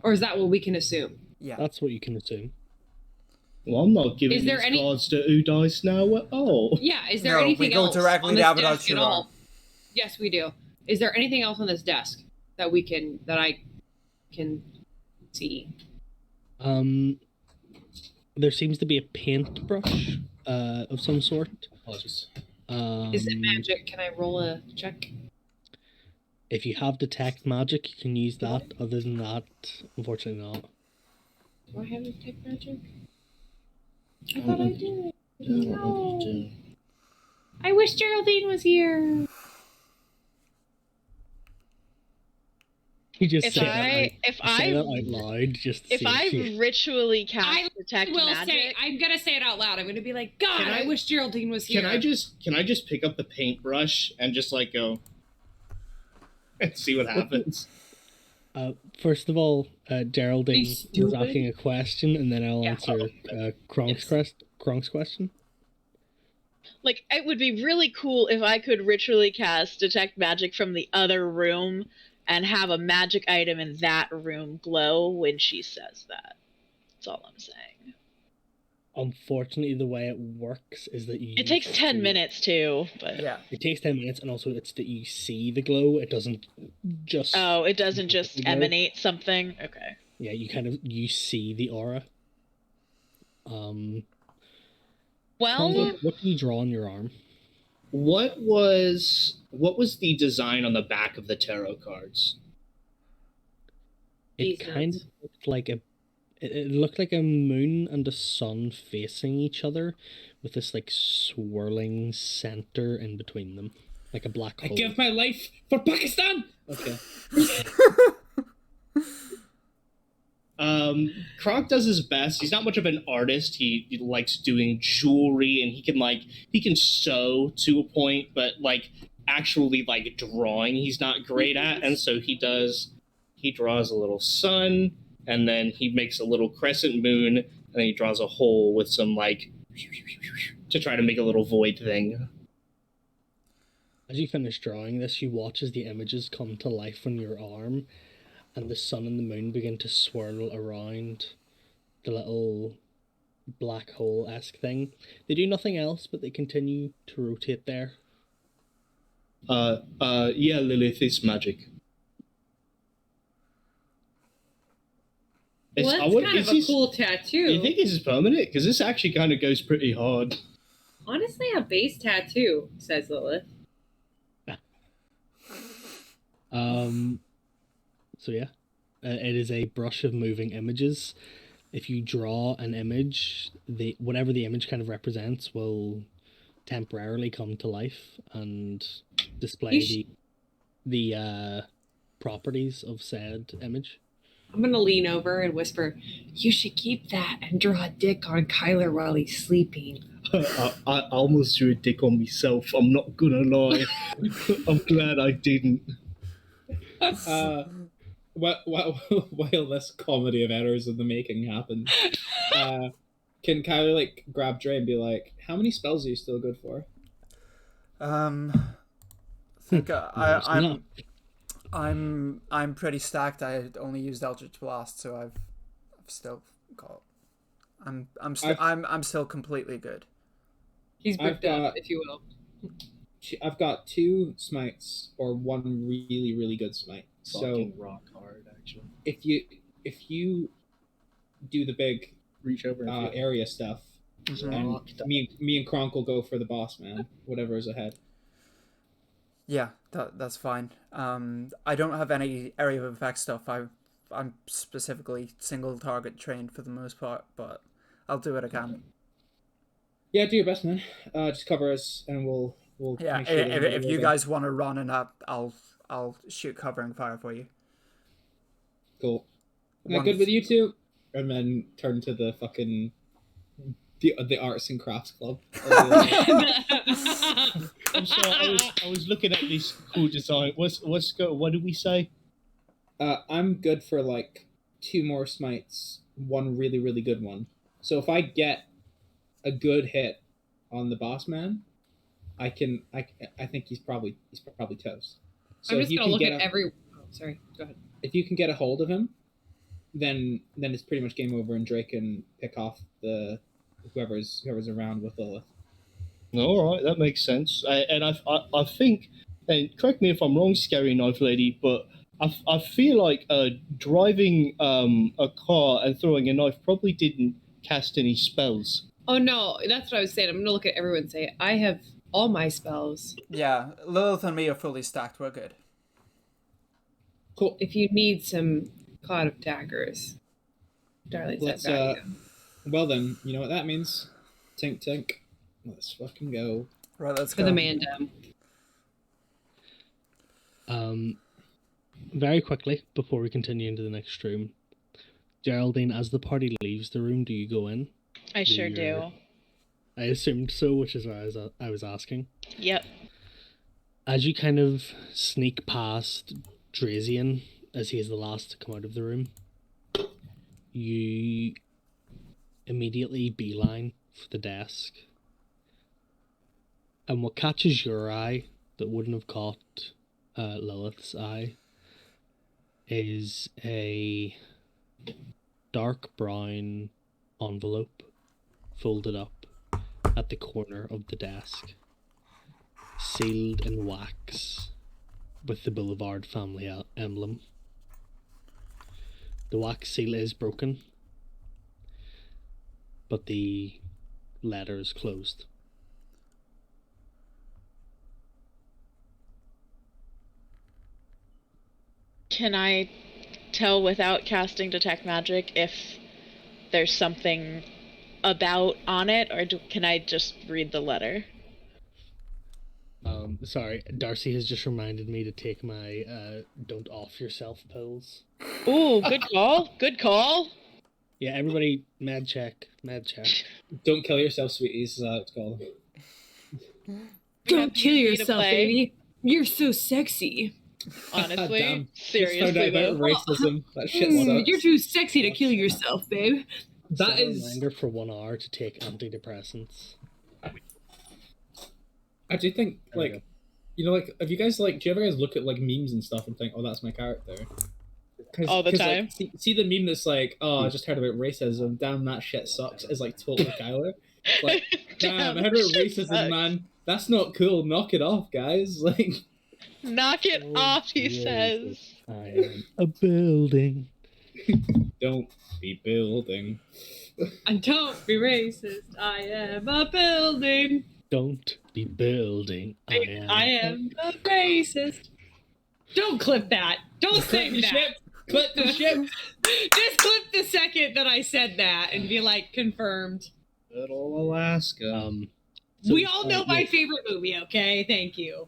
Or is that what we can assume? Yeah. That's what you can assume. Well, I'm not giving these cards to Udice now at all. Yeah, is there anything else directly on this to desk at all? Yes, we do. Is there anything else on this desk that I can see? There seems to be a paintbrush of some sort. Apologies. Is it magic? Can I roll a check? If you have detect magic, you can use that. Other than that, unfortunately not. Do I have detect magic? I thought I did. No. I wish Geraldine was here. You just if say that out loud, just if I ritually cast detect magic, I'm gonna say it out loud. I'm gonna be like, God, I wish Geraldine was here. Can I just pick up the paintbrush and just like go and see what happens? First of all, Geraldine was asking a question, and then I'll answer Kronk's question. Like, it would be really cool if I could ritually cast Detect Magic from the other room and have a magic item in that room glow when she says that. That's all I'm saying. Unfortunately, the way it works is that you... It takes 10 minutes, too, but... Yeah. It takes 10 minutes, and also it's that you see the glow. It doesn't just... Oh, it doesn't just emanate something? Okay. Yeah, you see the aura. Well... What do you draw on your arm? What was the design on the back of the tarot cards? It kind of looked like it looked like a moon and a sun facing each other with this like swirling center in between them, like a black hole. I give my life for Pakistan. Okay. Kronk does his best. He's not much of an artist. He likes doing jewelry, and he can sew to a point, but like actually like drawing he's not great at, and so he draws a little sun, and then he makes a little crescent moon, and then he draws a hole with some like to try to make a little void thing. As you finish drawing this, you watch as the images come to life on your arm, and the sun and the moon begin to swirl around the little black hole-esque thing. They do nothing else, but they continue to rotate there. Yeah, Lilith, it's magic. Well, that's kind of a cool tattoo. You think this is permanent? Because this actually kind of goes pretty hard. Honestly, a base tattoo, says Lilith. So yeah, it is a brush of moving images. If you draw an image, whatever the image kind of represents will temporarily come to life and display the properties of said image. I'm gonna lean over and whisper, "You should keep that and draw a dick on Kyler while he's sleeping." I almost drew a dick on myself. I'm not gonna lie. I'm glad I didn't. While this comedy of errors in the making happens, can Kyler like grab Dre and be like, "How many spells are you still good for?" I think I'm pretty stacked. I only used Eldritch Blast, so I've still got. I'm still completely good. He's bricked up, if you will. I've got 2 smites or 1 really, really good smite. So rock hard, actually. If you do the big reach over area stuff, and me and Kronk will go for the boss man, whatever is ahead. Yeah, that's fine. I don't have any area of effect stuff. I'm specifically single target trained for the most part, but I'll do what I can. Yeah, do your best, man. Just cover us, and we'll. Yeah, if you guys want to run and up, I'll shoot covering fire for you. Cool. Am I good with you two? And then turn to the fucking the arts and crafts club. I'm sorry, I was looking at this cool design. What did we say? I'm good for like 2 more smites, 1 really, really good one. So if I get a good hit on the boss man, I think he's probably toast. So I'm just gonna look at every. Oh, sorry. Go ahead. If you can get a hold of him, then it's pretty much game over, and Drake can pick off the whoever's around with Lilith. All right, that makes sense. And I think, and correct me if I'm wrong, Scary Knife Lady, but I feel like driving a car and throwing a knife probably didn't cast any spells. Oh no, that's what I was saying. I'm gonna look at everyone and say, I have all my spells. Yeah, Lilith and me are fully stacked. We're good. Cool. If you need some Cloud of Daggers, darling, let's well then, you know what that means. Tink tink. Let's fucking go. Right, let's go. For the Mandem. Very quickly, before we continue into the next room, Geraldine, as the party leaves the room, do you go in? I sure do. I assumed so, which is why I was asking. Yep. As you kind of sneak past Drazian, as he is the last to come out of the room, you immediately beeline for the desk. And what catches your eye that wouldn't have caught Lilith's eye is a dark brown envelope folded up at the corner of the desk, sealed in wax with the Boulevard family emblem. The wax seal is broken, but the letter is closed. Can I tell without casting Detect Magic if there's something about on it, or can I just read the letter? Sorry, Darcy has just reminded me to take my don't off yourself pills. Ooh, good call. Good call. Yeah, everybody, med check. Don't kill yourself, sweeties, is it's called. Don't kill yourself, baby. You're so sexy. Honestly, Damn. seriously, just found out about racism. That shit sucks. You're too sexy to kill yourself, babe. That is a reminder for 1 hour to take antidepressants. I do think, like, you know, like, have you guys, like, do you ever guys look at, like, memes and stuff and think, oh, that's my character? All the time. Like, see the meme that's like, oh, I just heard about racism, damn, that shit sucks, is like totally Kyler. Like, damn, I heard about racism, sucks. Man. That's not cool. Knock it off, guys. Like, knock it off, he says. I am a building. Don't be building. And don't be racist. I am a building. Don't be building. I am a racist. Don't clip that. Don't say that. Clip the ship. Just clip the second that I said that and be like, confirmed. Little Alaska. We all know my favorite movie, okay? Thank you.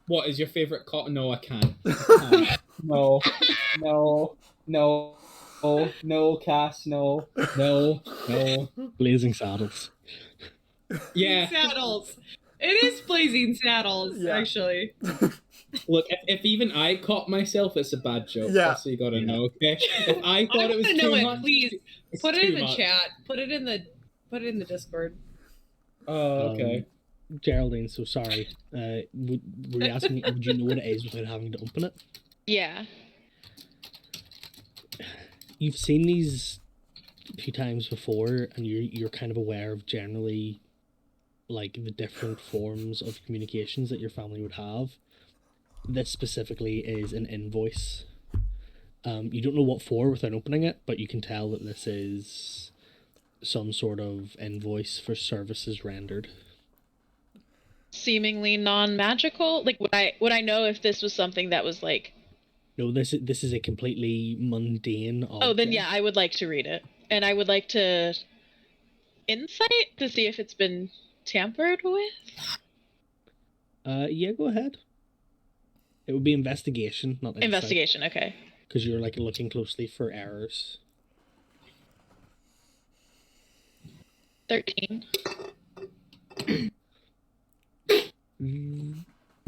What is your favorite No, I can't. No, Cass, no. Blazing Saddles. Yeah. Saddles. It is Blazing Saddles, actually. Look, if even I caught myself, it's a bad joke. Yeah. That's what you gotta know, okay? If I thought it was too much, please put it in the chat. Put it in the Discord. Oh, okay. Geraldine, so sorry. Were you asking me, would you know what it is without having to open it? Yeah. You've seen these a few times before, and you're kind of aware of generally, like, the different forms of communications that your family would have. This specifically is an invoice. You don't know what for without opening it, but you can tell that this is some sort of invoice for services rendered. Seemingly non-magical? Like, would I know if this was something that was like... No, this is a completely mundane object. Oh, then yeah, I would like to read it. And I would like to insight to see if it's been tampered with? Yeah, go ahead. It would be investigation, not insight. Investigation, okay. Because you're, like, looking closely for errors. 13.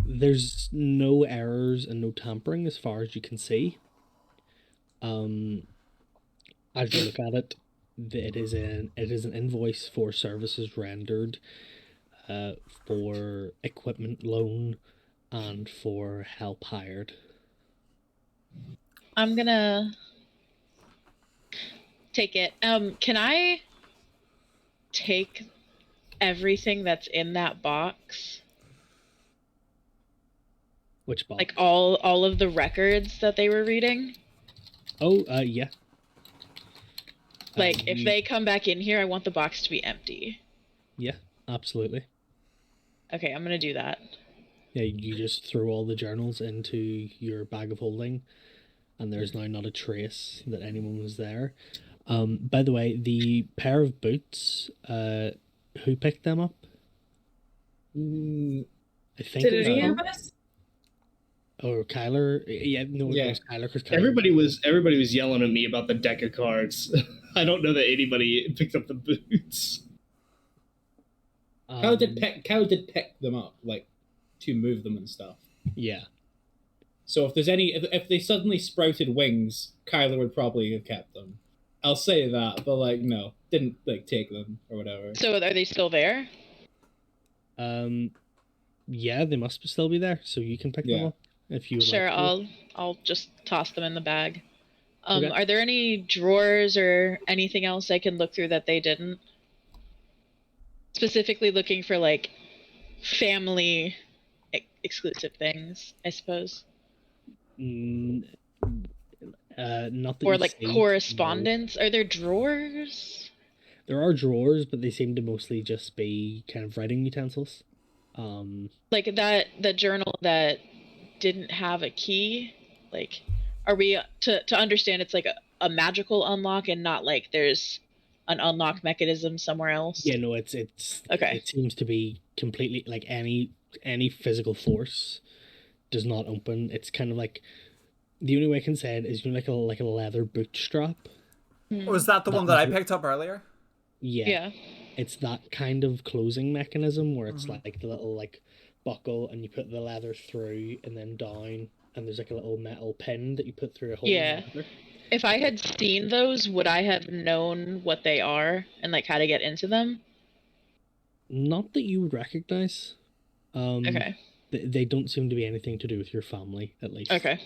There's no errors and no tampering as far as you can see. As you look at it, it is an invoice for services rendered, for equipment loan, and for help hired. I'm gonna take it. Can I take everything that's in that box? Which box? Like all of the records that they were reading? Oh, yeah. Like, if they come back in here, I want the box to be empty. Yeah, absolutely. Okay, I'm gonna do that. Yeah, you just throw all the journals into your bag of holding, and there's now not a trace that anyone was there. By the way, the pair of boots, who picked them up? I think Did any of us? Or Kyler? Yeah, no, yeah. It was Kyler. Cause everybody was yelling at me about the deck of cards. I don't know that anybody picked up the boots. Kyle did pick them up, like, to move them and stuff. Yeah. So if there's any, if they suddenly sprouted wings, Kyler would probably have kept them. I'll say that, but like no, didn't like take them or whatever. So are they still there? Yeah, they must still be there, so you can pick them up if you would sure, like to. I'll just toss them in the bag. Okay. Are there any drawers or anything else I can look through that they didn't? Specifically looking for like family exclusive things, I suppose. Not that or like correspondence. No. Are there drawers? There are drawers, but they seem to mostly just be kind of writing utensils. Like the journal that didn't have a key. Like, are we to understand it's like a magical unlock and not like there's an unlock mechanism somewhere else? Yeah, no, it's okay. It seems to be completely like any physical force does not open. It's kind of like the only way I can say it is like a leather bootstrap. Was that the one that I picked up earlier? Yeah. It's that kind of closing mechanism where it's like the little like buckle and you put the leather through and then down and there's like a little metal pin that you put through a hole. Yeah. If I had seen those, would I have known what they are and like how to get into them? Not that you would recognize. Okay. They don't seem to be anything to do with your family, at least. Okay.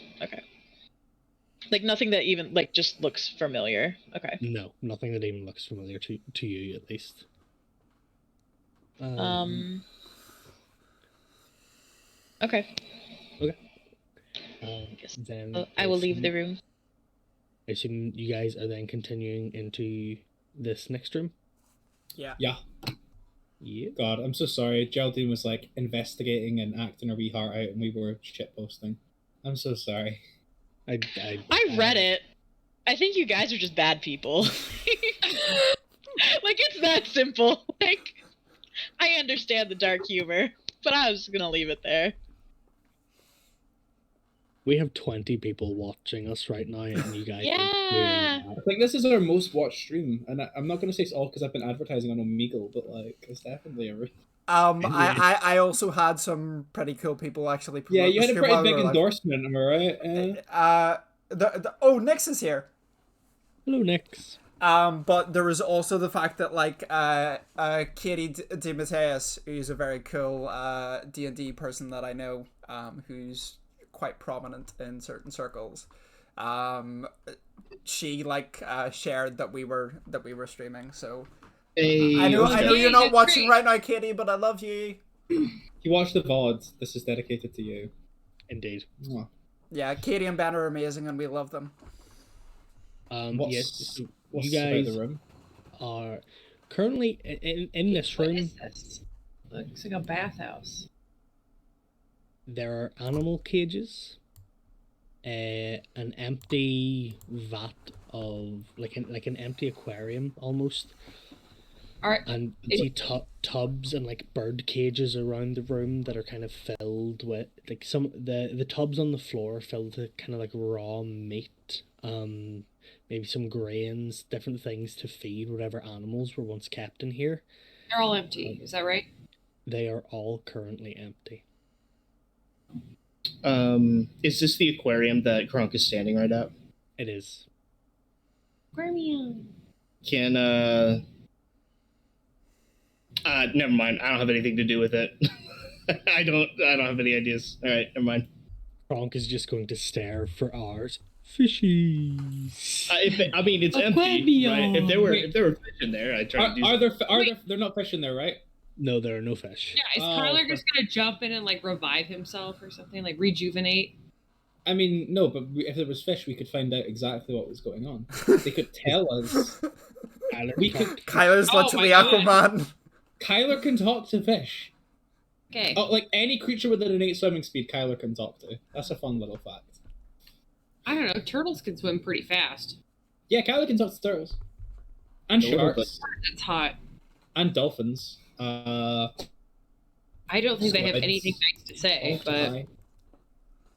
Like nothing that even like just looks familiar. Okay. No, nothing that even looks familiar to you, at least. Okay. Then I will leave the room. I assume you guys are then continuing into this next room? Yeah. Yeah. God, I'm so sorry. Geraldine was like investigating and acting her wee heart out and we were shitposting. I'm so sorry. I read it. I think you guys are just bad people. Like, it's that simple. Like, I understand the dark humor, but I was gonna leave it there. We have 20 people watching us right now, and you guys yeah. I think this is our most watched stream, and I'm not going to say it's all because I've been advertising on Omegle, but like, it's definitely a... I also had some pretty cool people actually promote. Yeah, you had a pretty big endorsement, am I right? Nix is here. Hello, Nix. But there was also the fact that like Katie DeMatteis, who's a very cool D&D person that I know, who's quite prominent in certain circles, she like shared that we were streaming. So I know you're not watching right now, Katie, but I love you. You watch the VODs. This is dedicated to you. Indeed. Mwah. Yeah, Katie and Ben are amazing, and we love them. Yes, you guys the room? Are currently in this room. What is this? Looks like a bathhouse. There are animal cages, an empty vat of like an empty aquarium almost, and tubs and like bird cages around the room that are kind of filled with like some the tubs on the floor filled with kind of like raw meat, maybe some grains, different things to feed whatever animals were once kept in here. They're all empty, is that right? They are all currently empty. Is this the aquarium that Kronk is standing right at? It is. Aquarium. Can never mind. I don't have anything to do with it. I don't have any ideas. All right, never mind. Kronk is just going to stare for hours. Fishies. It's empty, right? If there were fish in there, I'd try to do. They're not fish in there, right? No, there are no fish. Yeah, is Kyler just gonna jump in and like revive himself or something, like rejuvenate? I mean, no, but if there was fish, we could find out exactly what was going on. They could tell us. Kyler's literally Aquaman. Kyler can talk to fish. Okay. Oh, like any creature with an innate swimming speed, Kyler can talk to. That's a fun little fact. I don't know. Turtles can swim pretty fast. Yeah, Kyler can talk to turtles. And sharks. That's hot. And dolphins. I don't think they have anything nice to say, but...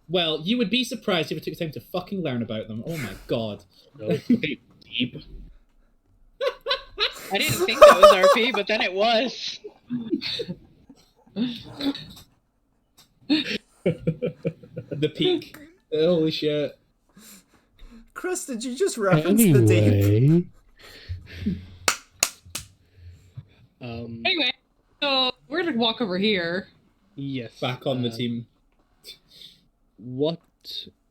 Well, you would be surprised if it took time to fucking learn about them. Oh my god. Deep. I didn't think that was RP, but then it was. The peak. Holy shit. Chris, did you just reference the deep? Anyway, so we're gonna walk over here. Yes. Back on the team. What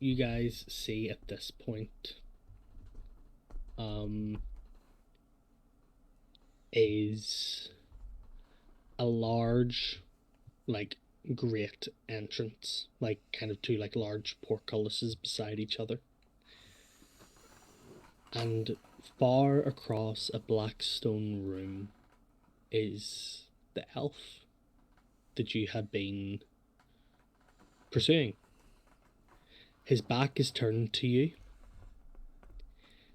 you guys see at this point is a large, like, great entrance, like kind of two like large portcullises beside each other, and far across a black stone room is the elf that you had been pursuing. His back is turned to you.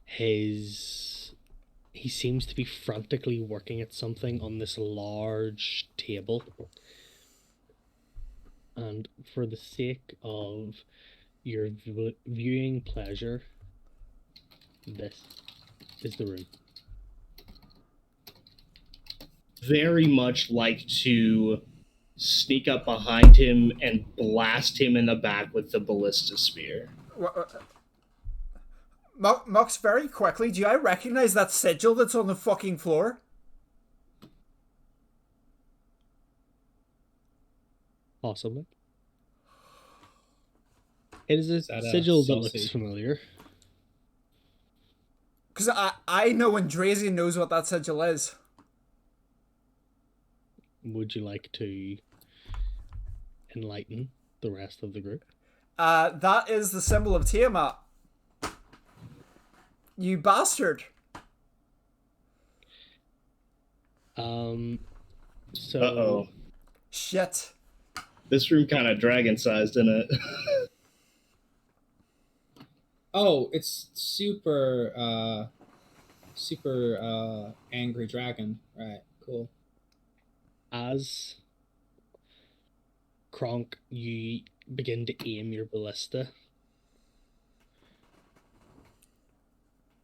He seems to be frantically working at something on this large table. And for the sake of your viewing pleasure, this is the room. Very much like to sneak up behind him and blast him in the back with the ballista spear. Mux, very quickly, do I recognize that sigil that's on the fucking floor? Possibly. It is a sigil that looks familiar. Because I know Andrazian knows what that sigil is. Would you like to enlighten the rest of the group? That is the symbol of Tiamat. You bastard. So... Uh-oh. Shit. This room kind of dragon-sized, isn't it? Oh, it's super angry dragon. Right, cool. As Kronk, you begin to aim your ballista,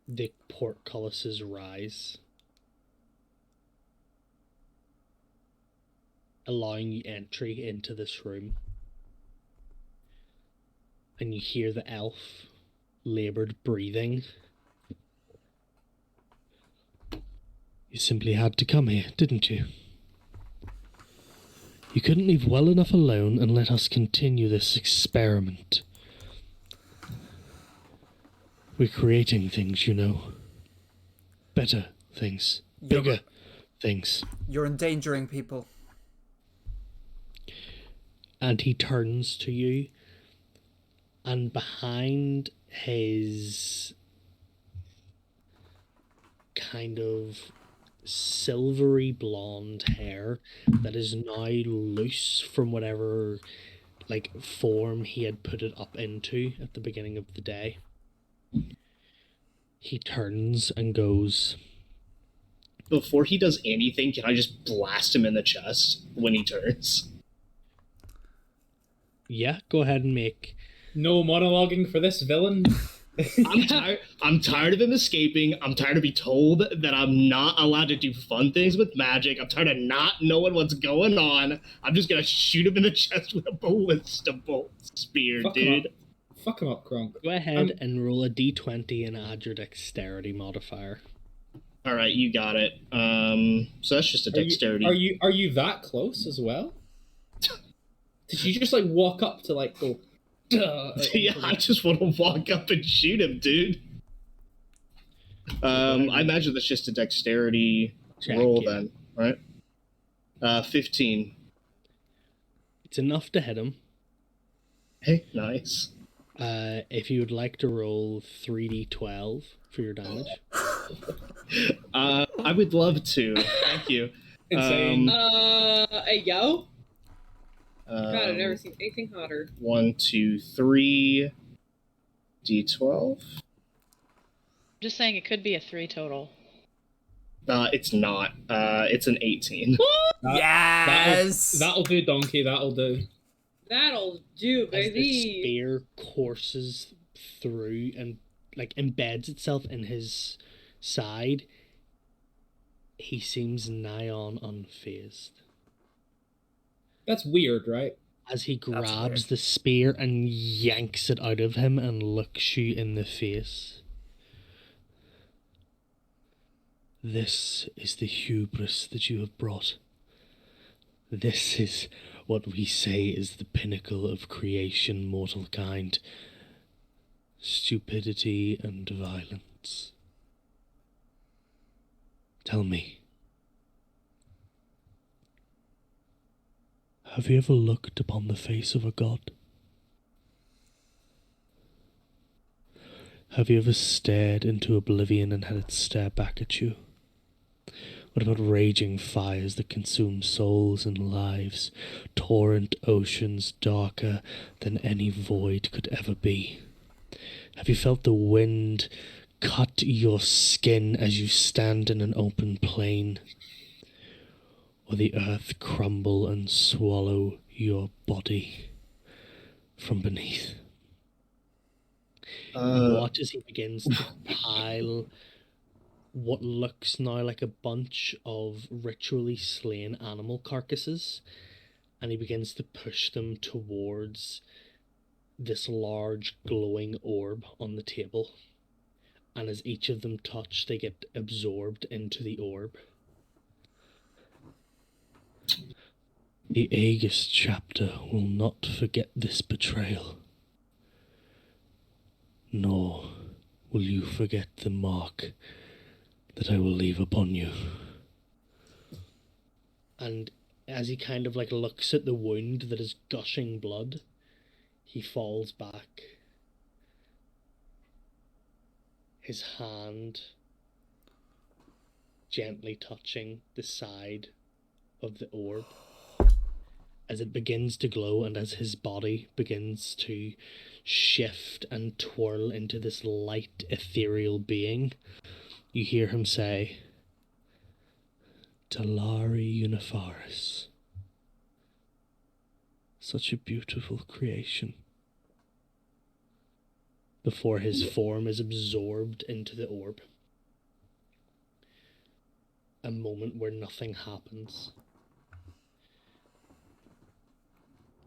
the portcullises rise, allowing you entry into this room. And you hear the elf labored breathing. You simply had to come here, didn't you? You couldn't leave well enough alone and let us continue this experiment. We're creating things, you know. Better things. Bigger things. You're endangering people. And he turns to you, and behind his kind of silvery blonde hair that is now loose from whatever like form he had put it up into at the beginning of the day, he turns and goes, Before he does anything, can I just blast him in the chest when he turns? Yeah, go ahead and make... No monologuing for this villain. I'm tired of him escaping. I'm tired of being told that I'm not allowed to do fun things with magic. I'm tired of not knowing what's going on. I'm just gonna shoot him in the chest with a ballista bolt spear, dude. Fuck him up, Kronk. Go ahead and roll a d20 and add your dexterity modifier. Alright, you got it. So that's just a dexterity. Are you that close as well? Did you just like walk up to like go... Yeah, I just want to walk up and shoot him, dude. I imagine that's just a dexterity roll then, right? 15. It's enough to hit him. Hey, nice. If you would like to roll 3d12 for your damage. I would love to. Thank you. Insane. Yo? God, I've never seen anything hotter. 1, 2, 3. D12. Just saying, it could be a 3 total. It's not. It's an 18. Yes! That'll do, Donkey. That'll do. That'll do, baby. As the spear courses through and like embeds itself in his side, he seems nigh on unfazed. That's weird, right? as he grabs the spear and yanks it out of him and looks you in the face. This is the hubris that you have brought. This is what we say is the pinnacle of creation, mortal kind. Stupidity and violence. Tell me, have you ever looked upon the face of a god? Have you ever stared into oblivion and had it stare back at you? What about raging fires that consume souls and lives, torrent oceans darker than any void could ever be? Have you felt the wind cut your skin as you stand in an open plain, or the earth crumble and swallow your body from beneath? Watch as he begins to pile what looks now like a bunch of ritually slain animal carcasses, and he begins to push them towards this large glowing orb on the table. And as each of them touch, they get absorbed into the orb. The Aegis chapter will not forget this betrayal, nor will you forget the mark that I will leave upon you. And as he kind of like looks at the wound that is gushing blood, he falls back, his hand gently touching the side of the orb as it begins to glow, and as his body begins to shift and twirl into this light ethereal being, you hear him say, Talari Unifaris. Such a beautiful creation. Before his form is absorbed into the orb. A moment where nothing happens.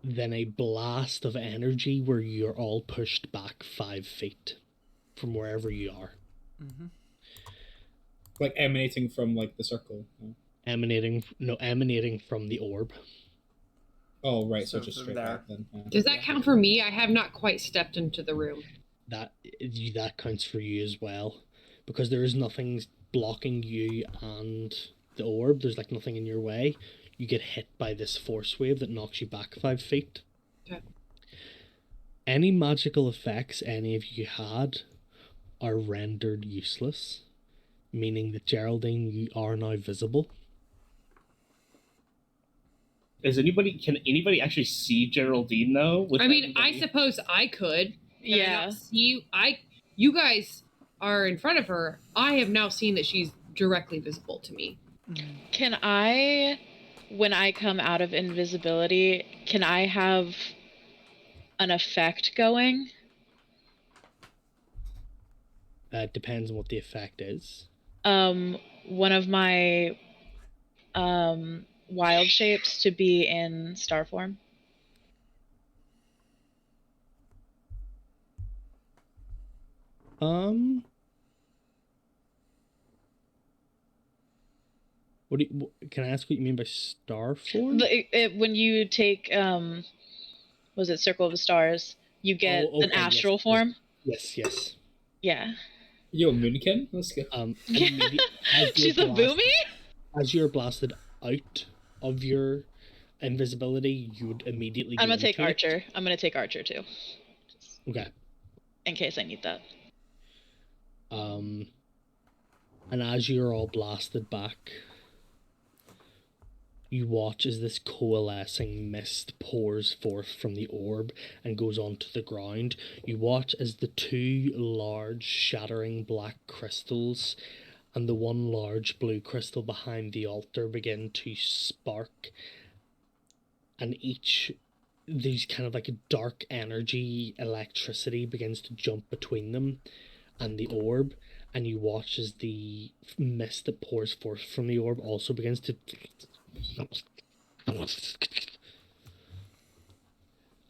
Then a blast of energy where you're all pushed back 5 feet from wherever you are. Mm-hmm. Like emanating from like the circle. Emanating from the orb. Oh, right. So just straight back then. Yeah. Does that count for me? I have not quite stepped into the room. That counts for you as well, because there is nothing blocking you and the orb. There's like nothing in your way. You get hit by this force wave that knocks you back 5 feet. Okay. Any magical effects any of you had are rendered useless, meaning that Geraldine, you are now visible. Can anybody actually see Geraldine though? I suppose I could. Yeah. You guys are in front of her. I have now seen that she's directly visible to me. Can I, when I come out of invisibility, can I have an effect going? Depends on what the effect is. One of my wild shapes to be in star form. Can I ask what you mean by star form? When you take was it Circle of the Stars, you get an astral form. Yes. Yeah. Yo, Moonkin, let's go. She's a boomy. As you're blasted out of your invisibility, you would immediately. I'm gonna take Archer. I'm gonna take Archer too. Okay. In case I need that. And as you're all blasted back, you watch as this coalescing mist pours forth from the orb and goes onto the ground. You watch as the 2 large shattering black crystals and the 1 large blue crystal behind the altar begin to spark, and these kind of like a dark energy electricity begins to jump between them and the orb, and you watch as the mist that pours forth from the orb also begins to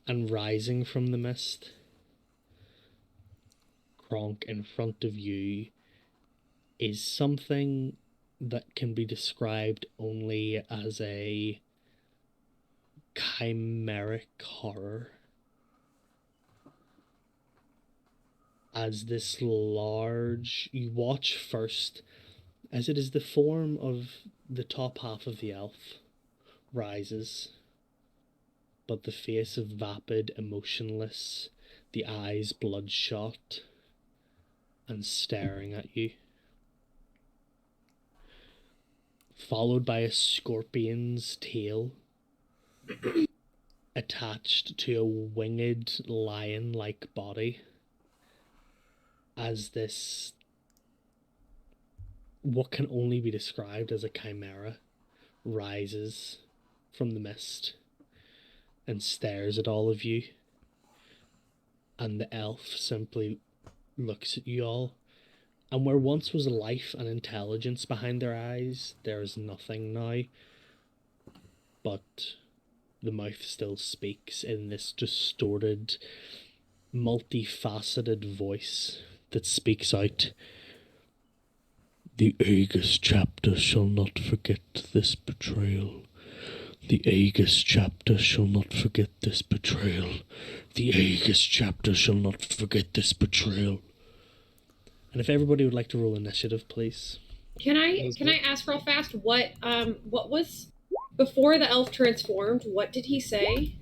and rising from the mist, Kronk, in front of you is something that can be described only as a chimeric horror. As this large, you watch first as it is the form of the top half of the elf rises, but the face of vapid, emotionless, the eyes bloodshot and staring at you, followed by a scorpion's tail attached to a winged lion-like body, as this, what can only be described as a chimera, rises from the mist and stares at all of you. And the elf simply looks at you all, and where once was life and intelligence behind their eyes, there is nothing now, but the mouth still speaks in this distorted, multifaceted voice that speaks out. The Aegis chapter shall not forget this betrayal. The Aegis chapter shall not forget this betrayal. The Aegis chapter shall not forget this betrayal. And if everybody would like to roll initiative, please. Can I ask real fast what was before the elf transformed? What did he say?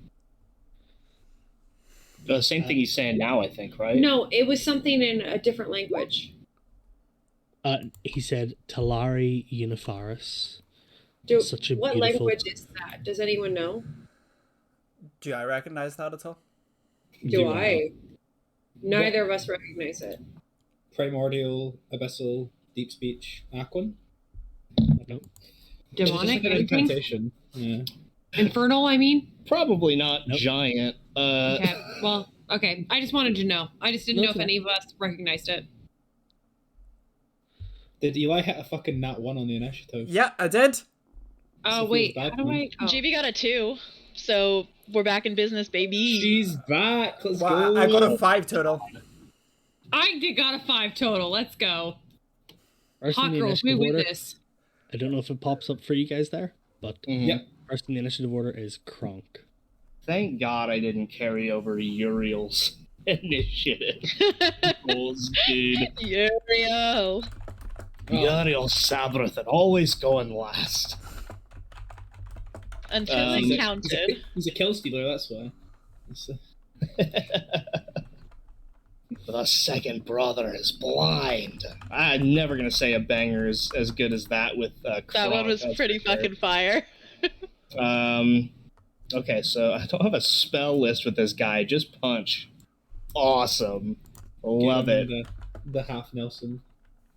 The same thing he's saying now, I think, right? No, it was something in a different language. He said Talari Unifaris. What language is that? Does anyone know? Do I recognize that at all? Do I? Neither of us recognize it. Primordial, abyssal, deep speech, Aquan? Nope. Demonic? Incantation. Yeah. Infernal, I mean? Probably not Nope. giant. Okay, well, okay. I just wanted to know. I just didn't know if any of us recognized it. Did Eli hit a fucking nat 1 on the initiative? Yeah, I did. Oh, wait. How do I... Oh. GB got a 2, so we're back in business, baby. She's back. Let's go. I got a 5 total. I got a 5 total. Let's go. First in Hot the girls, we initiative win order, this. I don't know if it pops up for you guys there, but Yep. first in the initiative order is Kronk. Thank God I didn't carry over Uriel's initiative. Goals, dude. Uriel. Uriel Sabrath and always going last. Until it counted. He's a kill stealer, that's why. The second brother is blind. I'm never gonna say a banger is as good as that with That Kronk, one was pretty fucking fire. Okay, so I don't have a spell list with this guy. Just punch. Awesome. Love it. The half Nelson.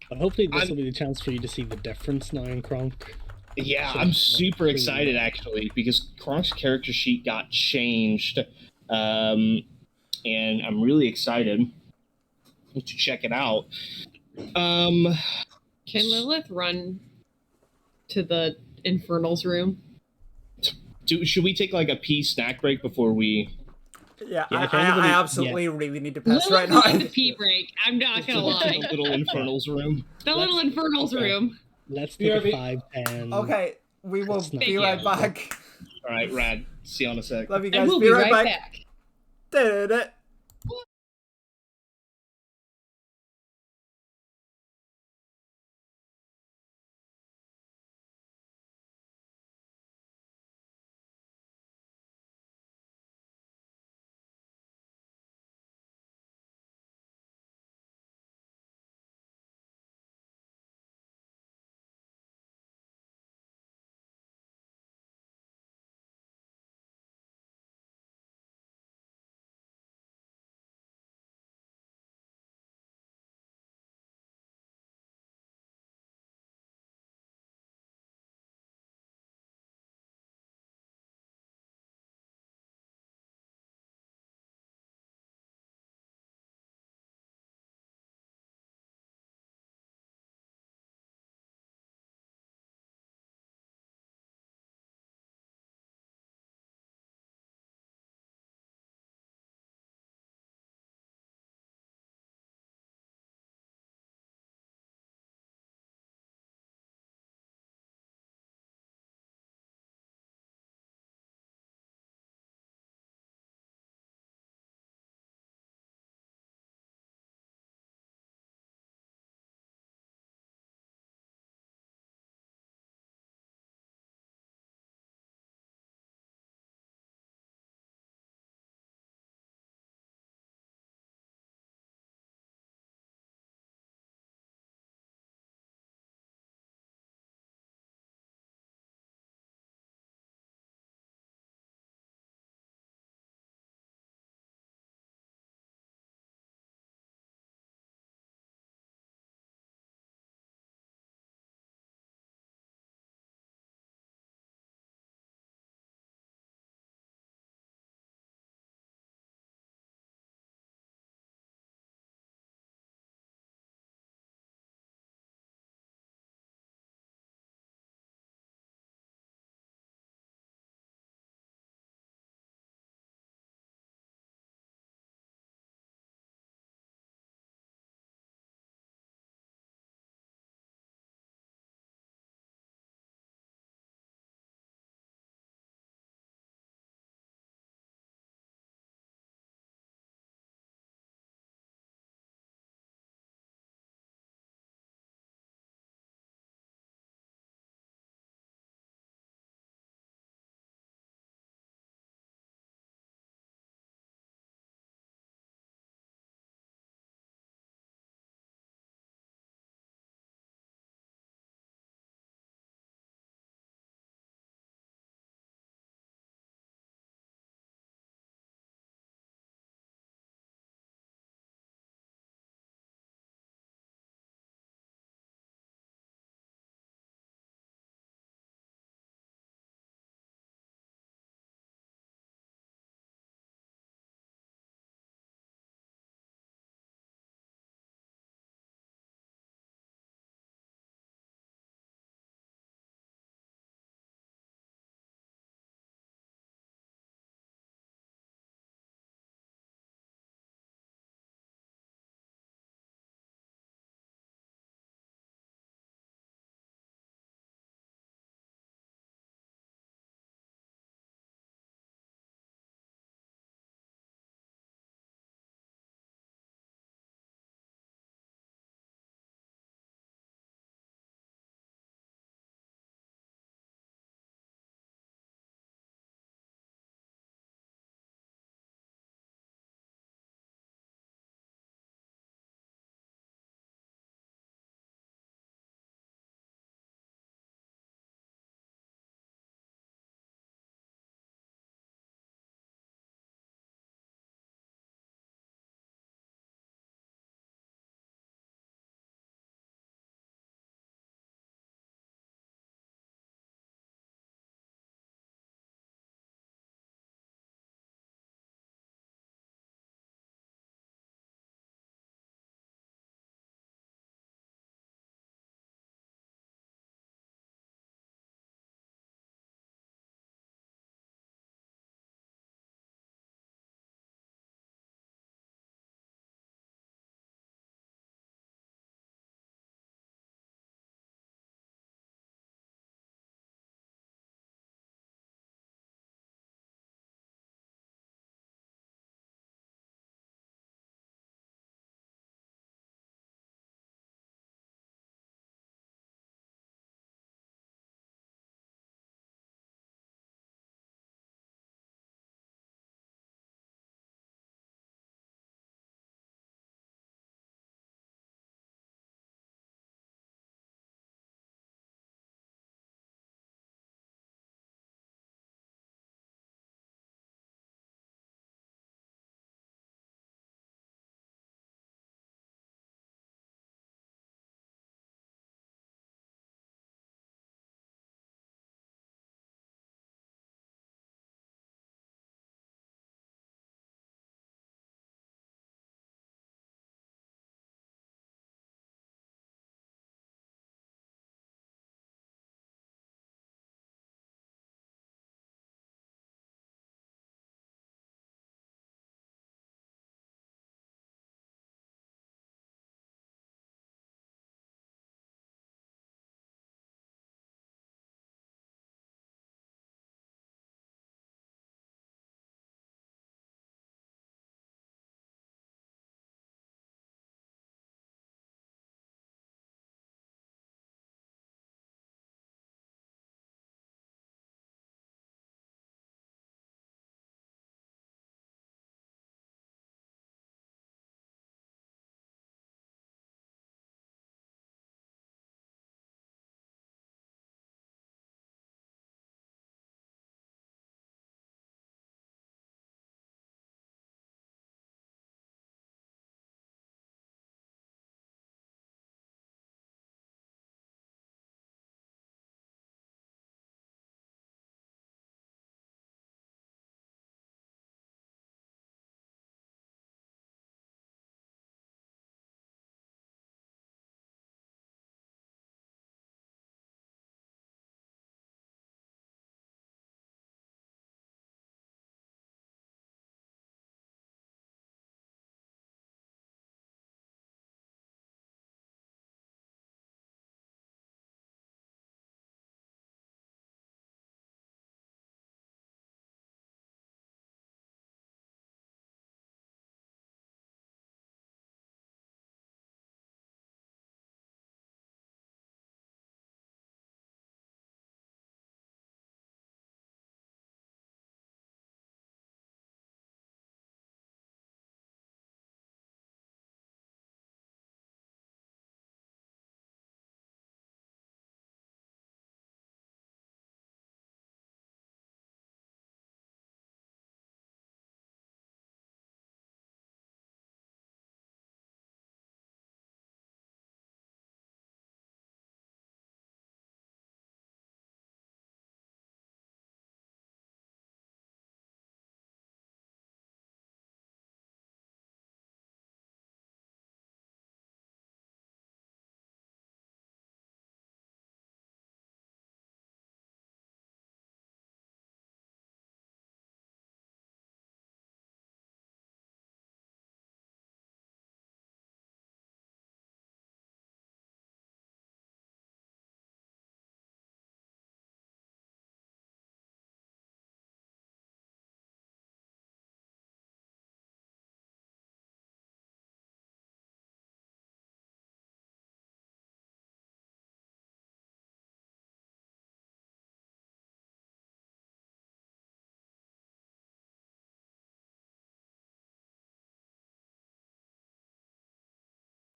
But hopefully this will be the chance for you to see the difference now in Kronk. Yeah, I'm super excited actually because Kronk's character sheet got changed, and I'm really excited to check it out. Can Lilith run to the Infernal's room? Should we take like a pea snack break before we? Yeah, I absolutely really need to piss right Lilith now. needs a pee break. I'm not gonna lie. The little Infernal's room. The little Infernal's room. Let's take a 5-10. Okay, we will be right back. All right, rad. See you in a sec. Love you guys. And we'll be right back. back. Da-da-da.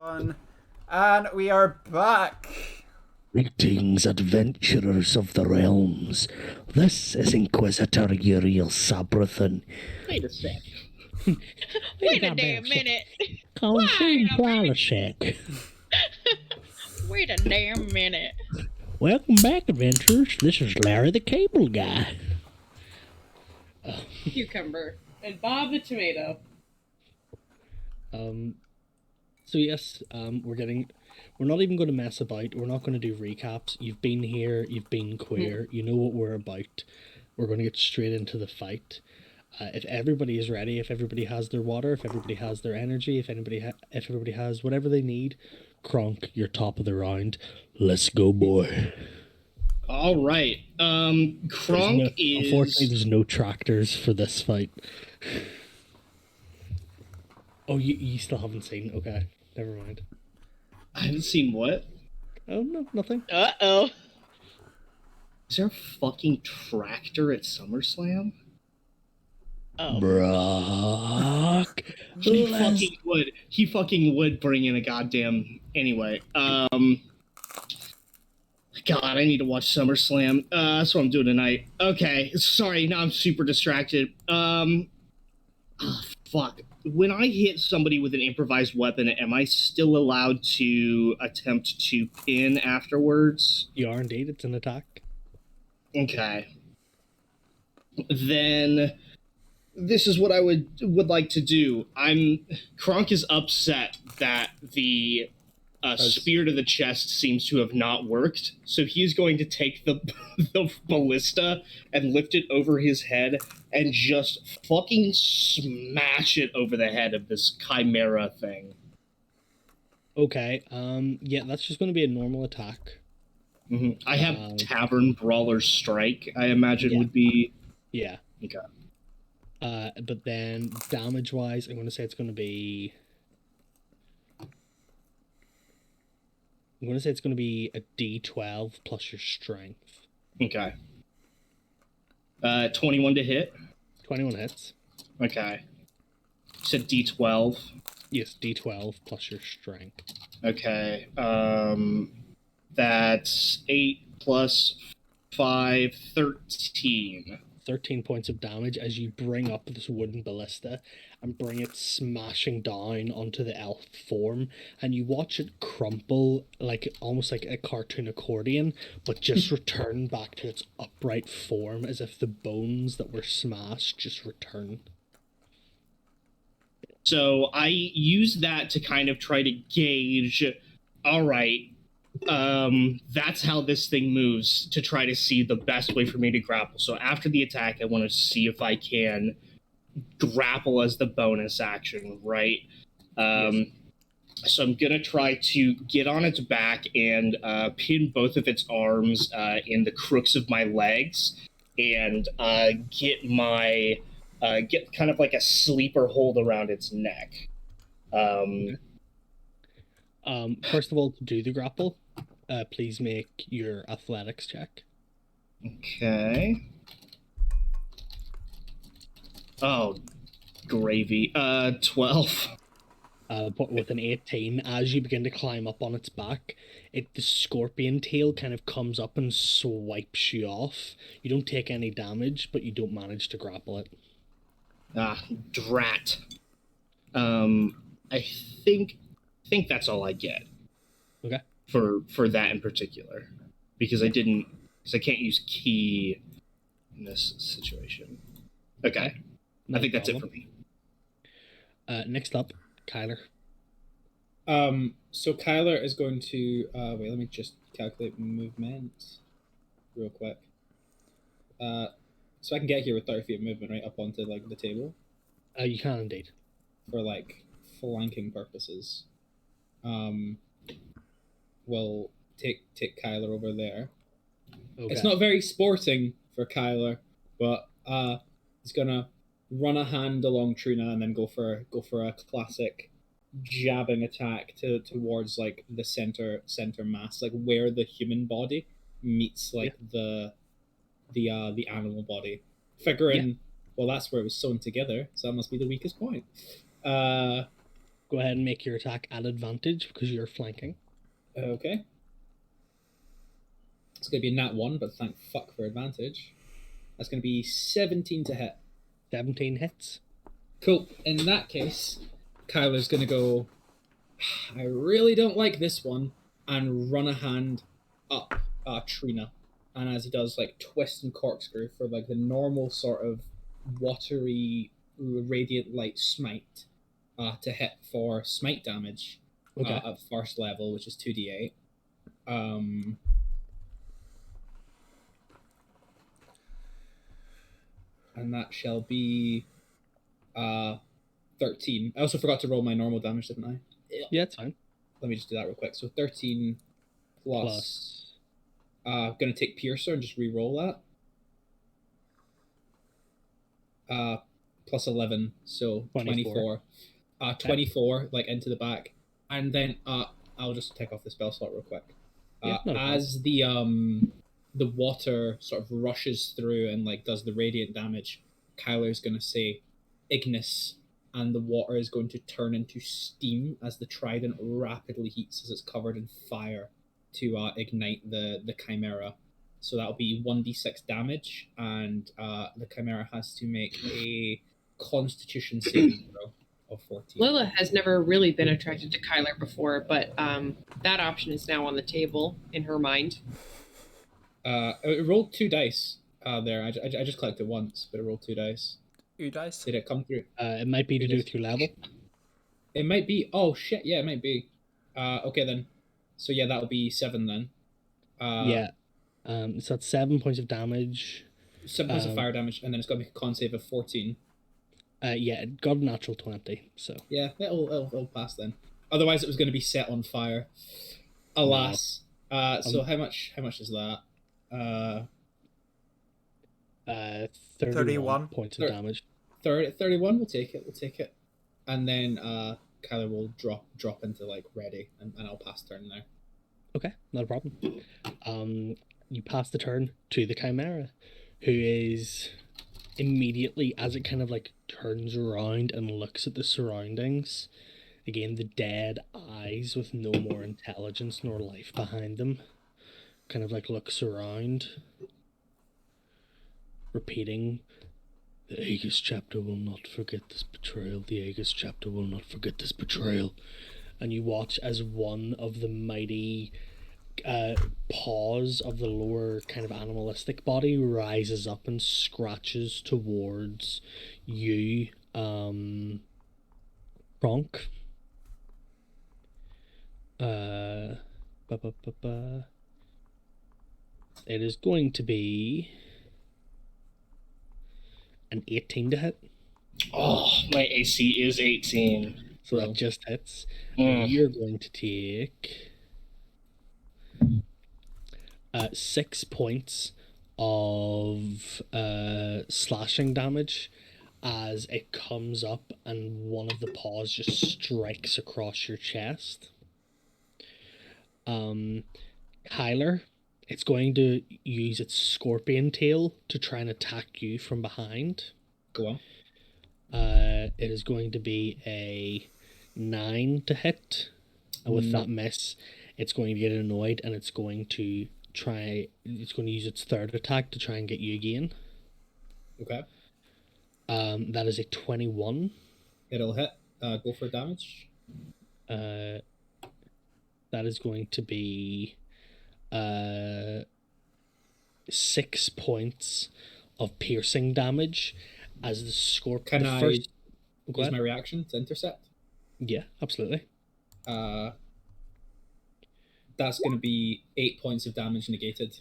And we are back. Greetings, adventurers of the realms. This is Inquisitor Uriel Sabrathan. Wait a sec. Wait a damn minute. Wait a damn minute. Welcome back, adventurers. This is Larry the Cable Guy. Cucumber. And Bob the tomato. So yes, we're not even going to mess about. We're not going to do recaps. You've been here, you've been queer, you know what we're about. We're going to get straight into the fight. If everybody is ready, if everybody has their water, if everybody has their energy, if everybody has whatever they need, Kronk, you're top of the round. Let's go, boy. All right. Kronk is... Unfortunately, there's no tractors for this fight. Oh, you still haven't seen? Okay, never mind. I haven't seen what? Oh, no, nothing. Uh-oh. Is there a fucking tractor at SummerSlam? Oh. Brock. He fucking would bring in a goddamn... Anyway, God, I need to watch SummerSlam. That's what I'm doing tonight. Okay, sorry, now I'm super distracted. Fuck. When I hit somebody with an improvised weapon, am I still allowed to attempt to pin afterwards? You are indeed, it's an attack. Okay. Then this is what I would like to do. Kronk is upset that the spear to the chest seems to have not worked, so he's going to take the ballista and lift it over his head and just fucking smash it over the head of this chimera thing. Okay, yeah, that's just going to be a normal attack. Mm-hmm. I have Tavern Brawler's Strike, I imagine would be... Yeah. Okay. But then damage-wise, I'm going to say it's going to be... a D12 plus your strength. Okay. 21 to hit? 21 hits. Okay. You said D12? Yes, D12 plus your strength. Okay. That's 8 plus 5, 13. 13 points of damage as you bring up this wooden ballista and bring it smashing down onto the elf form, and you watch it crumple almost like a cartoon accordion, but just return back to its upright form as if the bones that were smashed just return. So I use that to kind of try to gauge, all right, that's how this thing moves, to try to see the best way for me to grapple. So after the attack, I want to see if I can grapple as the bonus action, right? Yes. So I'm going to try to get on its back and pin both of its arms in the crooks of my legs and get kind of like a sleeper hold around its neck. First of all, to do the grapple, please make your athletics check. Okay. Oh, gravy. 12. But with an 18, as you begin to climb up on its back, the scorpion tail kind of comes up and swipes you off. You don't take any damage, but you don't manage to grapple it. Ah, drat. I think that's all I get. Okay. For that in particular, because I can't use key in this situation. Okay. No, I think that's it for me. Next up, Kyler. So Kyler is going to wait. Let me just calculate movement real quick. So I can get here with 30 feet of movement right up onto the table. You can indeed. For flanking purposes. We'll take Kyler over there. Okay. It's not very sporting for Kyler, but he's gonna run a hand along Trina and then go for a classic jabbing attack towards the center mass, where the human body meets the animal body. Figuring, well, that's where it was sewn together, so that must be the weakest point. Go ahead and make your attack at advantage because you're flanking. Okay. It's going to be a nat 1, but thank fuck for advantage. That's going to be 17 to hit. 17 hits. Cool. In that case, Kyler's going to go, I really don't like this one, and run a hand up Trina. And as he does, like, twist and corkscrew for, like, the normal sort of watery, radiant light smite to hit for smite damage at first level, which is 2d8. And that shall be 13. I also forgot to roll my normal damage, didn't I? Yeah, it's fine. Let me just do that real quick. So 13 plus. I'm going to take Piercer and just re-roll that. Plus 11, so 24. 24, like, into the back. And then I'll just take off the spell slot real quick. As the water sort of rushes through and, like, does the radiant damage, Kyler's going to say Ignis, and the water is going to turn into steam as the trident rapidly heats as it's covered in fire to ignite the Chimera. So that'll be 1d6 damage, and the Chimera has to make a Constitution saving throw of 14. Lila has never really been attracted to Kyler before, but that option is now on the table in her mind. It rolled 2 dice there. I just collected once, but it rolled 2 dice. 2 dice? Did it come through? It might be to do with your level. It might be. Oh, shit. Yeah, it might be. Okay, then. So, yeah, that'll be 7 then. Yeah. So that's 7 points of damage. 7 points of fire damage, and then it's got to make a con save of 14. Yeah, it got a natural 20, so... Yeah, it'll pass then. Otherwise, it was going to be set on fire. Alas. No. So how much is that? 31 points of damage. 31, we'll take it. And then Kyler will drop into, like, ready, and I'll pass turn there. Okay, not a problem. You pass the turn to the Chimera, who is immediately, as it kind of, like, turns around and looks at the surroundings, again, the dead eyes with no more intelligence nor life behind them, kind of, like, looks around, repeating, "The Aegis chapter will not forget this betrayal. The Aegis chapter will not forget this betrayal." And you watch as one of the mighty paws of the lower kind of animalistic body rises up and scratches towards you, Kronk. It is going to be an 18 to hit. Oh, my AC is 18. So that just hits. And you're going to take 6 points of slashing damage as it comes up and one of the paws just strikes across your chest. Kyler, it's going to use its scorpion tail to try and attack you from behind. Go on. It is going to be a 9 to hit. And with that miss, it's going to get annoyed and it's going to use its third attack to try and get you again. Okay. That is a 21. It'll hit. Go for damage. That is going to be 6 points of piercing damage as the scorpion. Can I use my reaction to intercept? Yeah, absolutely. That's going to be 8 points of damage negated.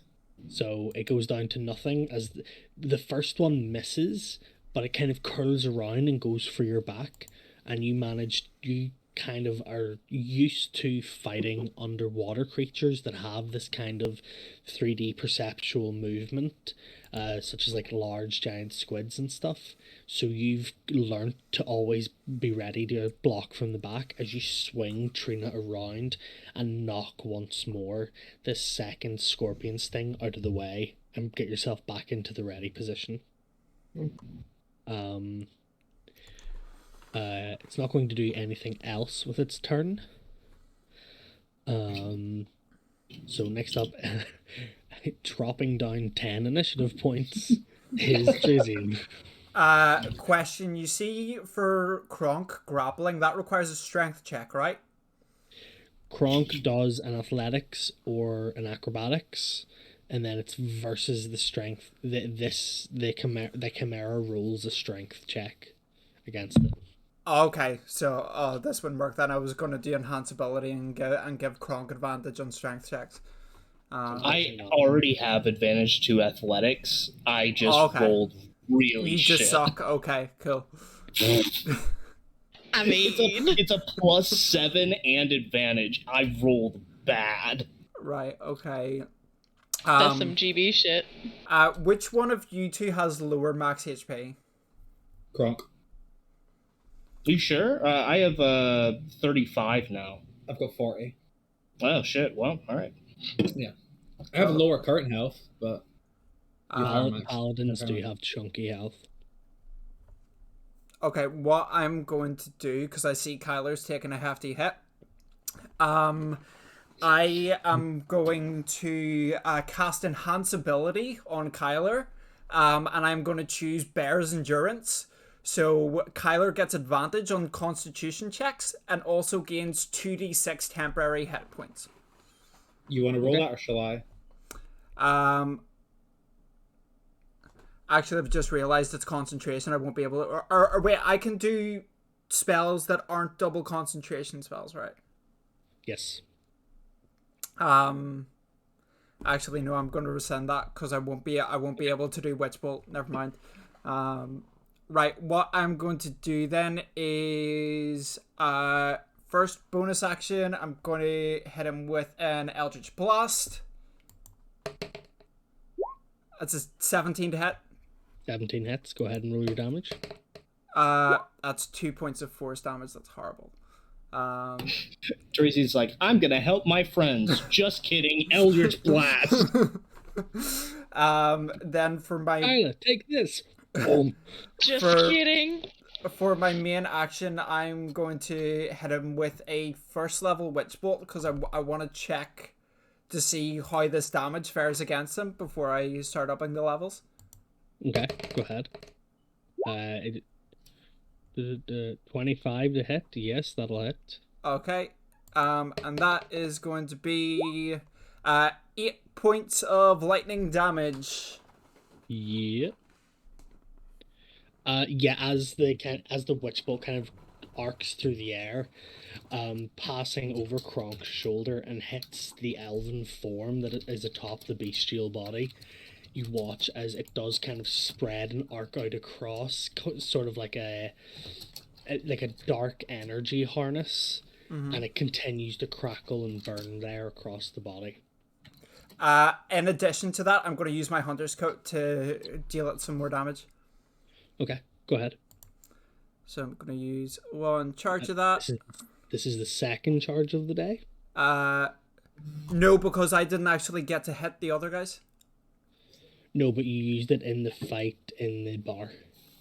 So it goes down to nothing as the first one misses, but it kind of curls around and goes for your back, and you kind of are used to fighting underwater creatures that have this kind of 3D perceptual movement, such as like large giant squids and stuff. So you've learned to always be ready to block from the back as you swing Trina around and knock once more this second scorpion sting out of the way and get yourself back into the ready position. It's not going to do anything else with its turn. So next up, dropping down 10 initiative points is Drazian. Question, you see for Kronk grappling, that requires a strength check, right? Kronk does an athletics or an acrobatics, and then it's versus the strength. The Chimera rolls a strength check against it. Okay, so this wouldn't work then. I was going to do enhance ability and give Kronk advantage on strength checks. I already have advantage to athletics. I just rolled really You shit. just suck. Okay, cool. I mean, it's a +7 and advantage. I rolled bad. Right. Okay. That's some GB shit. Which one of you two has lower max HP? Kronk. You sure? I have 35 now. I've got 40. Oh shit! Well, all right. Yeah, I have lower current health, but Paladins do have chunky health. Okay, what I'm going to do, because I see Kyler's taking a hefty hit, I am going to cast Enhance Ability on Kyler, and I'm going to choose Bear's Endurance. So Kyler gets advantage on Constitution checks and also gains 2d6 temporary hit points. You want to roll that, or shall I? Actually, I've just realized it's concentration. I won't be able to... Or wait, I can do spells that aren't double concentration spells, right? Yes. Actually, no, I'm going to rescind that because I won't be able to do Witch Bolt. Never mind. Right, what I'm going to do then is first bonus action, I'm going to hit him with an Eldritch Blast. That's a 17 to hit. 17 hits. Go ahead and roll your damage. That's 2 points of force damage. That's horrible. Tracy's like, I'm gonna help my friends. Just kidding. Eldritch Blast. Then for my Kyla, take this. Just kidding. For my main action, I'm going to hit him with a first level Witch Bolt because I want to check to see how this damage fares against him before I start upping the levels. Okay, go ahead. 25 to hit. Yes, that'll hit. Okay. And that is going to be 8 points of lightning damage. Yeah. Yeah, as the witch bolt kind of arcs through the air, passing over Kronk's shoulder and hits the elven form that is atop the bestial body. You watch as it does kind of spread and arc out across, sort of like a dark energy harness, and it continues to crackle and burn there across the body. In addition to that, I'm going to use my Hunter's Coat to deal it some more damage. Okay, go ahead. So I'm going to use one charge of that. This is the second charge of the day? No, because I didn't actually get to hit the other guys. No, but you used it in the fight in the bar.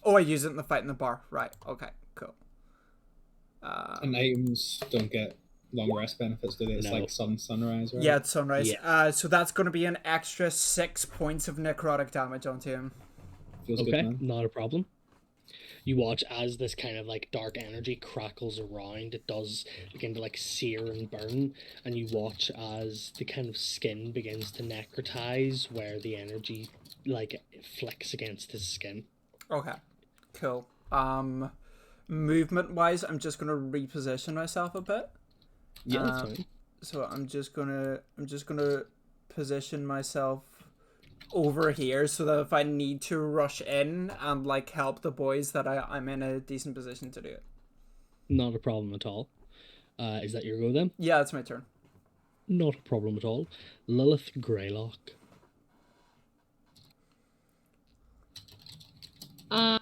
Oh, I used it in the fight in the bar. Right, okay, cool. And items don't get long rest benefits, do they? It's like sunrise, right? Yeah, it's sunrise. Yeah. So that's going to be an extra 6 points of necrotic damage onto him. Feels okay, good, man. Not a problem. You watch as this kind of like dark energy crackles around. It does begin to like sear and burn, and you watch as the kind of skin begins to necrotize where the energy like flicks against his skin. Okay, cool. Movement wise, I'm just gonna reposition myself a bit. Yeah, that's fine. So I'm just gonna position myself over here so that if I need to rush in and like help the boys, that I'm in a decent position to do it. Not a problem at all. Is that your go then? Yeah, it's my turn. Not a problem at all. Lilith Greylock. Hold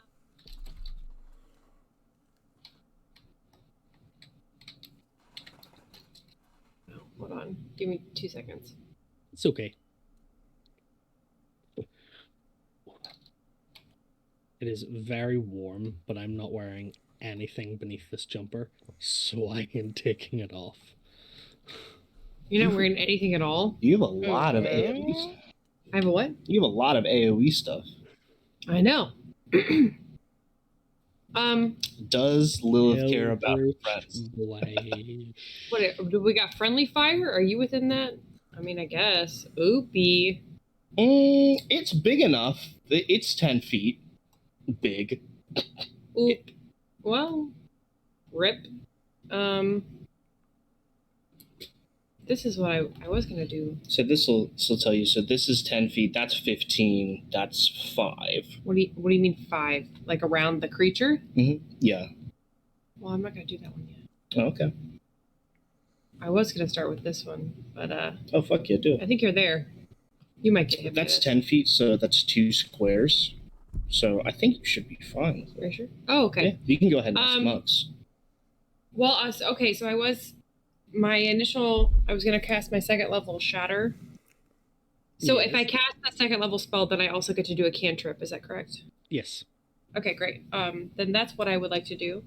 on. Give me 2 seconds. It's okay. It is very warm, but I'm not wearing anything beneath this jumper, so I am taking it off. You're not wearing anything at all? You have a lot of AoE stuff. I have a what? You have a lot of AoE stuff. I know. Does Lilith care about her friends? What, do we got friendly fire? Are you within that? I mean, I guess. Oopie. It's big enough. It's 10 feet. Big. Oop. Well, rip. This is what I was going to do. So this will tell you. So this is 10 feet. That's 15. That's 5. What do you mean 5? Like around the creature? Mm-hmm. Yeah. Well, I'm not going to do that one yet. Oh, okay. I was going to start with this one, but oh, fuck yeah, do it. I think you're there. You might get hit. That's 10 feet, so that's 2 squares. So I think you should be fine. Are you sure? Oh, okay. Yeah, you can go ahead and have some mugs. Well, okay, so I was going to cast my second level Shatter. So if I cast that second level spell, then I also get to do a cantrip. Is that correct? Yes. Okay, great. Then that's what I would like to do,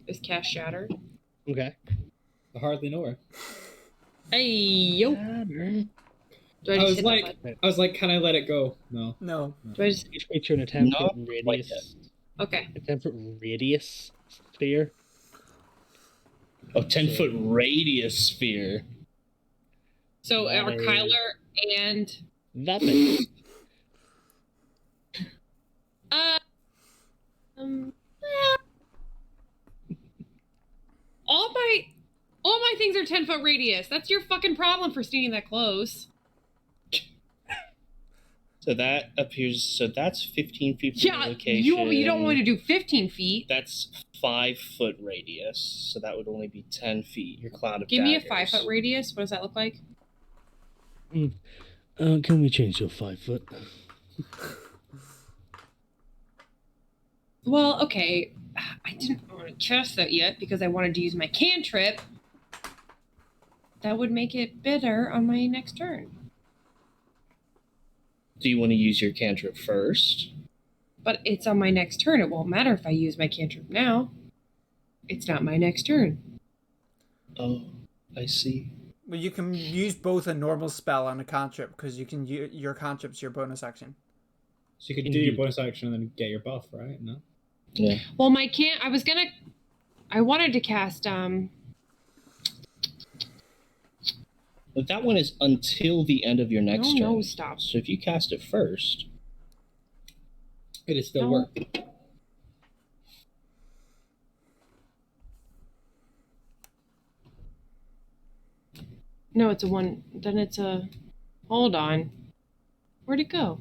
is cast Shatter. Okay. I hardly know her. Hey, yo. I was like, can I let it go? No. Do I just... Each creature in a 10-foot radius. Okay. A 10-foot radius sphere. Oh, 10-foot radius sphere. So are Kyler and... That big. All my things are 10-foot radius. That's your fucking problem for staying that close. So that appears. So that's 15 feet from the location. You don't want to do 15 feet. That's 5-foot radius. So that would only be 10 feet. Your cloud of Give me a daggers. 5-foot radius. What does that look like? Can we change to a 5-foot? Well, okay. I didn't want to cast that yet because I wanted to use my cantrip. That would make it better on my next turn. Do you want to use your cantrip first? But it's on my next turn. It won't matter if I use my cantrip now. It's not my next turn. Oh, I see. Well, you can use both a normal spell and a cantrip because you can use your cantrip's your bonus action. So you could do your bonus action and then get your buff, right? No. Yeah. Well, I wanted to cast But that one is until the end of your next turn. No, stop. So if you cast it first, it'll still work. No, it's a one. Then it's a. Hold on. Where'd it go?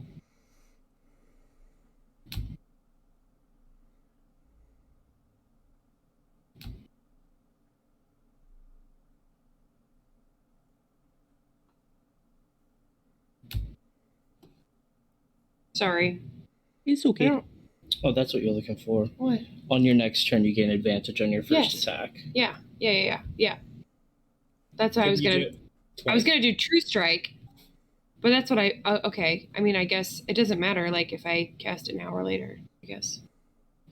Sorry. It's okay. Oh, that's what you're looking for. What? On your next turn, you gain advantage on your first attack. Yeah. That's what I was gonna. I was gonna do True Strike, but that's what I. Okay. I mean, I guess it doesn't matter. Like if I cast it now or later. I guess.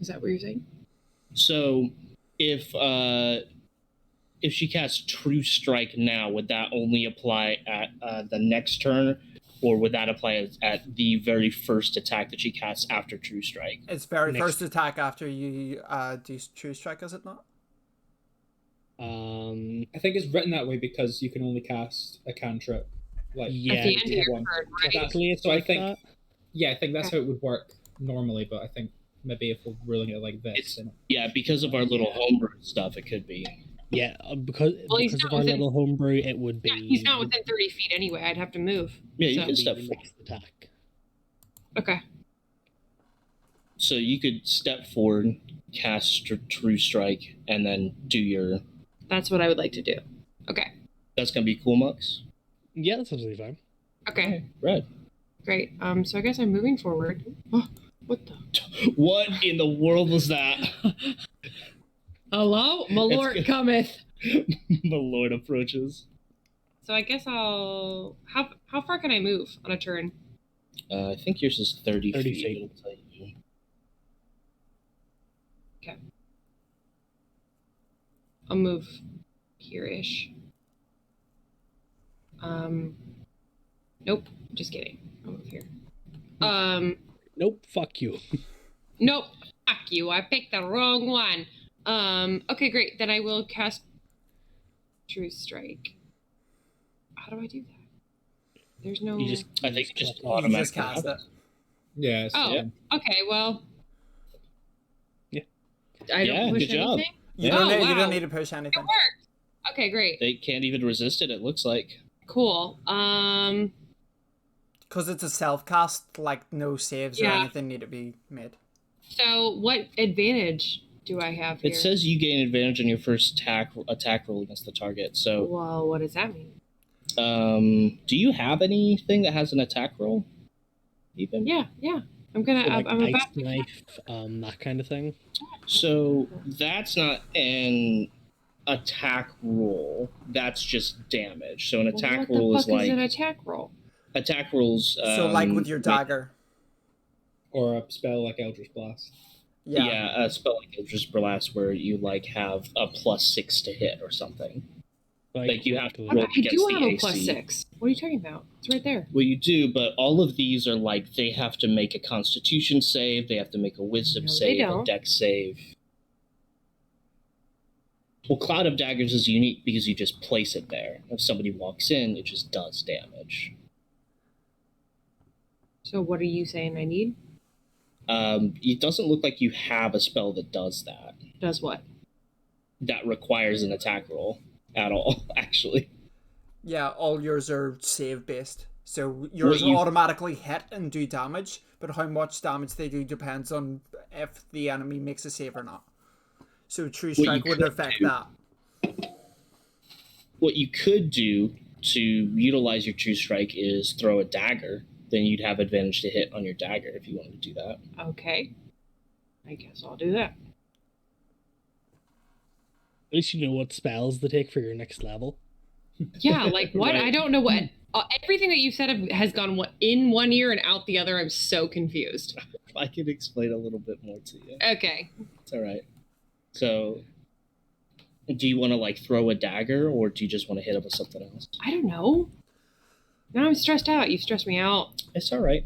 Is that what you're saying? So, if she casts True Strike now, would that only apply at the next turn? Or would that apply at the very first attack that she casts after True Strike? It's first attack after you do True Strike, is it not? I think it's written that way because you can only cast a cantrip. Like, at the end of your turn, right? So I think, I think that's how it would work normally. But I think maybe if we're ruling it like this, because of our little homebrew stuff, it could be. Yeah, because of our little homebrew, it would be. Yeah, he's not within 30 feet anyway. I'd have to move. Yeah, you can step forward. Attack. Okay. So you could step forward, cast True Strike, and then do your. That's what I would like to do. Okay. That's gonna be cool, Mux. Yeah, that's absolutely fine. Okay. Right. Great. So I guess I'm moving forward. Oh, what the? What in the world was that? Hello? My lord cometh. The Lord approaches. So I guess I'll... How far can I move on a turn? I think yours is 30 feet. Okay. I'll move here-ish. Nope. Just kidding. I'll move here. Nope. Fuck you. Nope. Fuck you. I picked the wrong one. Okay, great. Then I will cast True Strike. How do I do that? There's no. I think you just automatically cast it. Yeah. Okay. Well. Yeah. I don't push good job. anything. You don't need to push anything. It worked. Okay, great. They can't even resist it. It looks like. Cool. Because it's a self cast, like no saves or anything need to be made. So, what advantage do I have here? It says you gain advantage on your first attack roll against the target. So. Well, what does that mean? Do you have anything that has an attack roll? Even? Yeah. I'm gonna. So, like, I'm about ice knife, that kind of thing. So that's not an attack roll. That's just damage. So an attack roll is like an attack roll. Attack rolls. So like with your dagger, or a spell like Eldritch Blast. Yeah, a spell like Eldritch Blast where you like have a +6 to hit or something. Like you have to roll against the AC. I do have a +6. What are you talking about? It's right there. Well, you do, but all of these are like they have to make a Constitution save, they have to make a Wisdom save, a Dex save. Well, Cloud of Daggers is unique because you just place it there. If somebody walks in, it just does damage. So what are you saying I need? It doesn't look like you have a spell that does that. Does what? That requires an attack roll at all, actually. Yeah, all yours are save based. So yours will automatically hit and do damage, but how much damage they do depends on if the enemy makes a save or not. So True Strike wouldn't affect that. What you could do to utilize your True Strike is throw a dagger. Then you'd have advantage to hit on your dagger if you wanted to do that. Okay. I guess I'll do that. At least you know what spells they take for your next level. Yeah, like what? Right. I don't know what. Everything that you said has gone in one ear and out the other. I'm so confused. I can explain a little bit more to you. Okay. It's all right. So, do you want to like throw a dagger, or do you just want to hit him with something else? I don't know. Now I'm stressed out. You've stressed me out. It's all right.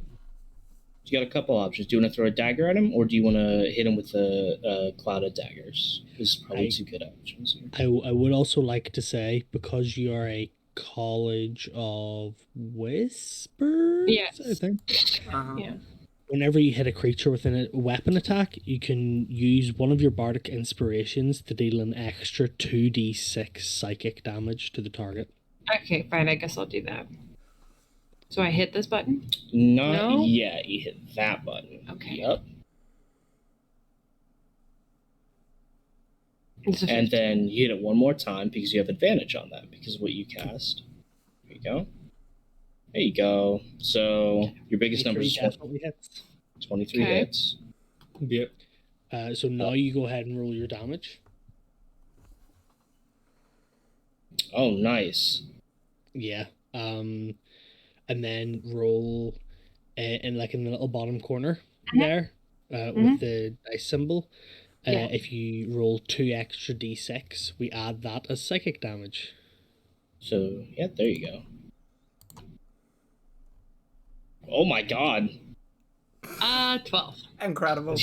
You got a couple options. Do you want to throw a dagger at him, or do you want to hit him with a cloud of daggers? This is probably two good options here. I would also like to say, because you are a College of Whispers, yes. I think. Yeah. Whenever you hit a creature with a weapon attack, you can use one of your bardic inspirations to deal an extra 2d6 psychic damage to the target. Okay, fine. I guess I'll do that. So I hit this button? No? Yeah, you hit that button. Okay. Yep. And then you hit it one more time because you have advantage on that because of what you cast. There you go. There you go. So your biggest number is 23 hits. Yep. So now you go ahead and roll your damage. Oh, nice. Yeah. And then roll in the little bottom corner there with the dice symbol. If you roll 2 extra d6, we add that as psychic damage. So, yeah, there you go. Oh my god. 12. Incredible.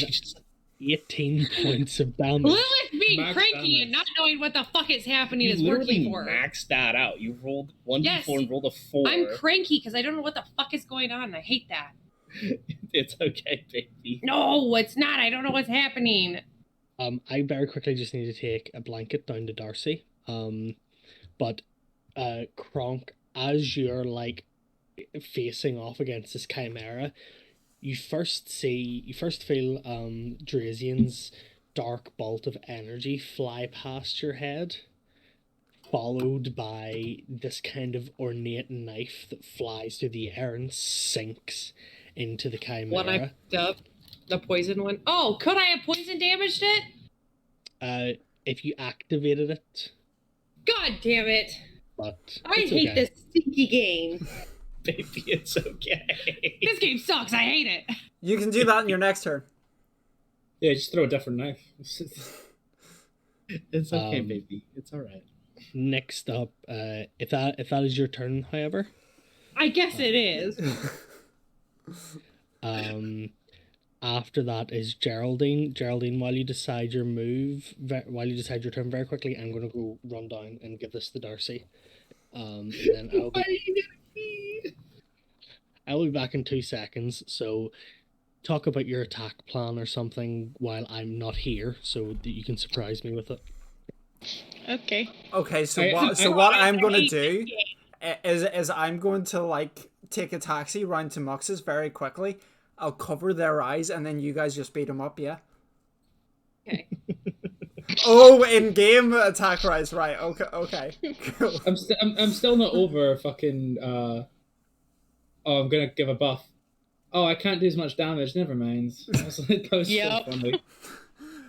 18 points of damage. Lilith being cranky and not knowing what the fuck is happening is working for her. You maxed that out. You rolled 1d4 and rolled a 4. I'm cranky because I don't know what the fuck is going on. I hate that. It's okay, baby. No, it's not. I don't know what's happening. I very quickly just need to take a blanket down to Darcy. But Kronk, as you're like facing off against this chimera, you first feel Drazian's dark bolt of energy fly past your head, followed by this kind of ornate knife that flies through the air and sinks into the chimera. What I picked up, the poison one. Oh, could I have poison damaged it? If you activated it. God damn it! But I hate this stinky game. Baby, it's okay. This game sucks. I hate it. You can do that in your next turn. Yeah, just throw a different knife. It's okay, baby. It's all right. Next up, if that is your turn, however, I guess it is. After that is Geraldine. Geraldine, while you decide your turn very quickly, I'm gonna go run down and give this to Darcy. And then I'll be back in 2 seconds. So talk about your attack plan or something while I'm not here, so that you can surprise me with it. Okay. Okay, so what I'm gonna do is I'm going to like take a taxi round to Mux's very quickly. I'll cover their eyes and then you guys just beat them up, yeah? Okay. Oh, in-game attack rise, right, okay. Cool. I'm still not over fucking, I'm gonna give a buff. Oh, I can't do as much damage, never mind. That was so funny.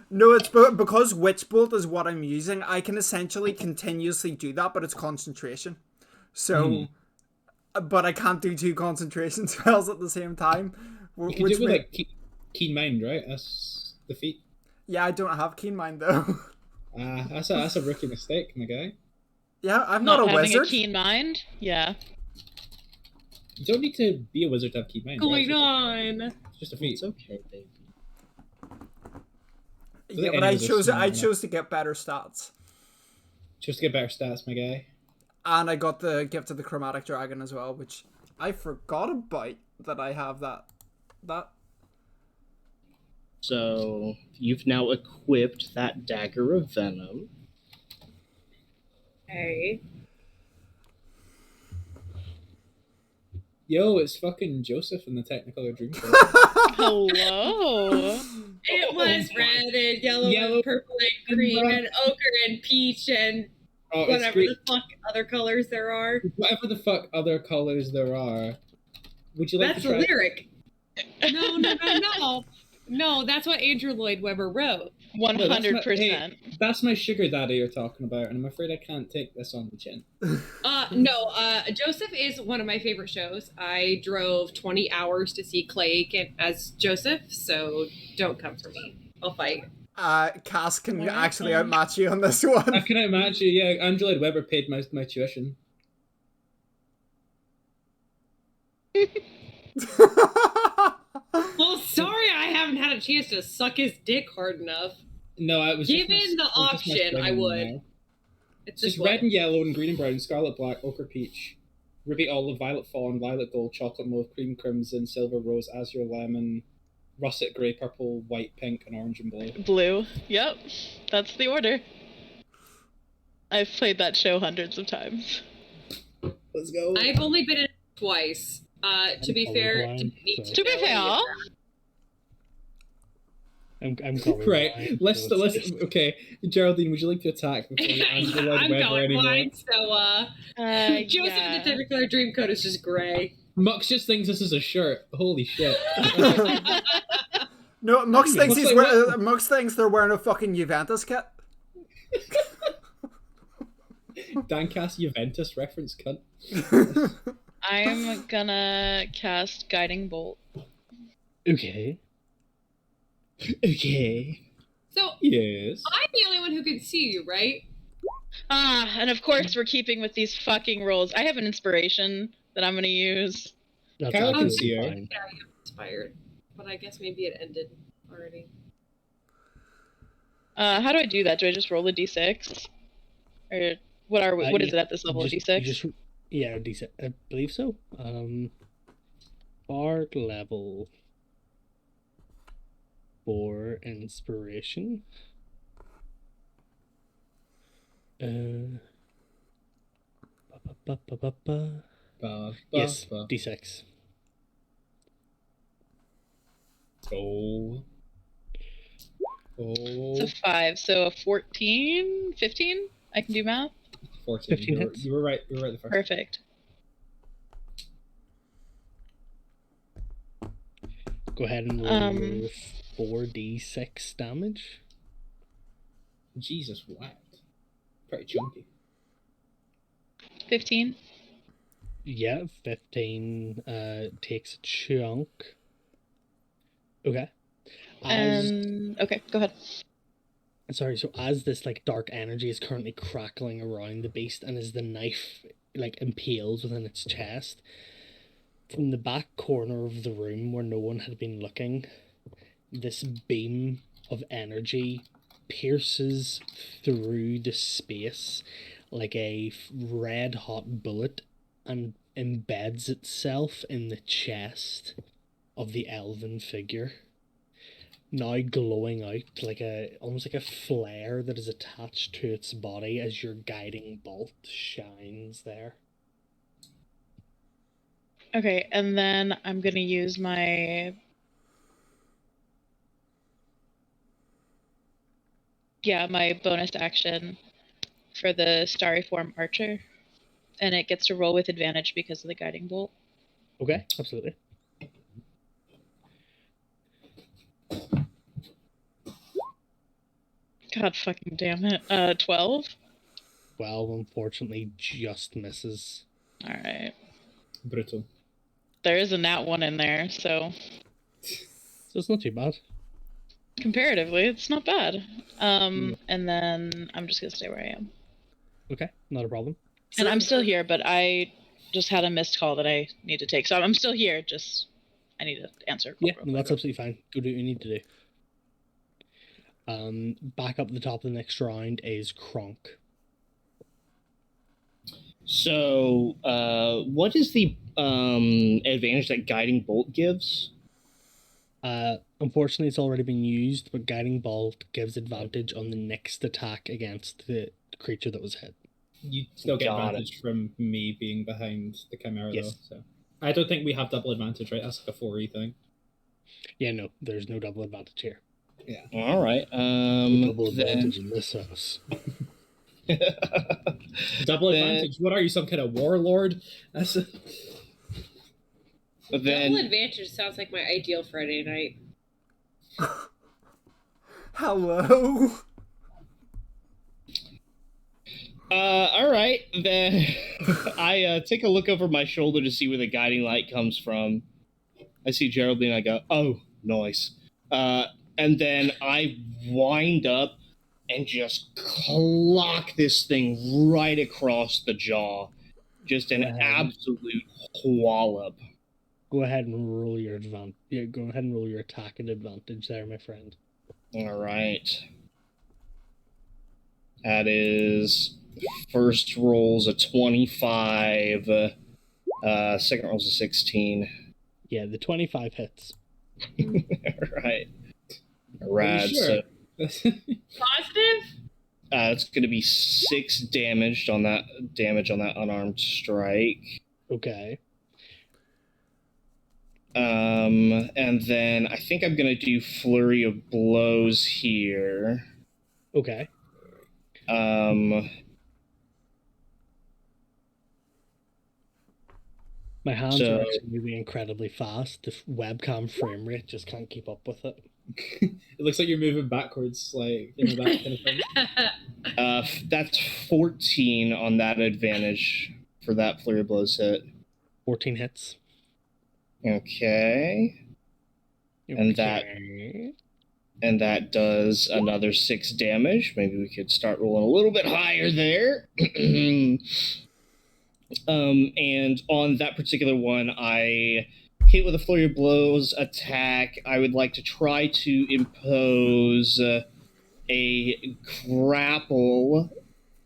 No, it's because Witch Bolt is what I'm using. I can essentially continuously do that, but it's concentration. So, but I can't do 2 concentration spells at the same time. You can do it with like Keen Mind, right? That's the feat. Yeah, I don't have Keen Mind though. That's a rookie mistake, my guy. Yeah, I'm not a wizard. Having a keen mind? Yeah. You don't need to be a wizard to have Keen Mind. Going on. It's just a feat. It's okay, baby. Yeah, but I chose to get better stats. Just to get better stats, my guy. And I got the gift of the chromatic dragon as well, which I forgot about that I have that. So you've now equipped that Dagger of Venom. Okay. Yo, it's fucking Joseph in the Technicolor Dreamcoat. Hello. It was red and yellow and purple and green and ochre and peach and whatever the fuck other colors there are. Whatever the fuck other colors there are. Would you like That's to try? the lyric. No. No, that's what Andrew Lloyd Webber wrote. 100%. That's my sugar daddy you're talking about, and I'm afraid I can't take this on the chin. No, Joseph is one of my favorite shows. I drove 20 hours to see Clay as Joseph, so don't come for me. I'll fight. Cass can actually outmatch you on this one. I can outmatch you, yeah. Andrew Lloyd Webber paid my tuition. Well, sorry I haven't had a chance to suck his dick hard enough. No, I was given the option, I would. It's just red and yellow and green and brown, scarlet black, ochre peach, ruby olive, violet fawn, violet gold, chocolate mauve, cream crimson, silver rose, azure lemon, russet grey, purple, white, pink, and orange and blue. Blue. Yep. That's the order. I've played that show hundreds of times. Let's go. I've only been in it twice. To be fair, I'm right. Let's okay. Geraldine, would you like to attack before you answer I'm going anymore? blind, so Joseph in the Technicolor Dreamcoat is just gray. Mux just thinks this is a shirt. Holy shit. No, Mux thinks they're wearing a fucking Juventus kit. Dancast Juventus reference, cunt. I'm gonna cast Guiding Bolt. Okay. So, yes. I'm the only one who can see you, right? And of course we're keeping with these fucking rolls. I have an inspiration that I'm gonna use. Kyle can see her. Yeah, I'm inspired. But I guess maybe it ended already. How do I do that? Do I just roll a d6? Or what is it at this level? D6? Yeah, D6. I believe so. Bard level 4 inspiration. Yes, D6. Oh. It's a 5, so a 14, 15? I can do math. 14. 15 you were right. You were right the first. Perfect. Go ahead and roll 4d6 damage. Jesus, what? Pretty chunky. 15. Yeah, 15 takes a chunk. Okay. Okay, go ahead. Sorry, so as this like dark energy is currently crackling around the beast, and as the knife like impales within its chest, from the back corner of the room where no one had been looking, this beam of energy pierces through the space like a red hot bullet and embeds itself in the chest of the elven figure, now glowing out like almost like a flare that is attached to its body as your guiding bolt shines there. Okay, and then I'm gonna use my bonus action for the Starry Form Archer, and it gets to roll with advantage because of the guiding bolt. Okay, absolutely. God fucking damn it. 12? 12, unfortunately, just misses. Alright. Brutal. There is a nat 1 in there, so it's not too bad. Comparatively, it's not bad. And then I'm just gonna stay where I am. Okay, not a problem. And I'm still here, but I just had a missed call that I need to take. So I'm still here, just I need to answer. Yeah, no, that's absolutely fine. Go do what you need to do. Back up at the top of the next round is Kronk. So, what is the advantage that Guiding Bolt gives? Unfortunately, it's already been used, but Guiding Bolt gives advantage on the next attack against the creature that was hit. You still get advantage from me being behind the Chimera, yes. though. So I don't think we have double advantage, right? That's like a 4E thing. Yeah, no, there's no double advantage here. Yeah. All right. Double advantage in this house. Double advantage? What are you, some kind of warlord? That's a... Double advantage sounds like my ideal Friday night. Hello. All right, then I take a look over my shoulder to see where the guiding light comes from. I see Geraldine. I go, oh, nice. And then I wind up and just clock this thing right across the jaw. Just an absolute wallop. Go ahead and roll your advantage. Yeah, go ahead and roll your attack at advantage there, my friend. All right. That is first roll's a 25. Second roll's a 16. Yeah, the 25 hits. Right. Rad. Sure? Positive? It's going to be 6 damage on that unarmed strike. Okay. And then I think I'm going to do Flurry of Blows here. Okay. My hands are actually moving incredibly fast. The webcam frame rate just can't keep up with it. It looks like you're moving backwards, like, you know, that kind of thing. That's 14 on that advantage for that Flurry of Blows hit. 14 hits. Okay. And that does another 6 damage. Maybe we could start rolling a little bit higher there. And on that particular one, I hit with a Flurry of Blows attack. I would like to try to impose a grapple.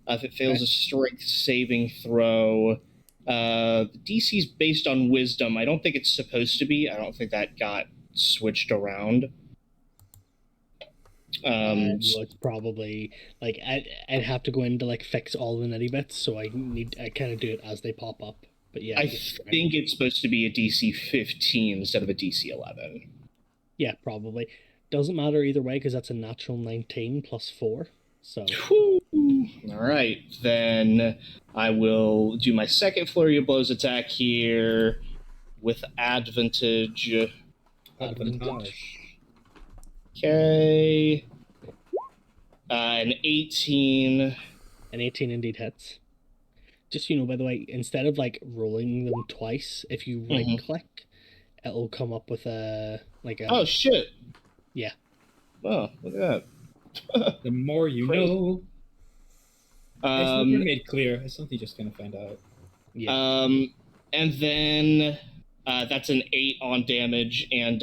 If it fails a strength saving throw, the DC's based on wisdom. I don't think it's supposed to be. I don't think that got switched around. It's probably like I'd have to go in to like fix all the nitty bits, so I kind of do it as they pop up. But yeah, I think it's supposed to be a DC 15 instead of a DC 11. Yeah, probably. Doesn't matter either way because that's a natural 19 plus 4. So. All right, then I will do my second Flurry of Blows attack here with advantage. Okay. An 18. An 18 indeed hits. Just, you know, by the way, instead of like rolling them twice, if you right click, it'll come up with a. Oh, shit. Yeah. Oh, look at that. The more you know. It's never made clear. It's something you just kind of find out. Yeah. And then that's an 8 on damage. And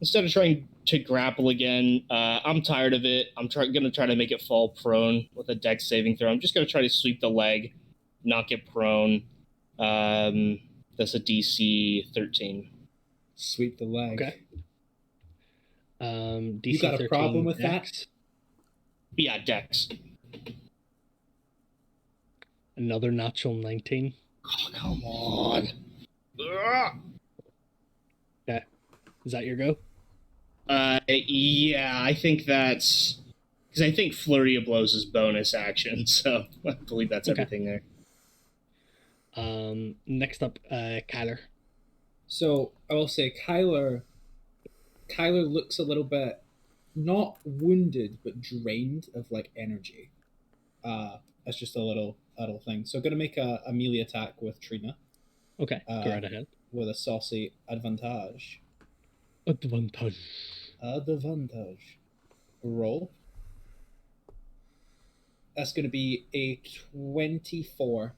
instead of trying to grapple again, I'm tired of it. I'm going to try to make it fall prone with a dex saving throw. I'm just going to try to sweep the leg, not get prone. That's a DC 13. Sweep the leg. Okay. DC you got a problem with dex? that? Yeah, dex. Another natural 19. Oh, come on. Okay. Is that your go? Yeah, I think that's... Because I think Flurry of Blows is bonus action, so I believe that's everything there. Next up, Kyler. So, I will say Kyler looks a little bit, not wounded, but drained of, like, energy. That's just a little thing. So, going to make a melee attack with Trina. Okay, go right ahead. With a saucy advantage. Advantage. Roll. That's going to be a 24.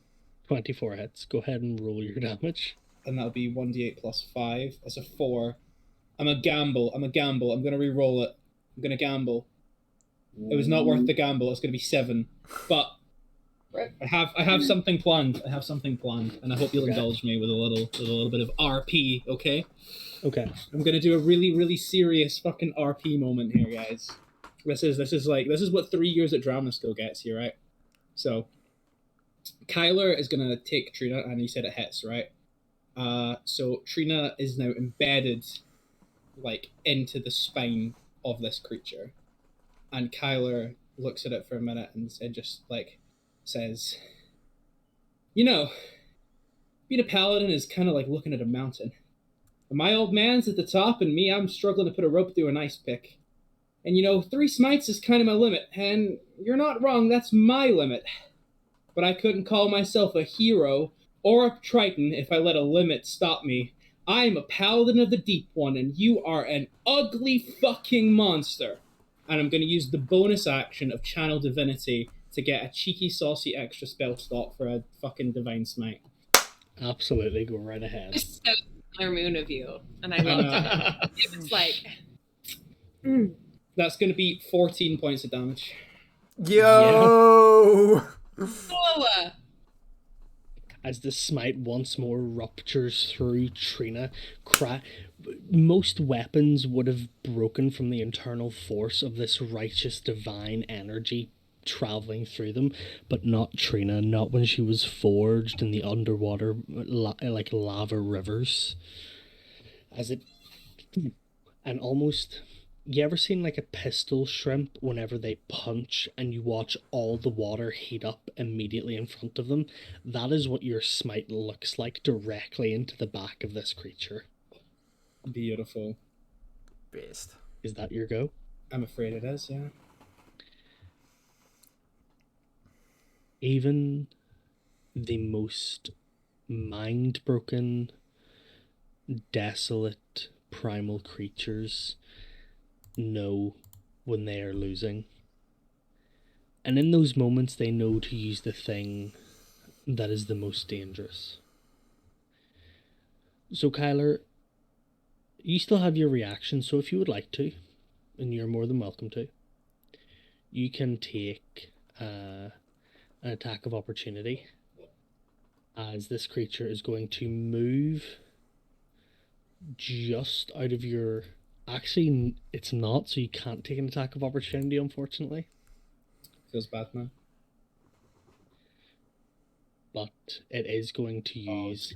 24 hits. Go ahead and roll your damage. And that'll be 1d8 plus 5. That's a 4. I'm a gamble. I'm going to re-roll it. I'm going to gamble. It was not worth the gamble. It's going to be 7. But I have something planned. And I hope you'll indulge me with a little bit of RP, okay? Okay. I'm going to do a really, really serious fucking RP moment here, guys. This is what 3 years at drama school gets you, right? So, Kyler is gonna take Trina, and he said it hits, right? So Trina is now embedded, like, into the spine of this creature, and Kyler looks at it for a minute and just like says, "You know, being a paladin is kind of like looking at a mountain. My old man's at the top, and me, I'm struggling to put a rope through an ice pick. And, 3 smites is kind of my limit, and you're not wrong, that's my limit. But I couldn't call myself a hero or a triton if I let a limit stop me. I'm a paladin of the deep one, and you are an ugly fucking monster." And I'm going to use the bonus action of Channel Divinity to get a cheeky, saucy extra spell slot for a fucking Divine Smite. Absolutely, go right ahead. It's so Sailor Moon of you, and I love it. It was like... That's going to be 14 points of damage. Yo! Yeah. As the smite once more ruptures through Trina, most weapons would have broken from the internal force of this righteous divine energy traveling through them, but not Trina, not when she was forged in the underwater like lava rivers. And almost... You ever seen like a pistol shrimp whenever they punch and you watch all the water heat up immediately in front of them? That is what your smite looks like directly into the back of this creature. Beautiful. Based. Is that your go? I'm afraid it is, yeah. Even the most mind-broken, desolate, primal creatures know when they are losing. And in those moments, they know to use the thing that is the most dangerous. So, Kyler, you still have your reaction, so if you would like to, and you're more than welcome to, you can take an attack of opportunity, as this creature is going to move just out of your... Actually, it's not, so you can't take an attack of opportunity, unfortunately. Feels bad, man. But it is going to use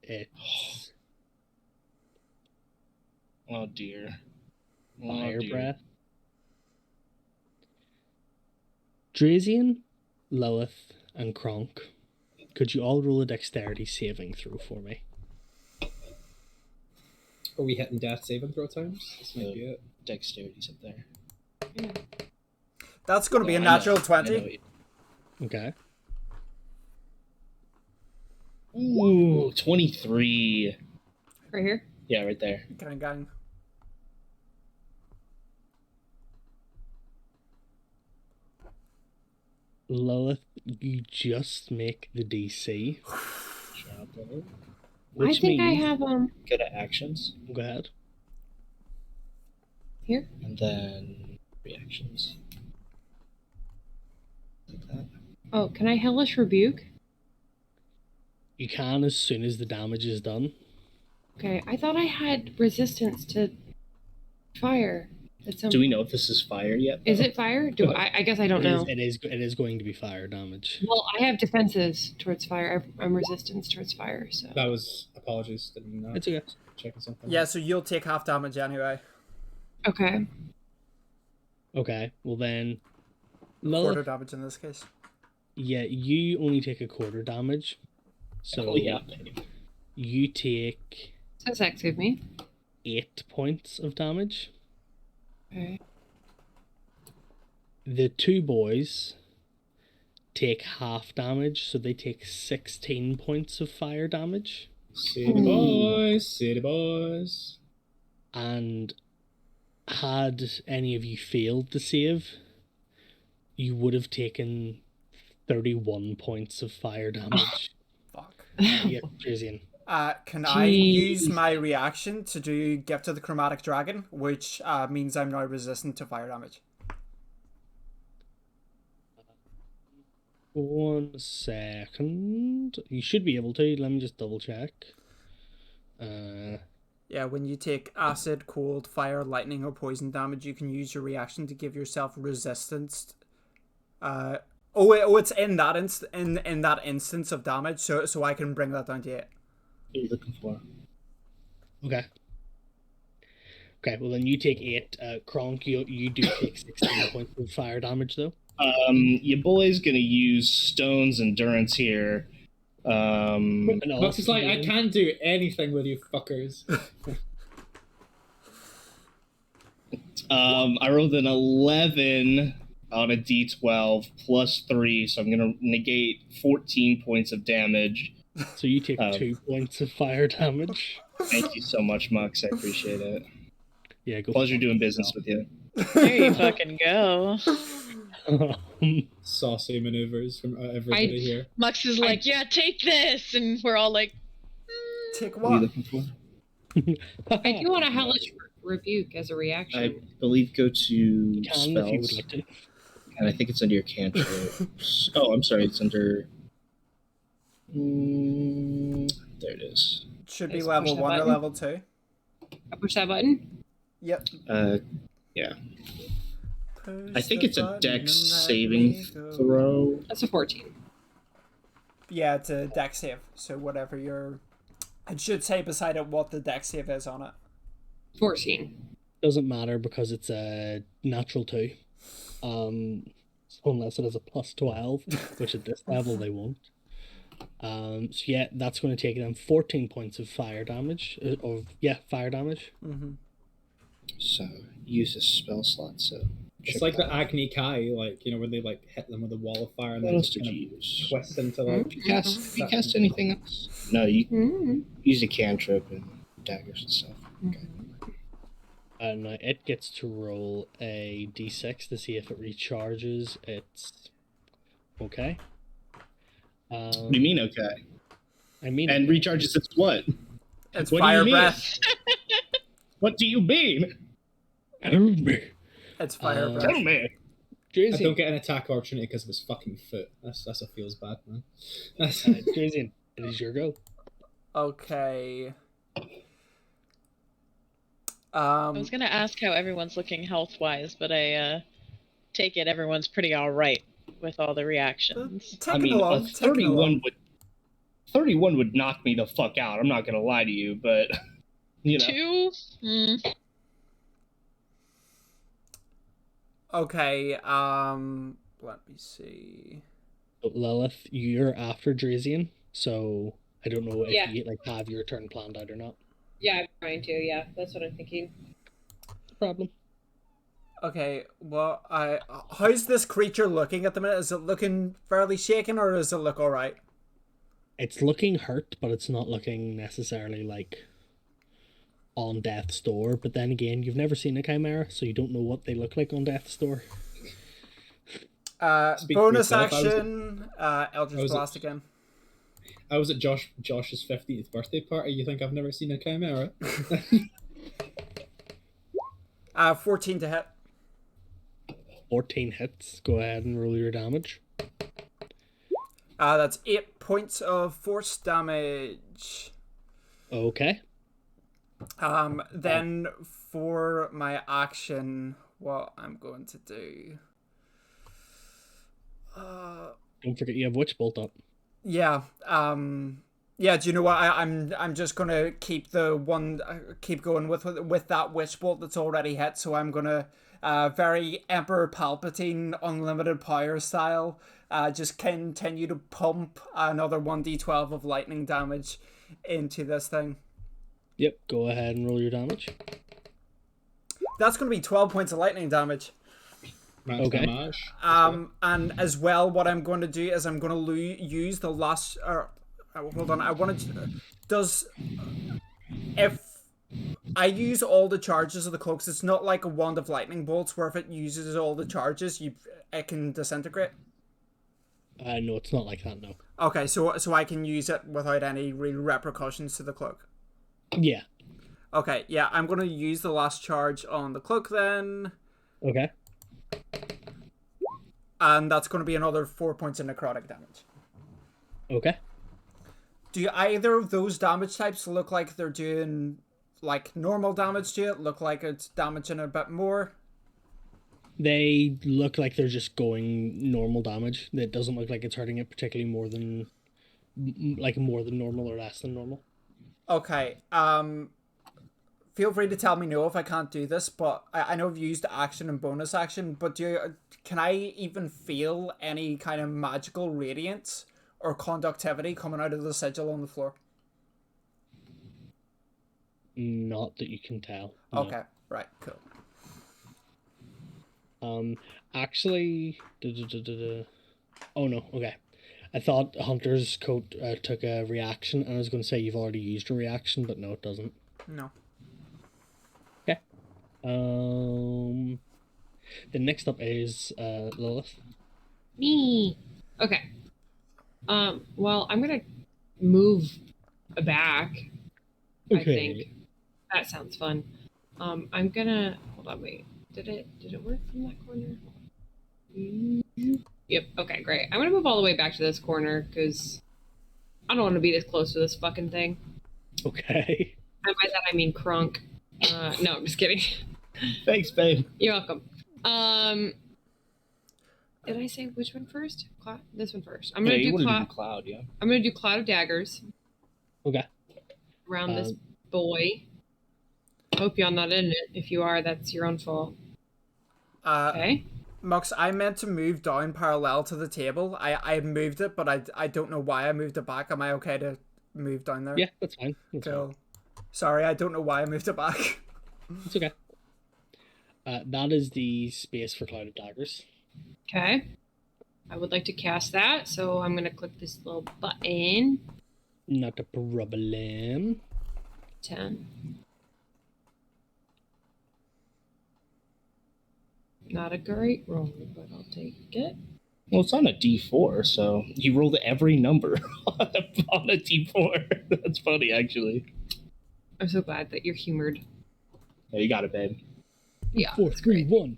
its... Oh, dear. Fire breath. Drazian, Lilith, and Kronk, could you all roll a dexterity saving throw for me? Are we hitting death saving throw times? This might be it. Dexterity's up there. That's going to be a natural 20. Okay. Ooh, 23. Right here? Yeah, right there. Gang. Lilith, you just make the DC. I think I have Go to actions. Go ahead. Here. And then reactions. Like that. Oh, can I hellish rebuke? You can as soon as the damage is done. Okay, I thought I had resistance to fire. Do we know if this is fire yet? Is it fire? I guess I don't know. It is going to be fire damage. Well, I have defenses towards fire. I'm resistance towards fire, so. That was apologies. Didn't know. It's okay. Checking something. Yeah, so you'll take half damage anyway. Okay. Okay, well then... Quarter damage in this case. Yeah, you only take a quarter damage. So yeah. You take... So save me. 8 points of damage. Okay. The two boys take half damage, so they take 16 points of fire damage. City boys, city boys. And had any of you failed the save, you would have taken 31 points of fire damage. Fuck. Yeah, Drazian. Can I use my reaction to do Gift of the Chromatic Dragon, which means I'm now resistant to fire damage? 1 second. You should be able to. Let me just double check. Yeah, when you take acid, cold, fire, lightning, or poison damage, you can use your reaction to give yourself resistance. It's in that in that instance of damage, so I can bring that down to 8. What are you looking for? Okay. Okay, well then you take 8. Kronk, you do take 16 points of fire damage though. Your boy's gonna use Stone's endurance here. Max is like, I can't do anything with you fuckers. I rolled an 11 on a d12 plus 3, so I'm gonna negate 14 points of damage. So you take 2 points of fire damage. Thank you so much, Mux. I appreciate it. Yeah, go. Pleasure doing business with you. There you fucking go. Saucy maneuvers from everybody here. Mux is like, yeah, take this, and we're all like, Take What are you what? looking for? I do want a hellish rebuke as a reaction. I believe go to You can spells, if you would like to. and I think it's under your cantrips. Oh, I'm sorry, it's under. There it is. Should be Just level push that 1 or button. level 2. I push that button. Yep. Yeah. Push I think the it's a button dex and let saving me go. throw. That's a 14. Yeah, it's a dex save. So whatever your... It should say beside it what the dex save is on it. 14. Doesn't matter because it's a natural 2. Unless it has a plus 12, which at this level they won't. So yeah, that's going to take them 14 points of fire damage. Fire damage. Mm-hmm. So use a spell slot. So It's like the Agni Kai, like, you know, when they like hit them with a wall of fire and what then else just did kind you of use? twist into like. Have you cast anything else? No, you use a cantrip and daggers and stuff. Okay. And it gets to roll a d6 to see if it recharges. It's okay. What do you mean, okay? I mean, And recharges its what? It's What do fire you mean? breath. What do you mean? It's fire breath. Tell me. I don't get an attack opportunity because of his fucking foot. That's what feels bad, man. Drazian, it is your go. Okay. I was gonna ask how everyone's looking health-wise, but I take it everyone's pretty all right with all the reactions. Taking along, a taking 31 along. would 31 would knock me the fuck out. I'm not gonna lie to you, but you know. 2? Okay, let me see. Lilith, you're after Drazian, so I don't know if Yeah. you have your turn planned out or not. Yeah, I'm trying to. Yeah, that's what I'm thinking. No problem. Okay, well, how's this creature looking at the minute? Is it looking fairly shaken, or does it look alright? It's looking hurt, but it's not looking necessarily like on death's door. But then again, you've never seen a chimera, so you don't know what they look like on death's door. Bonus action, Eldritch Blast again. I was at Josh's 50th birthday party. You think I've never seen a chimera? 14 to hit. 14 hits. Go ahead and roll your damage. That's 8 points of force damage. Okay. Then for my action, what I'm going to do. Don't forget you have Witch Bolt up. Yeah. Yeah. Do you know what? I'm just gonna keep keep going with that Witch Bolt that's already hit. So I'm gonna very Emperor Palpatine unlimited power style. Just continue to pump another 1d12 of lightning damage into this thing. Yep. Go ahead and roll your damage. That's gonna be 12 points of lightning damage. Okay. And as well, what I'm going to do is I'm going to use the last. Hold on. I wanted to. If I use all the charges of the cloaks, it's not like a wand of lightning bolts where if it uses all the charges, it can disintegrate. No, it's not like that. No. Okay, so I can use it without any real repercussions to the cloak. Yeah. Okay. Yeah, I'm going to use the last charge on the cloak then. Okay. And that's going to be another 4 points of necrotic damage. Okay. Do either of those damage types look like they're doing like normal damage to it? Look like it's damaging a bit more? They look like they're just going normal damage. It doesn't look like it's hurting it particularly more than normal or less than normal. Okay. Feel free to tell me no if I can't do this, but I know I've used action and bonus action, but can I even feel any kind of magical radiance or conductivity coming out of the sigil on the floor? Not that you can tell. No. Okay, right, cool. Actually, oh no, okay. I thought Hunter's coat took a reaction, and I was going to say you've already used a reaction, but no, it doesn't. No. Okay. The next up is Lilith. Me. Okay. Well, I'm gonna move back. Okay. I think that sounds fun. I'm gonna hold on. Wait, did it work from that corner? Yep. Okay, great. I'm gonna move all the way back to this corner because I don't want to be this close to this fucking thing. Okay. And by that I mean Crunk. No, I'm just kidding. Thanks, babe. You're welcome. Did I say which one first? This one first. I'm gonna do Cloud. Yeah. I'm gonna do Cloud of Daggers. Okay. Around this boy. Hope y'all not in it. If you are, that's your own fault. Okay. Mux, I meant to move down parallel to the table. I moved it, but I don't know why I moved it back. Am I okay to move down there? Yeah, that's fine. Cool. Sorry, I don't know why I moved it back. It's okay. That is the space for Cloud of Daggers. Okay. I would like to cast that, so I'm going to click this little button. Not a problem. 10. Not a great roll, but I'll take it. Well, it's on a D4, so you rolled every number on a D4. That's funny, actually. I'm so glad that you're humored. Yeah, you got it, babe. Yeah. 4, 3, 1.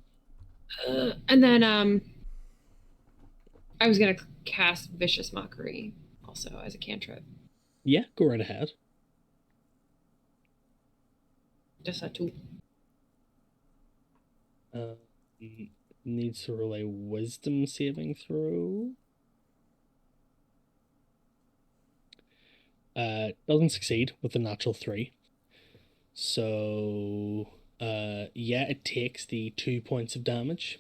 And then I was gonna cast Vicious Mockery also as a cantrip. Yeah, go right ahead. Just a 2. Needs to roll a wisdom saving throw. Doesn't succeed with the natural 3. So yeah, it takes the 2 points of damage.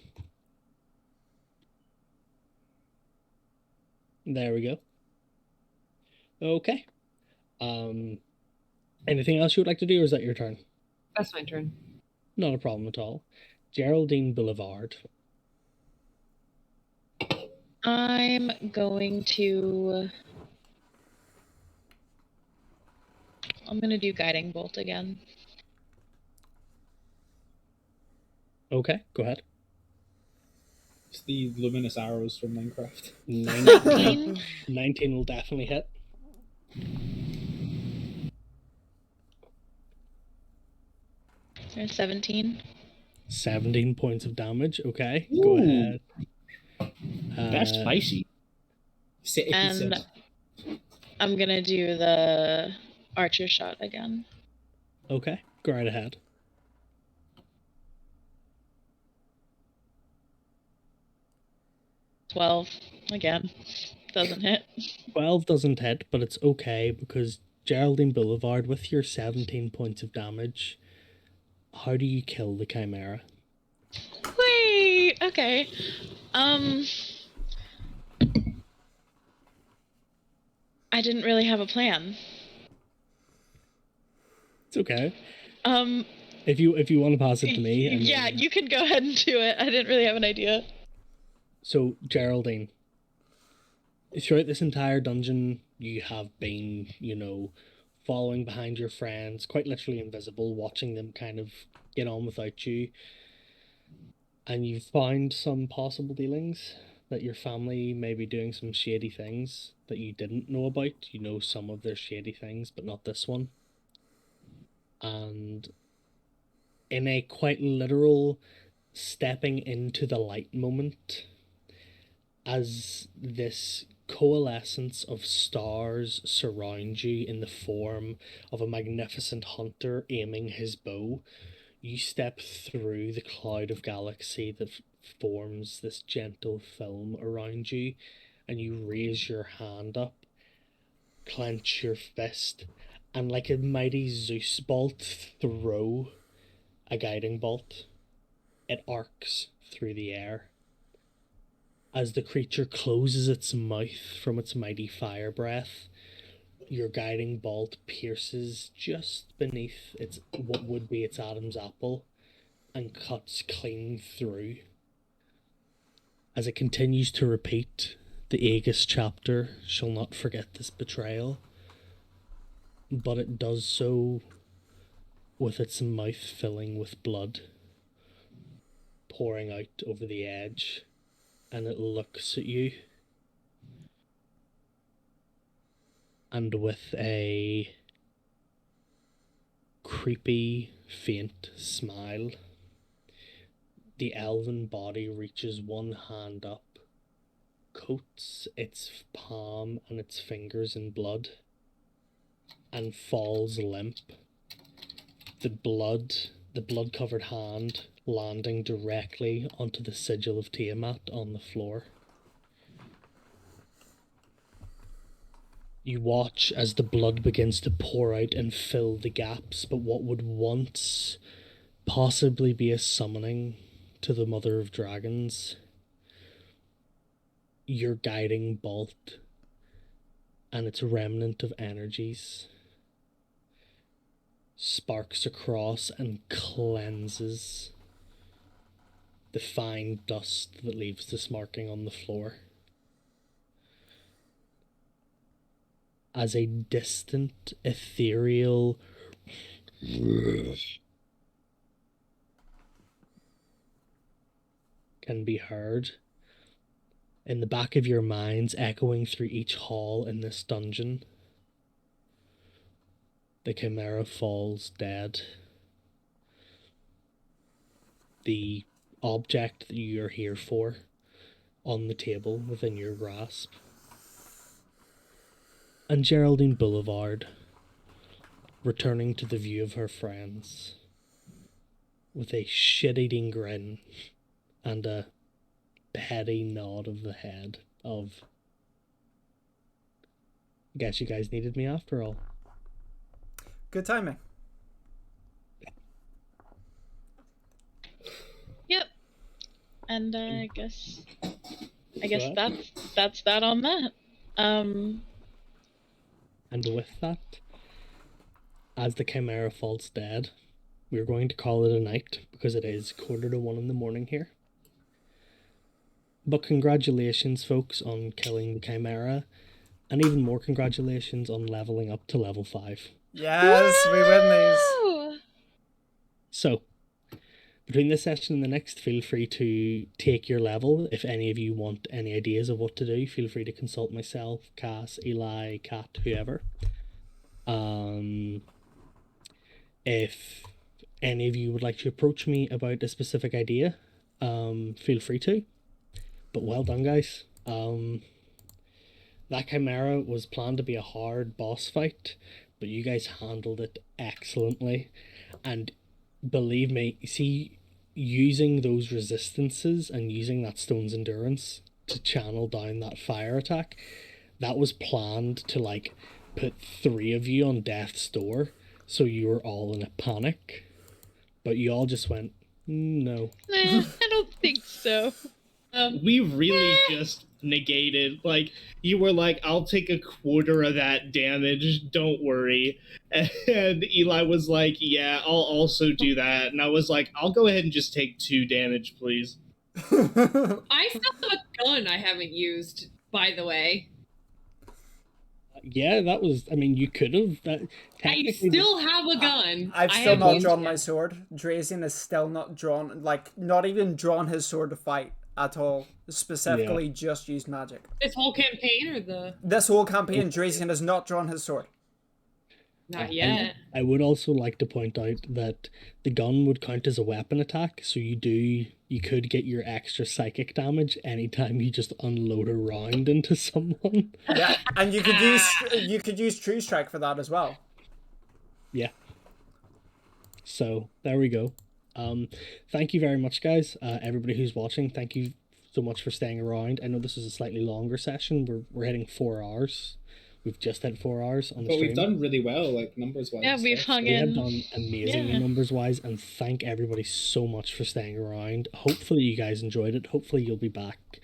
There we go. Okay. Anything else you would like to do, or is that your turn? That's my turn. Not a problem at all. Geraldine Boulevard. I'm going to do Guiding Bolt again. Okay, go ahead. It's the luminous arrows from Minecraft. 19 will definitely hit. There's 17. 17 points of damage. Okay, Ooh. go ahead. That's spicy. And I'm gonna do the archer shot again. Okay, go right ahead. $12 again. Doesn't hit. 12 doesn't hit, but it's okay because Geraldine Boulevard, with your 17 points of damage, how do you kill the Chimera? Wait, okay. I didn't really have a plan. It's okay. If you want to pass it to me. Yeah, you can go ahead and do it. I didn't really have an idea. So, Geraldine, throughout this entire dungeon, you have been, following behind your friends, quite literally invisible, watching them kind of get on without you. And you've found some possible dealings that your family may be doing some shady things that you didn't know about. You know some of their shady things, but not this one. And in a quite literal stepping into the light moment, as this coalescence of stars surround you in the form of a magnificent hunter aiming his bow, you step through the cloud of galaxy that forms this gentle film around you, and you raise your hand up, clench your fist, and like a mighty Zeus bolt throw a guiding bolt. It arcs through the air. As the creature closes its mouth from its mighty fire breath, your guiding bolt pierces just beneath what would be its Adam's apple and cuts clean through. As it continues to repeat, the Aegis chapter shall not forget this betrayal, but it does so with its mouth filling with blood, pouring out over the edge, and it looks at you. And with a creepy, faint smile, the elven body reaches one hand up, coats its palm and its fingers in blood, and falls limp. The blood-covered hand landing directly onto the sigil of Tiamat on the floor. You watch as the blood begins to pour out and fill the gaps, but what would once possibly be a summoning to the Mother of Dragons, your guiding bolt and its remnant of energies sparks across and cleanses the fine dust that leaves this marking on the floor. As a distant, ethereal can be heard in the back of your minds, echoing through each hall in this dungeon, the Chimera falls dead. The object that you're here for on the table within your grasp. And Geraldine Boulevard, returning to the view of her friends, with a shit-eating grin and a petty nod of the head of, guess you guys needed me after all. Good timing. Yep. And I guess that's that on that. And with that, as the Chimera falls dead, we're going to call it a night because it is 1:45 in the morning here. But congratulations, folks, on killing the Chimera, and even more congratulations on leveling up to level 5. Yes, we win these. So, between this session and the next, feel free to take your level. If any of you want any ideas of what to do, feel free to consult myself, Cass, Eli, Kat, whoever. If any of you would like to approach me about a specific idea, feel free to. But well done, guys. That Chimera was planned to be a hard boss fight, but you guys handled it excellently. And believe me, see, using those resistances and using that stone's endurance to channel down that fire attack, that was planned to like put 3 of you on death's door, so you were all in a panic, but you all just went, no. I don't think so. We really just negated, like, you were like, I'll take a quarter of that damage, don't worry. And Eli was like, yeah, I'll also do that. And I was like, I'll go ahead and just take 2 damage, please. I still have a gun I haven't used, by the way. Yeah, that was, I mean, you could have. I still have a gun. I've still not drawn my sword. Drazen has still not drawn, like, not even drawn his sword to fight at all. Specifically, just used magic. This whole campaign, or the... This whole campaign, Drazen has not drawn his sword. Not yet. I would also like to point out that the gun would count as a weapon attack, so you could get your extra psychic damage anytime you just unload a round into someone. Yeah, and you could use True Strike for that as well. Yeah. So there we go. Thank you very much, guys. Everybody who's watching, thank you so much for staying around. I know this is a slightly longer session. We're hitting 4 hours. We've just had 4 hours on the stream. But we've done really well, like, numbers-wise. Yeah, we've hung We have in. done amazingly numbers-wise, and thank everybody so much for staying around. Hopefully you guys enjoyed it. Hopefully you'll be back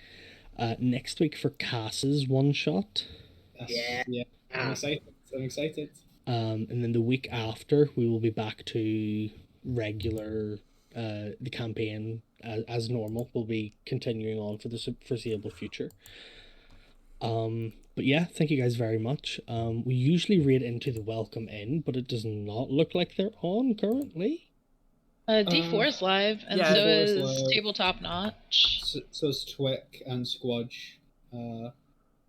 next week for Cass's one-shot. Yeah. I'm excited. And then the week after, we will be back to regular, the campaign as normal. We'll be continuing on for the foreseeable future. But yeah, thank you guys very much. We usually read into the welcome in, but it does not look like they're on currently. D4 is live, and so is Tabletop Notch. So is Twick and Squadge.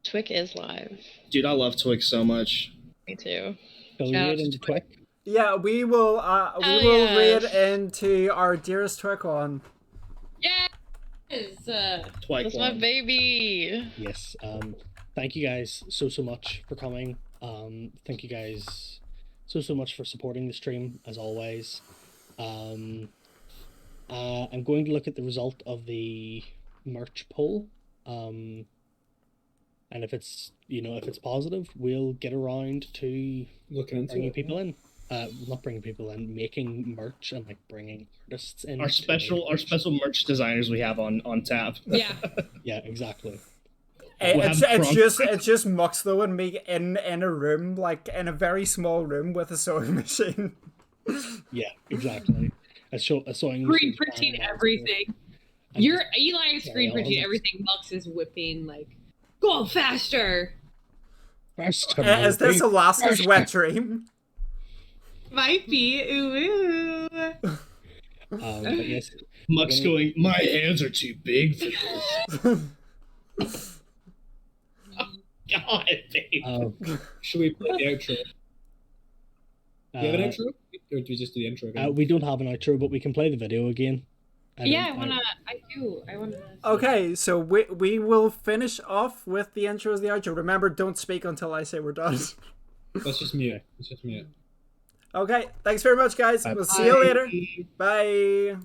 Twick is live. Dude, I love Twig so much. Me too. Shall we read into Twick? Yeah, we will read into our dearest Twick one. Yes! That's my baby. Yes. Thank you guys so much for coming. Thank you guys so much for supporting the stream as always. I'm going to look at the result of the merch poll. And if it's positive, we'll get around to bringing people in. Not bringing people in, making merch and like bringing artists in. Our special merch designers we have on tap. Yeah. Yeah, exactly. It's just Mux though and me in a room, like in a very small room with a sewing machine. Yeah, exactly. A sewing Screen machine. printing everything. Your Eli is screen printing everything. Mux is whipping like, go faster. Is this Alaska's wet dream? Might be. Ooh. But yes, Mux going, my hands are too big for this. God, babe. Should we play the outro? Do you have an outro? Or do we just do the intro again? We don't have an outro, but we can play the video again. I wanna. Okay, so we will finish off with the intro as the outro. Remember, don't speak until I say we're done. Let's just mute. Okay, thanks very much, guys. We'll see you later. Bye.